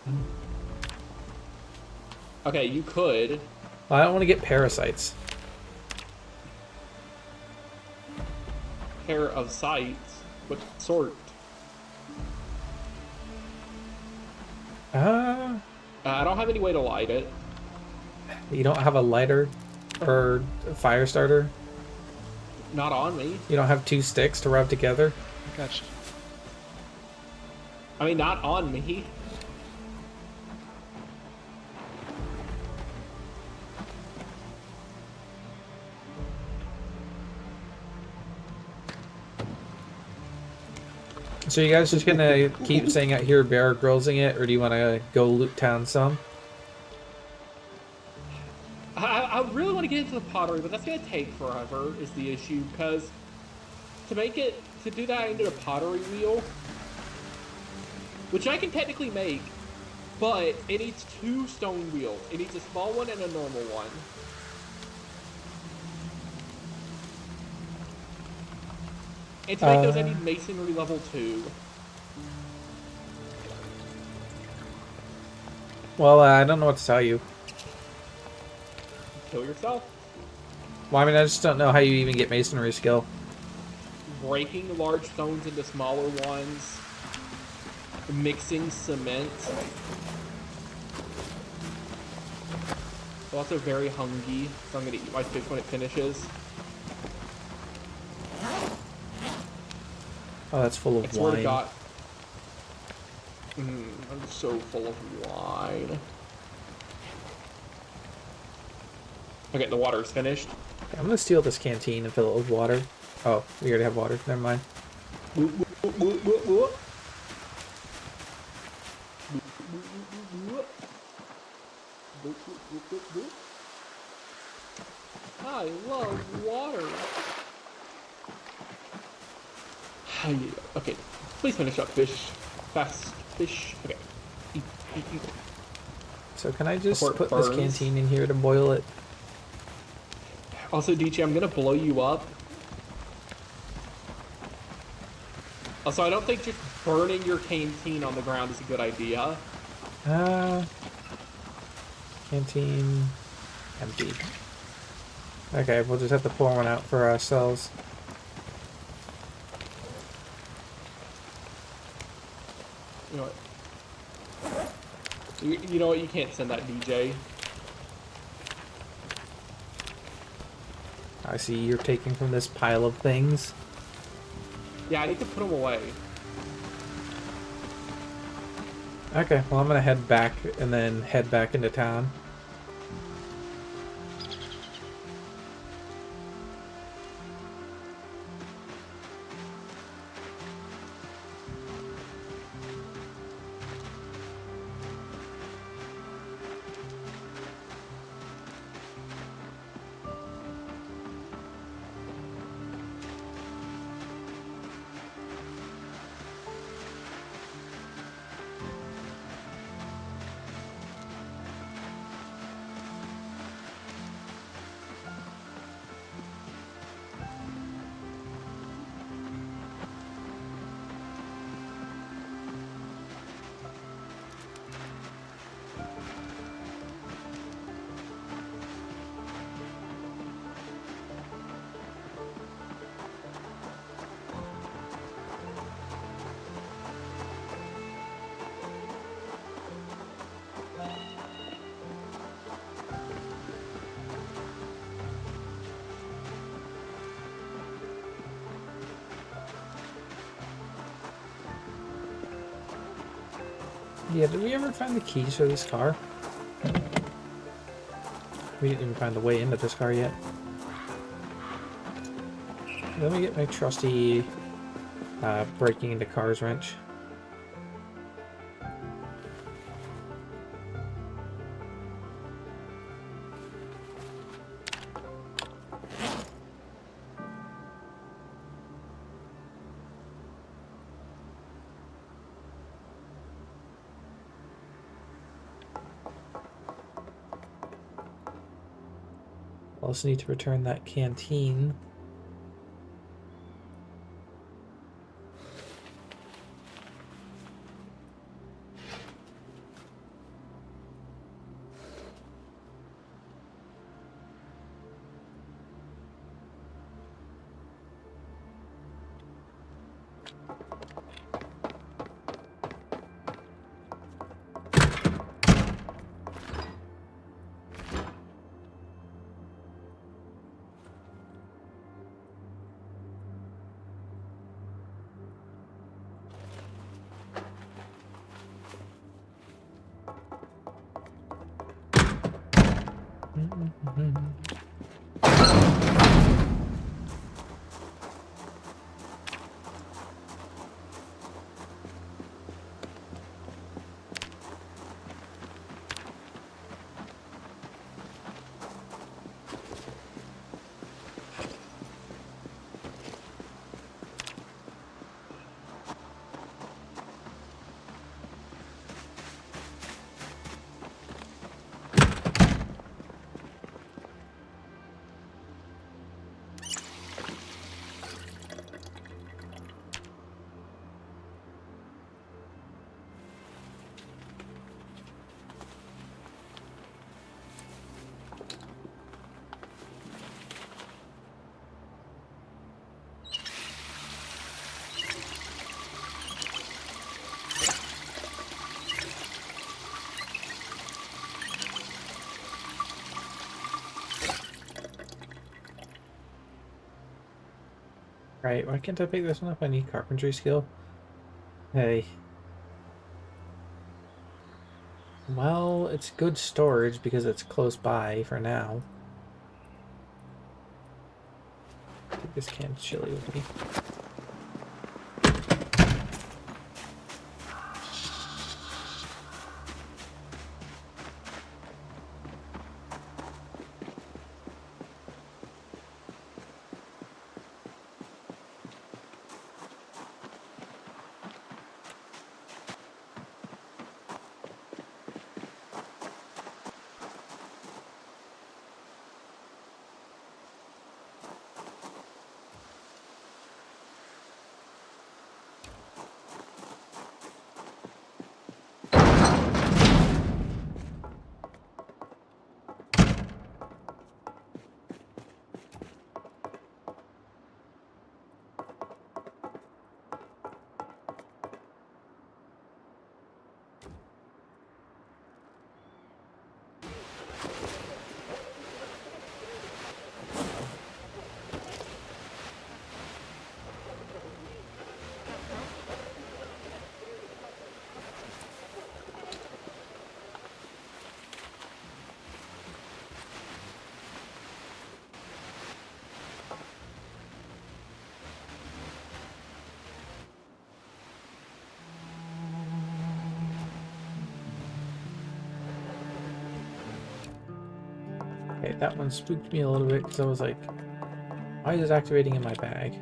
Speaker 1: Okay, you could.
Speaker 2: Well, I don't want to get parasites.
Speaker 1: Pair of sights? What sort? I don't have any way to light it.
Speaker 2: You don't have a lighter or a fire starter?
Speaker 1: Not on me.
Speaker 2: You don't have 2 sticks to rub together?
Speaker 4: Gotcha.
Speaker 1: I mean, not on me.
Speaker 2: So you guys just gonna keep saying out here Bear Grillsing it, or do you want to go loot town some?
Speaker 1: I really want to get into the pottery, but that's going to take forever, is the issue, because to do that, I need a pottery wheel, which I can technically make, but it needs 2 stone wheels. It needs a small one and a normal one. And to make those, I need masonry level 2.
Speaker 2: Well, I don't know what to tell you.
Speaker 1: Kill yourself.
Speaker 2: Well, I mean, I just don't know how you even get masonry skill.
Speaker 1: Breaking large stones into smaller ones. Mixing cement. I'm also very hungry, so I'm going to eat my fish when it finishes.
Speaker 2: Oh, that's full of
Speaker 1: I swear to
Speaker 2: wine.
Speaker 1: God. I'm so full of wine. Okay, the water is finished.
Speaker 2: I'm gonna steal this canteen and fill it with water. Oh, we already have water. Never mind.
Speaker 1: I love water. Okay, Please finish up, fish. Fast, fish. Okay. Eat, eat, eat.
Speaker 2: So can I just
Speaker 1: Before it
Speaker 2: put this
Speaker 1: burns.
Speaker 2: canteen in here to boil it?
Speaker 1: Also, DJ, I'm gonna blow you up. Also, I don't think just burning your canteen on the ground is a good idea.
Speaker 2: Canteen empty. Okay, we'll just have to pour one out for ourselves.
Speaker 1: You know what? You know what? You can't send that, DJ.
Speaker 2: I see you're taking from this pile of things.
Speaker 1: Yeah, I need to put them away.
Speaker 2: Okay, well I'm gonna head back and then head back into town. Yeah, did we ever find the keys for this car? We didn't even find the way into this car yet. Let me get my trusty breaking into cars wrench. Also need to return that canteen. Right, why can't I pick this one up? I need carpentry skill. Hey. Well, it's good storage because it's close by for now. Take this can of chili with me. Okay, that one spooked me a little bit because I was like, why is it activating in my bag?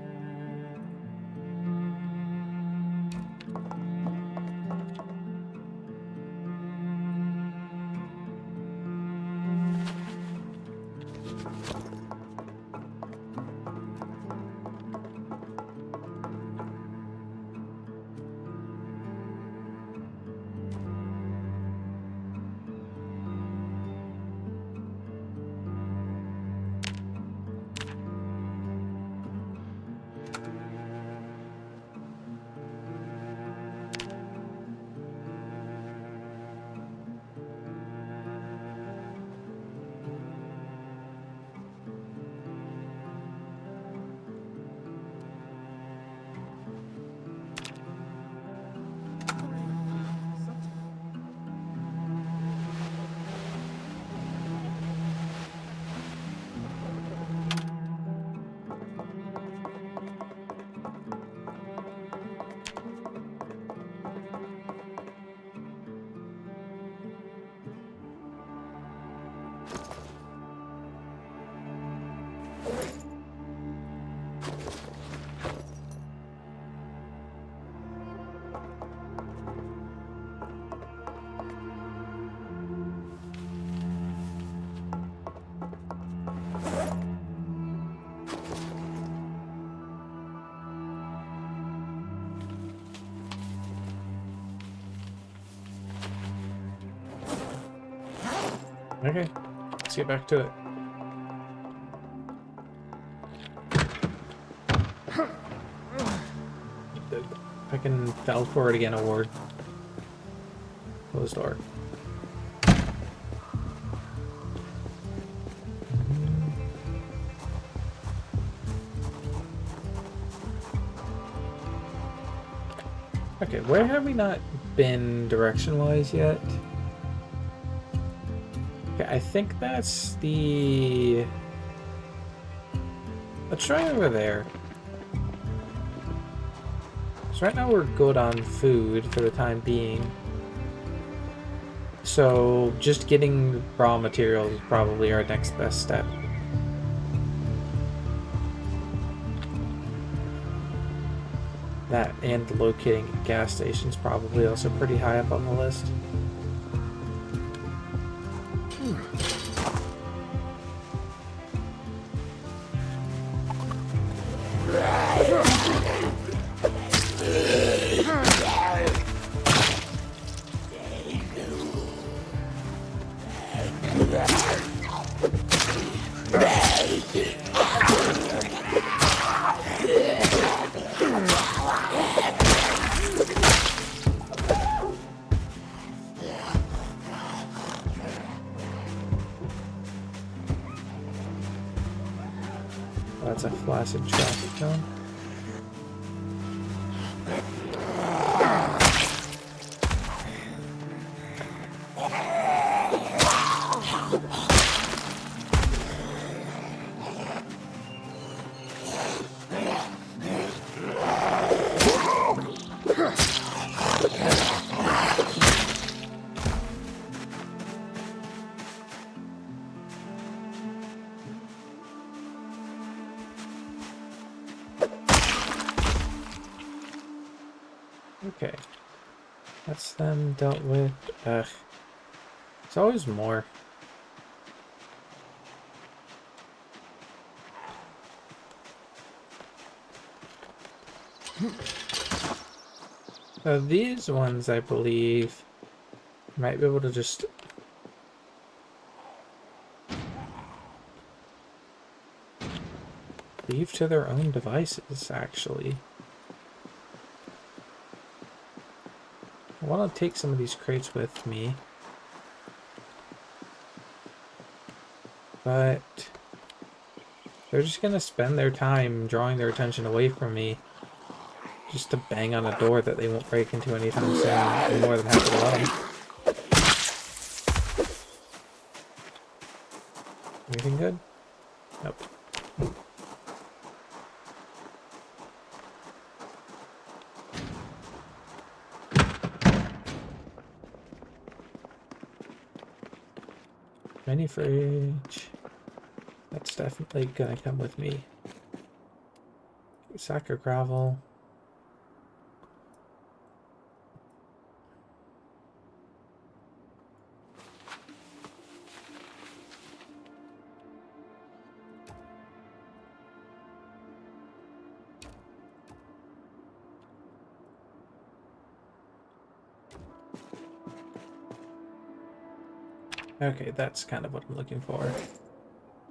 Speaker 2: Okay, let's get back to it. I can fell for it again award. Closed door. Okay, where have we not been direction-wise yet? Okay, I think that's the... Let's try over there. So right now we're good on food for the time being. So just getting raw materials is probably our next best step. That and locating a gas station is probably also pretty high up on the list. That's a flaccid traffic cone. Okay. That's them dealt with. Ugh. There's always more. So these ones, I believe, might be able to just... leave to their own devices, actually. I want to take some of these crates with me. But they're just going to spend their time drawing their attention away from me just to bang on a door that they won't break into anytime soon. I'm more than happy to let them. Anything good? Nope. Mini fridge. That's definitely gonna come with me. Sack of gravel. Okay, that's kind of what I'm looking for.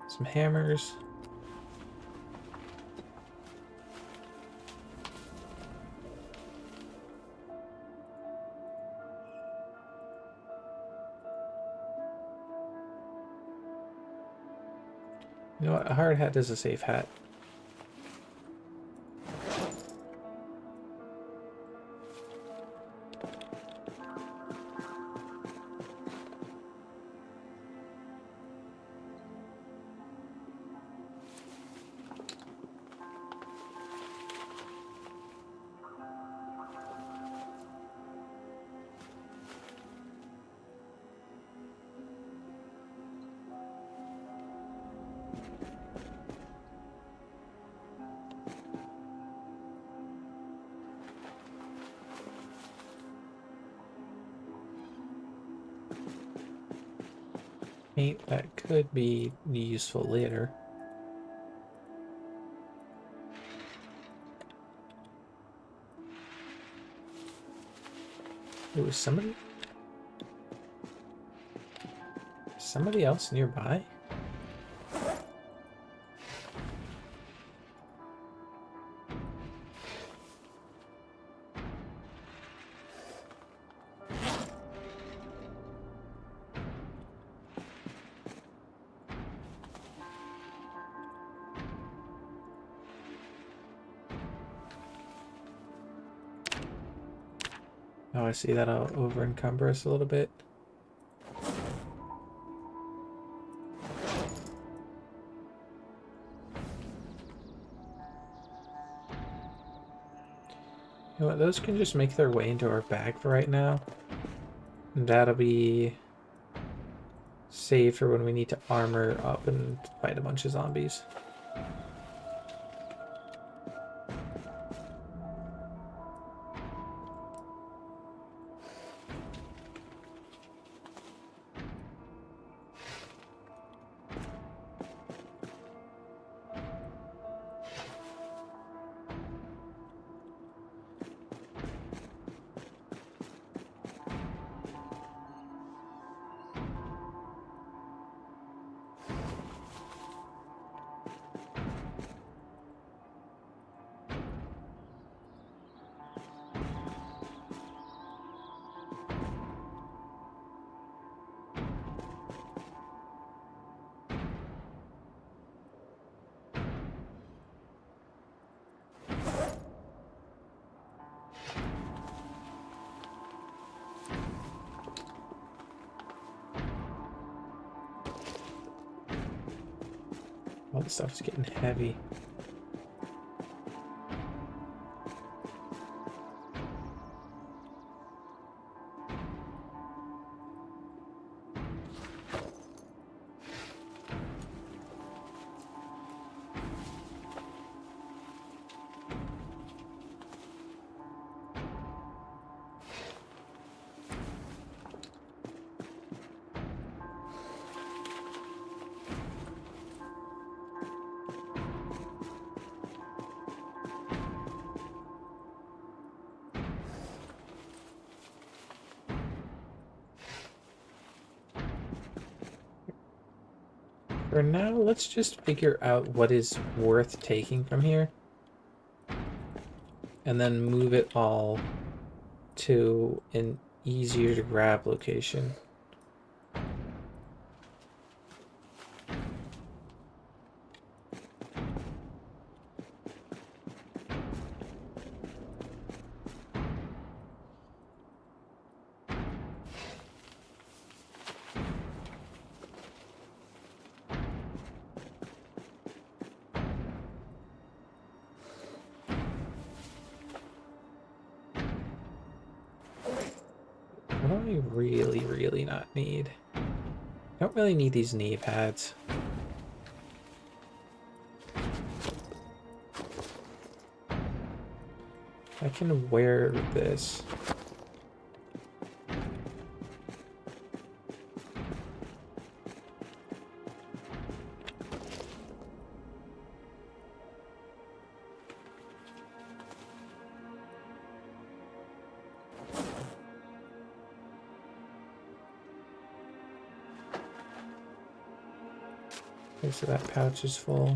Speaker 2: Some hammers. You know what? A hard hat is a safe hat. Paint that could be useful later. Ooh, is somebody else nearby? Oh, I see that'll over encumber us a little bit. You know what, those can just make their way into our bag for right now. And that'll be saved for when we need to armor up and fight a bunch of zombies. All this stuff is getting heavy. For now, let's just figure out what is worth taking from here. And then move it all to an easier to grab location. What do I really not need? I don't really need these knee pads. I can wear this. Okay, so that pouch is full.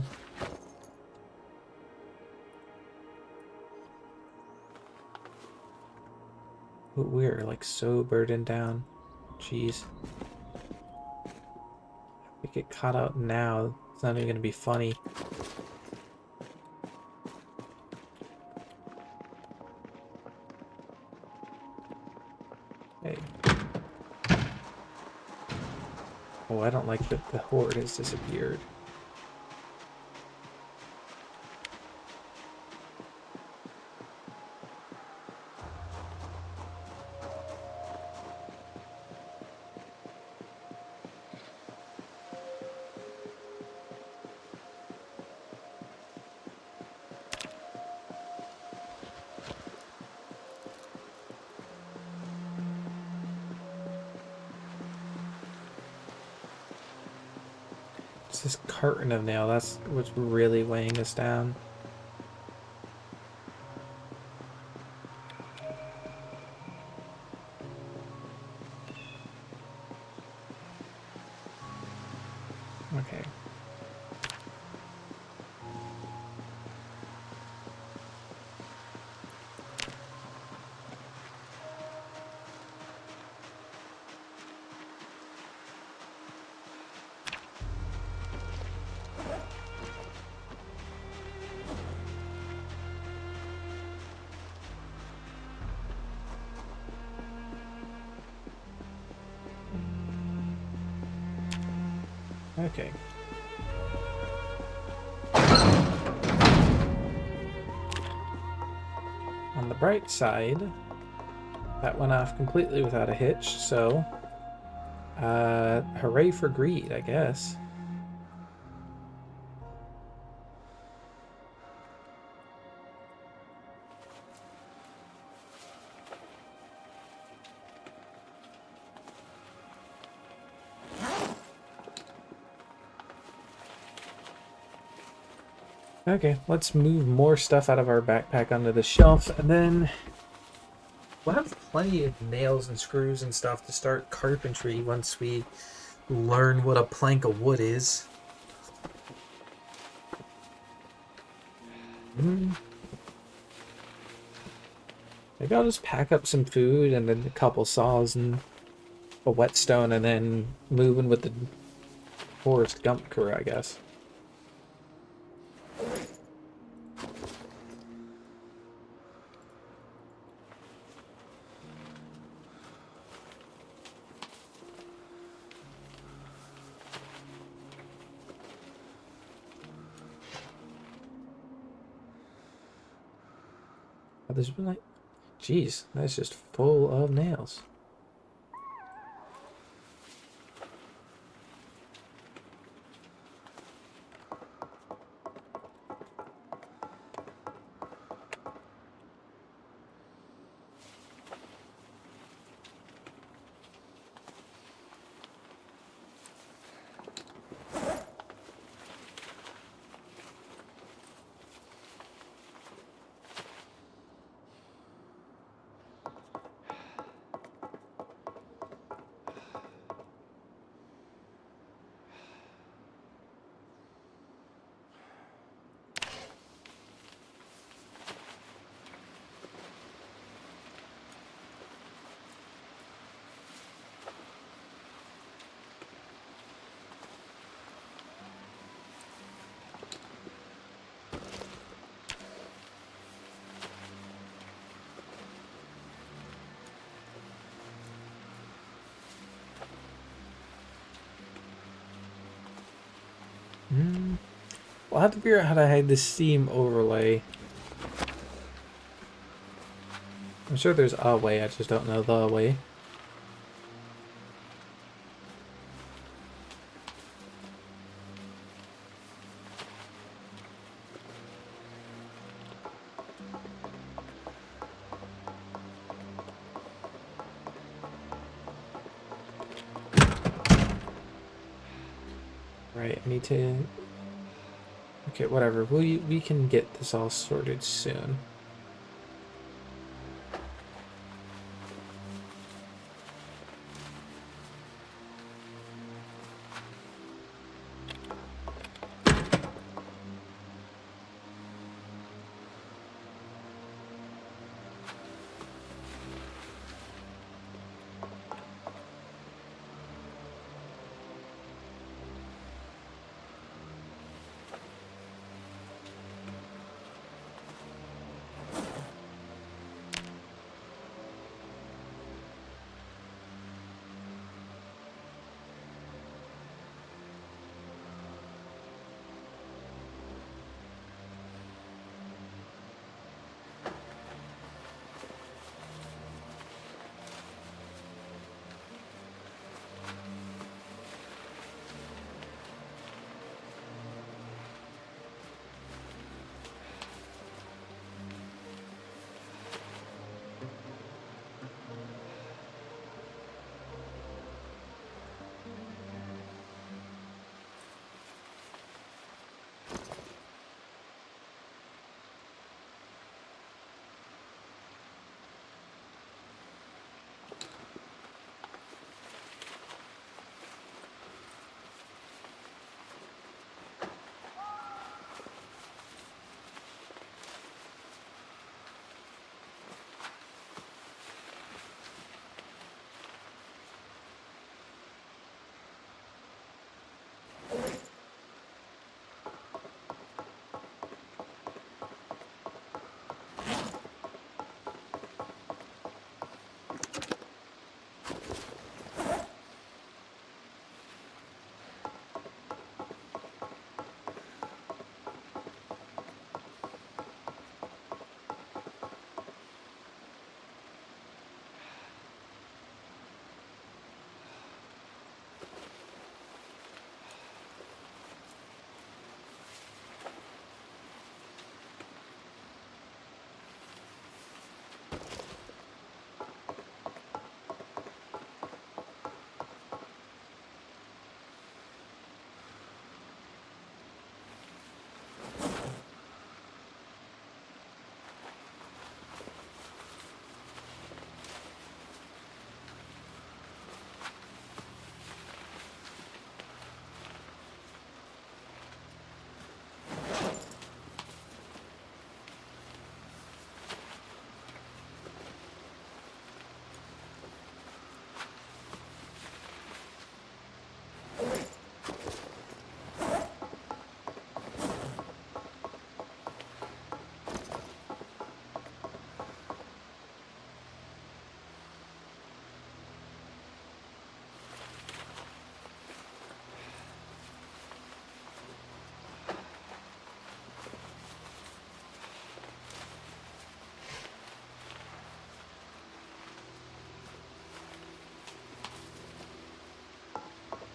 Speaker 2: But we're like so burdened down. Jeez. If we get caught out now, it's not even gonna be funny. Hey. Oh, I don't like that the horde has disappeared. It's this carton of nail, that's what's really weighing us down. Okay. Okay. On the bright side, that went off completely without a hitch, so hooray for greed, I guess. Okay, let's move more stuff out of our backpack onto the shelf, and then we'll have plenty of nails and screws and stuff to start carpentry once we learn what a plank of wood is. Maybe I'll just pack up some food and then a couple saws and a whetstone and then move in with the Forrest Gump crew, I guess. Oh, there's been like, jeez, that's just full of nails. We'll have to figure out how to hide the steam overlay. I'm sure there's a way, I just don't know the way. Right, I need to... Okay, whatever. We can get this all sorted soon.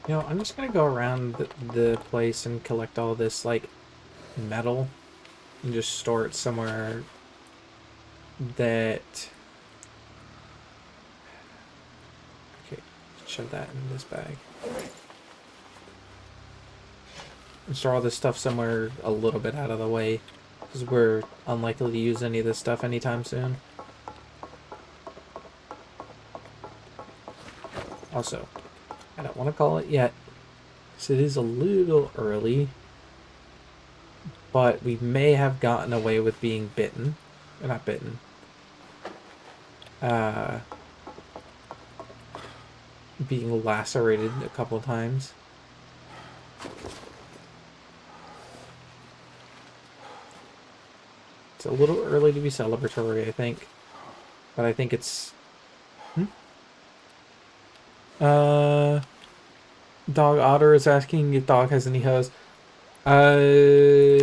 Speaker 2: You know, I'm just gonna go around the place and collect all this, like, metal and just store it somewhere that... Okay, shove that in this bag. And store all this stuff somewhere a little bit out of the way, because we're unlikely to use any of this stuff anytime soon. Also, I don't want to call it yet, because it is a little early, but we may have gotten away with being bitten. Or not bitten. Being lacerated a couple times. It's a little early to be celebratory, I think. But I think it's... Dog Otter is asking if Dog has any hose. I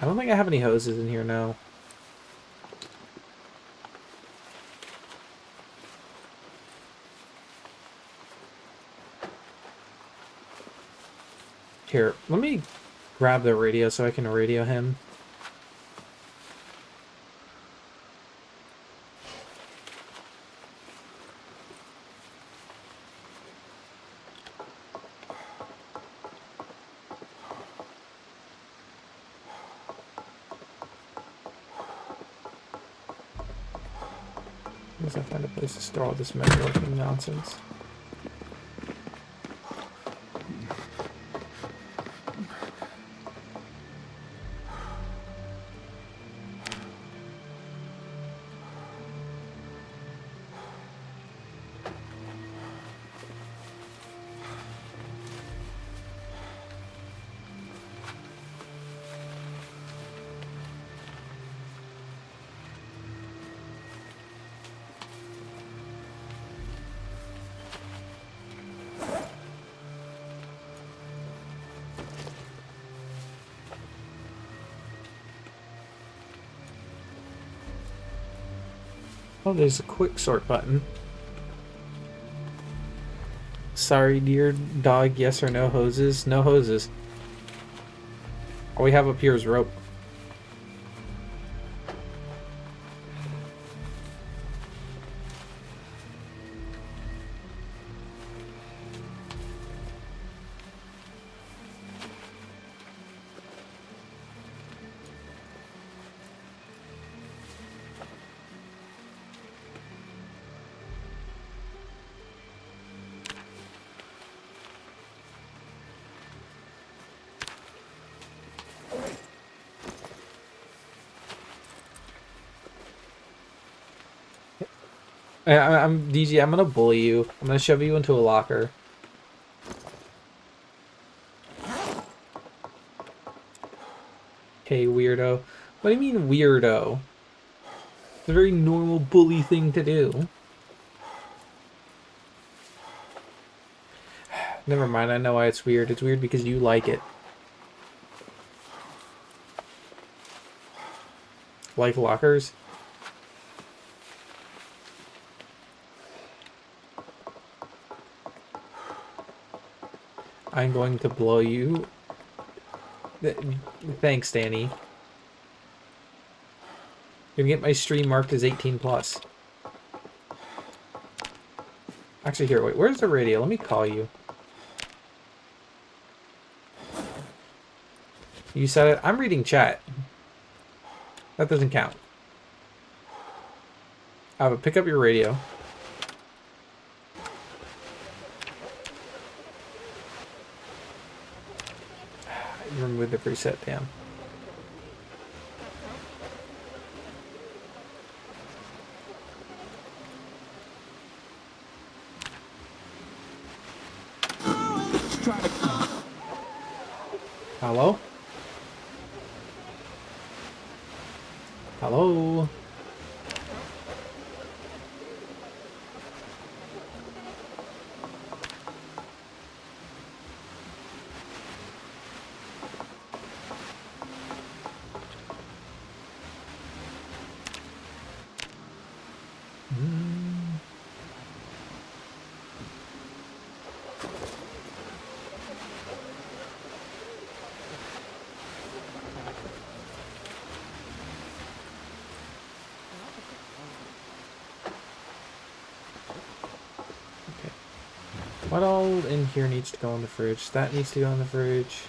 Speaker 2: don't think I have any hoses in here, no. Here, let me grab the radio so I can radio him. As I find a place to store all this metalworking nonsense. Oh, there's a quick sort button. Sorry, dear dog, yes or no hoses? No hoses. All we have up here is rope. I'm DG. I'm gonna bully you. I'm gonna shove you into a locker. Hey, weirdo. What do you mean, weirdo? It's a very normal bully thing to do. Never mind. I know why it's weird. It's weird because you like it. Like lockers? I'm going to blow you. Thanks, Danny. You're gonna get my stream marked as 18 plus. Actually, here, wait, where's the radio? Let me call you. You said it. I'm reading chat. That doesn't count. But pick up your radio. You removed the preset, damn. Hello? Hello? What all in here needs to go in the fridge? That needs to go in the fridge.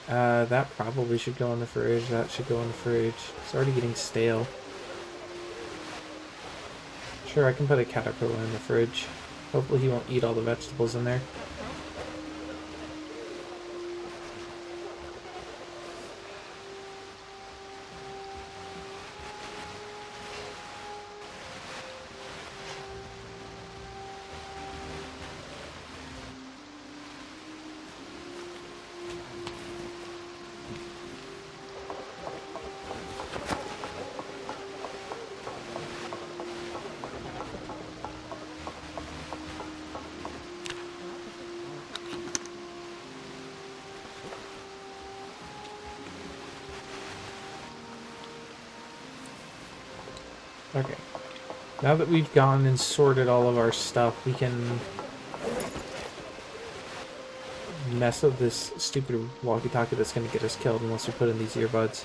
Speaker 2: That probably should go in the fridge. That should go in the fridge. It's already getting stale. Sure, I can put a caterpillar in the fridge. Hopefully he won't eat all the vegetables in there. Okay. Now that we've gone and sorted all of our stuff, we can mess up this stupid walkie-talkie that's going to get us killed unless we put in these earbuds.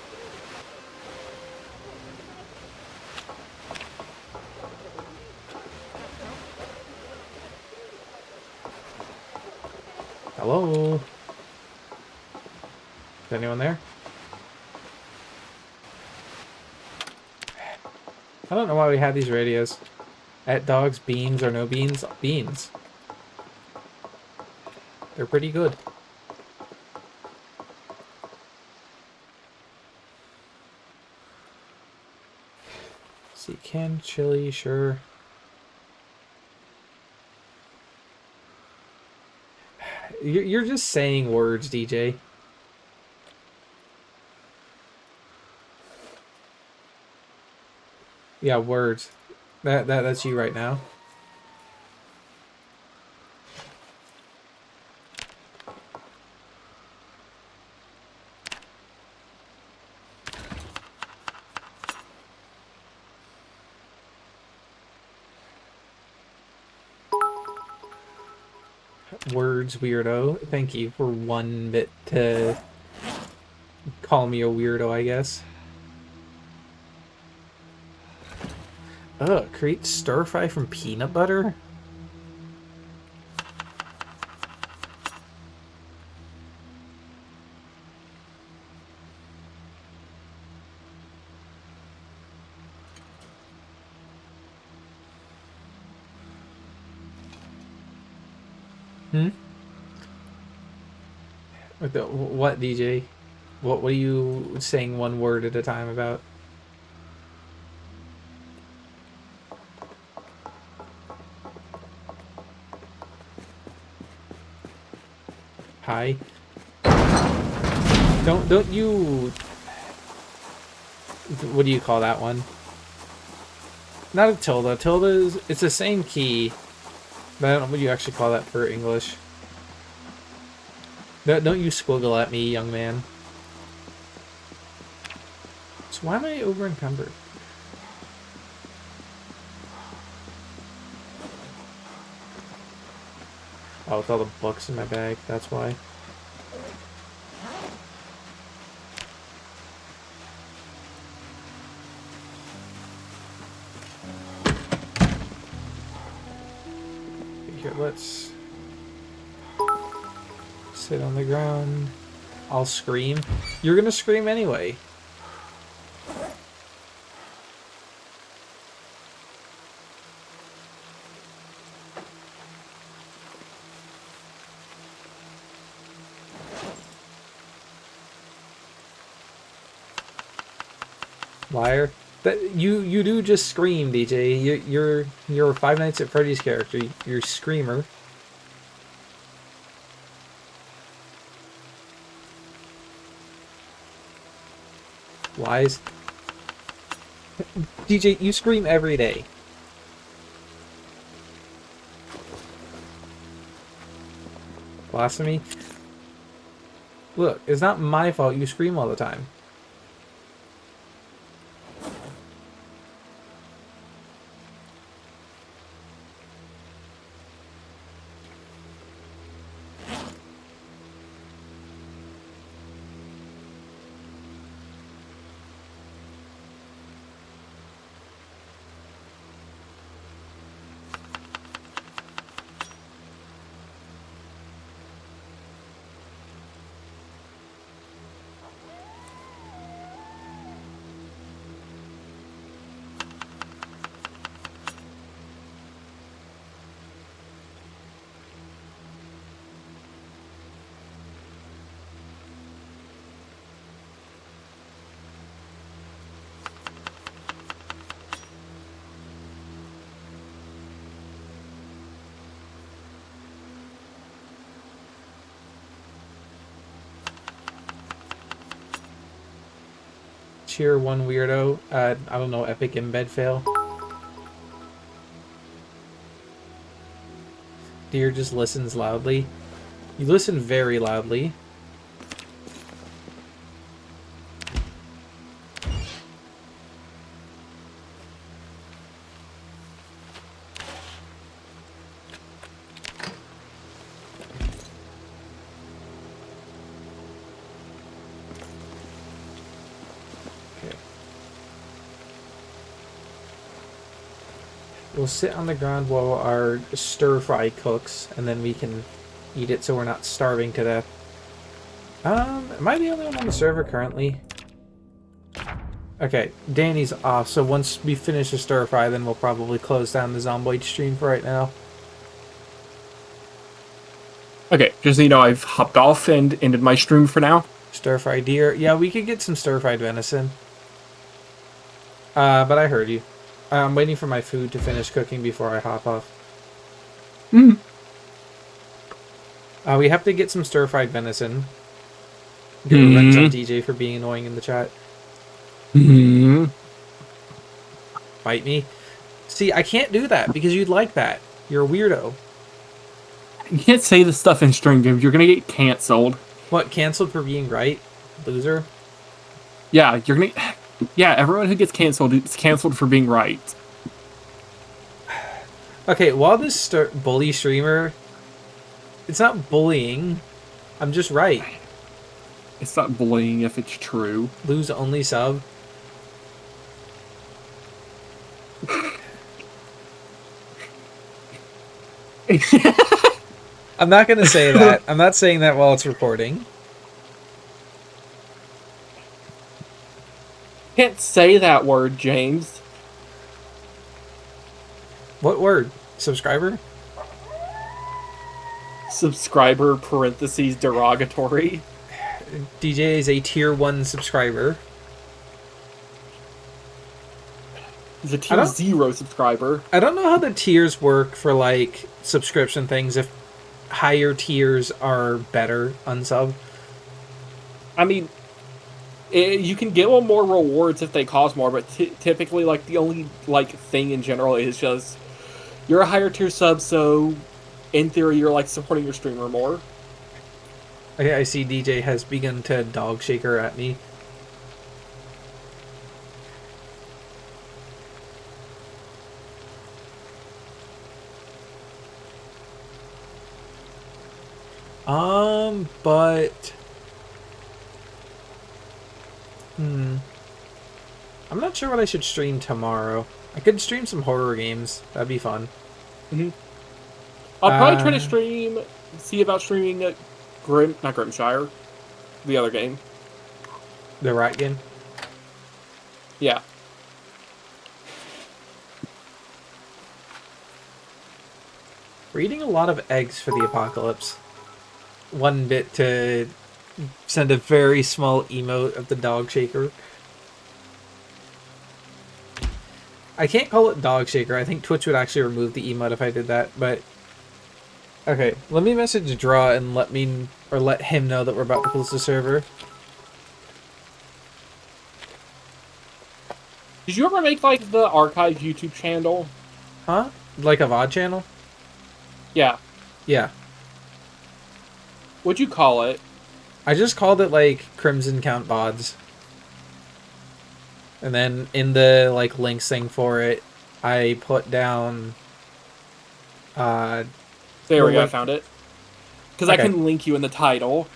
Speaker 2: Hello? Is anyone there? I don't know why we have these radios. At dogs, beans or no beans? Beans. They're pretty good. See, canned chili, sure. You're just saying words, DJ. Yeah, words. That's you right now. Words, weirdo. Thank you for 1 bit to call me a weirdo, I guess. Ugh, create stir fry from peanut butter? Hmm? What, DJ? What are you saying 1 word at a time about? Hi. Don't you... What do you call that one? Not a tilde. Tilde is... It's the same key. But I don't know what you actually call that for English. Don't you squiggle at me, young man. So why am I over encumbered? Oh, with all the books in my bag, that's why. Here, let's sit on the ground. I'll scream. You're gonna scream anyway. Liar. That you do just scream, DJ. You're a Five Nights at Freddy's character. You're a screamer. Lies. DJ, you scream every day. Blasphemy. Look, it's not my fault you scream all the time. Cheer 1 weirdo. I don't know, epic embed fail. Deer just listens loudly. You listen very loudly. We'll sit on the ground while our stir fry cooks, and then we can eat it so we're not starving to death. Am I the only one on the server currently? Okay, Danny's off, so once we finish the stir fry, then we'll probably close down the Zomboid stream for right now.
Speaker 1: Okay, just so you know, I've hopped off and ended my stream for now.
Speaker 2: Stir fried deer. Yeah, we could get some stir fried venison. But I heard you. I'm waiting for my food to finish cooking before I hop off.
Speaker 1: Mm.
Speaker 2: We have to get some stir fried venison. Get revenge on DJ for being annoying in the chat. Bite me. See, I can't do that because you'd like that. You're a weirdo.
Speaker 1: You can't say this stuff in stream games. You're gonna get canceled.
Speaker 2: What, canceled for being right? Loser?
Speaker 1: Yeah, you're gonna... Yeah, everyone who gets canceled is canceled for being right.
Speaker 2: Okay, while this bully streamer... It's not bullying. I'm just right.
Speaker 1: It's not bullying if it's true.
Speaker 2: Lose only sub. I'm not gonna say that. I'm not saying that while it's recording.
Speaker 1: Can't say that word, James.
Speaker 2: What word? Subscriber?
Speaker 1: Subscriber parentheses derogatory.
Speaker 2: DJ is a tier 1 subscriber.
Speaker 1: He's a tier 0 subscriber.
Speaker 2: I don't know how the tiers work for, like, subscription things, if higher tiers are better unsub.
Speaker 1: I mean, you can get one more rewards if they cost more, but typically, like, the only, like, thing in general is just, you're a higher tier sub, so, in theory, you're, like, supporting your streamer more.
Speaker 2: Okay, I see DJ has begun to dog shaker at me. But... I'm not sure what I should stream tomorrow. I could stream some horror games. That'd be fun.
Speaker 1: I'll probably try to see about streaming not Grimshire, the other game.
Speaker 2: The rat game?
Speaker 1: Yeah.
Speaker 2: We're eating a lot of eggs for the apocalypse. One bit to send a very small emote of the dog shaker. I can't call it dog shaker. I think Twitch would actually remove the emote if I did that, but... Okay, let me message Draw and let him know that we're about to close the server.
Speaker 1: Did you ever make, like, the archive YouTube channel?
Speaker 2: Huh? Like a VOD channel?
Speaker 1: Yeah.
Speaker 2: Yeah.
Speaker 1: What'd you call it?
Speaker 2: I just called it, like, Crimson Count VODs. And then in the, like, links thing for it, I put down...
Speaker 1: There we go, I found it. Because
Speaker 2: Okay.
Speaker 1: I can link you in the title.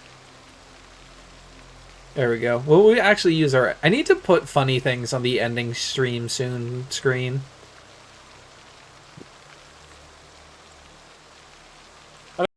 Speaker 2: There we go. Well, we actually use our... I need to put funny things on the ending stream soon screen.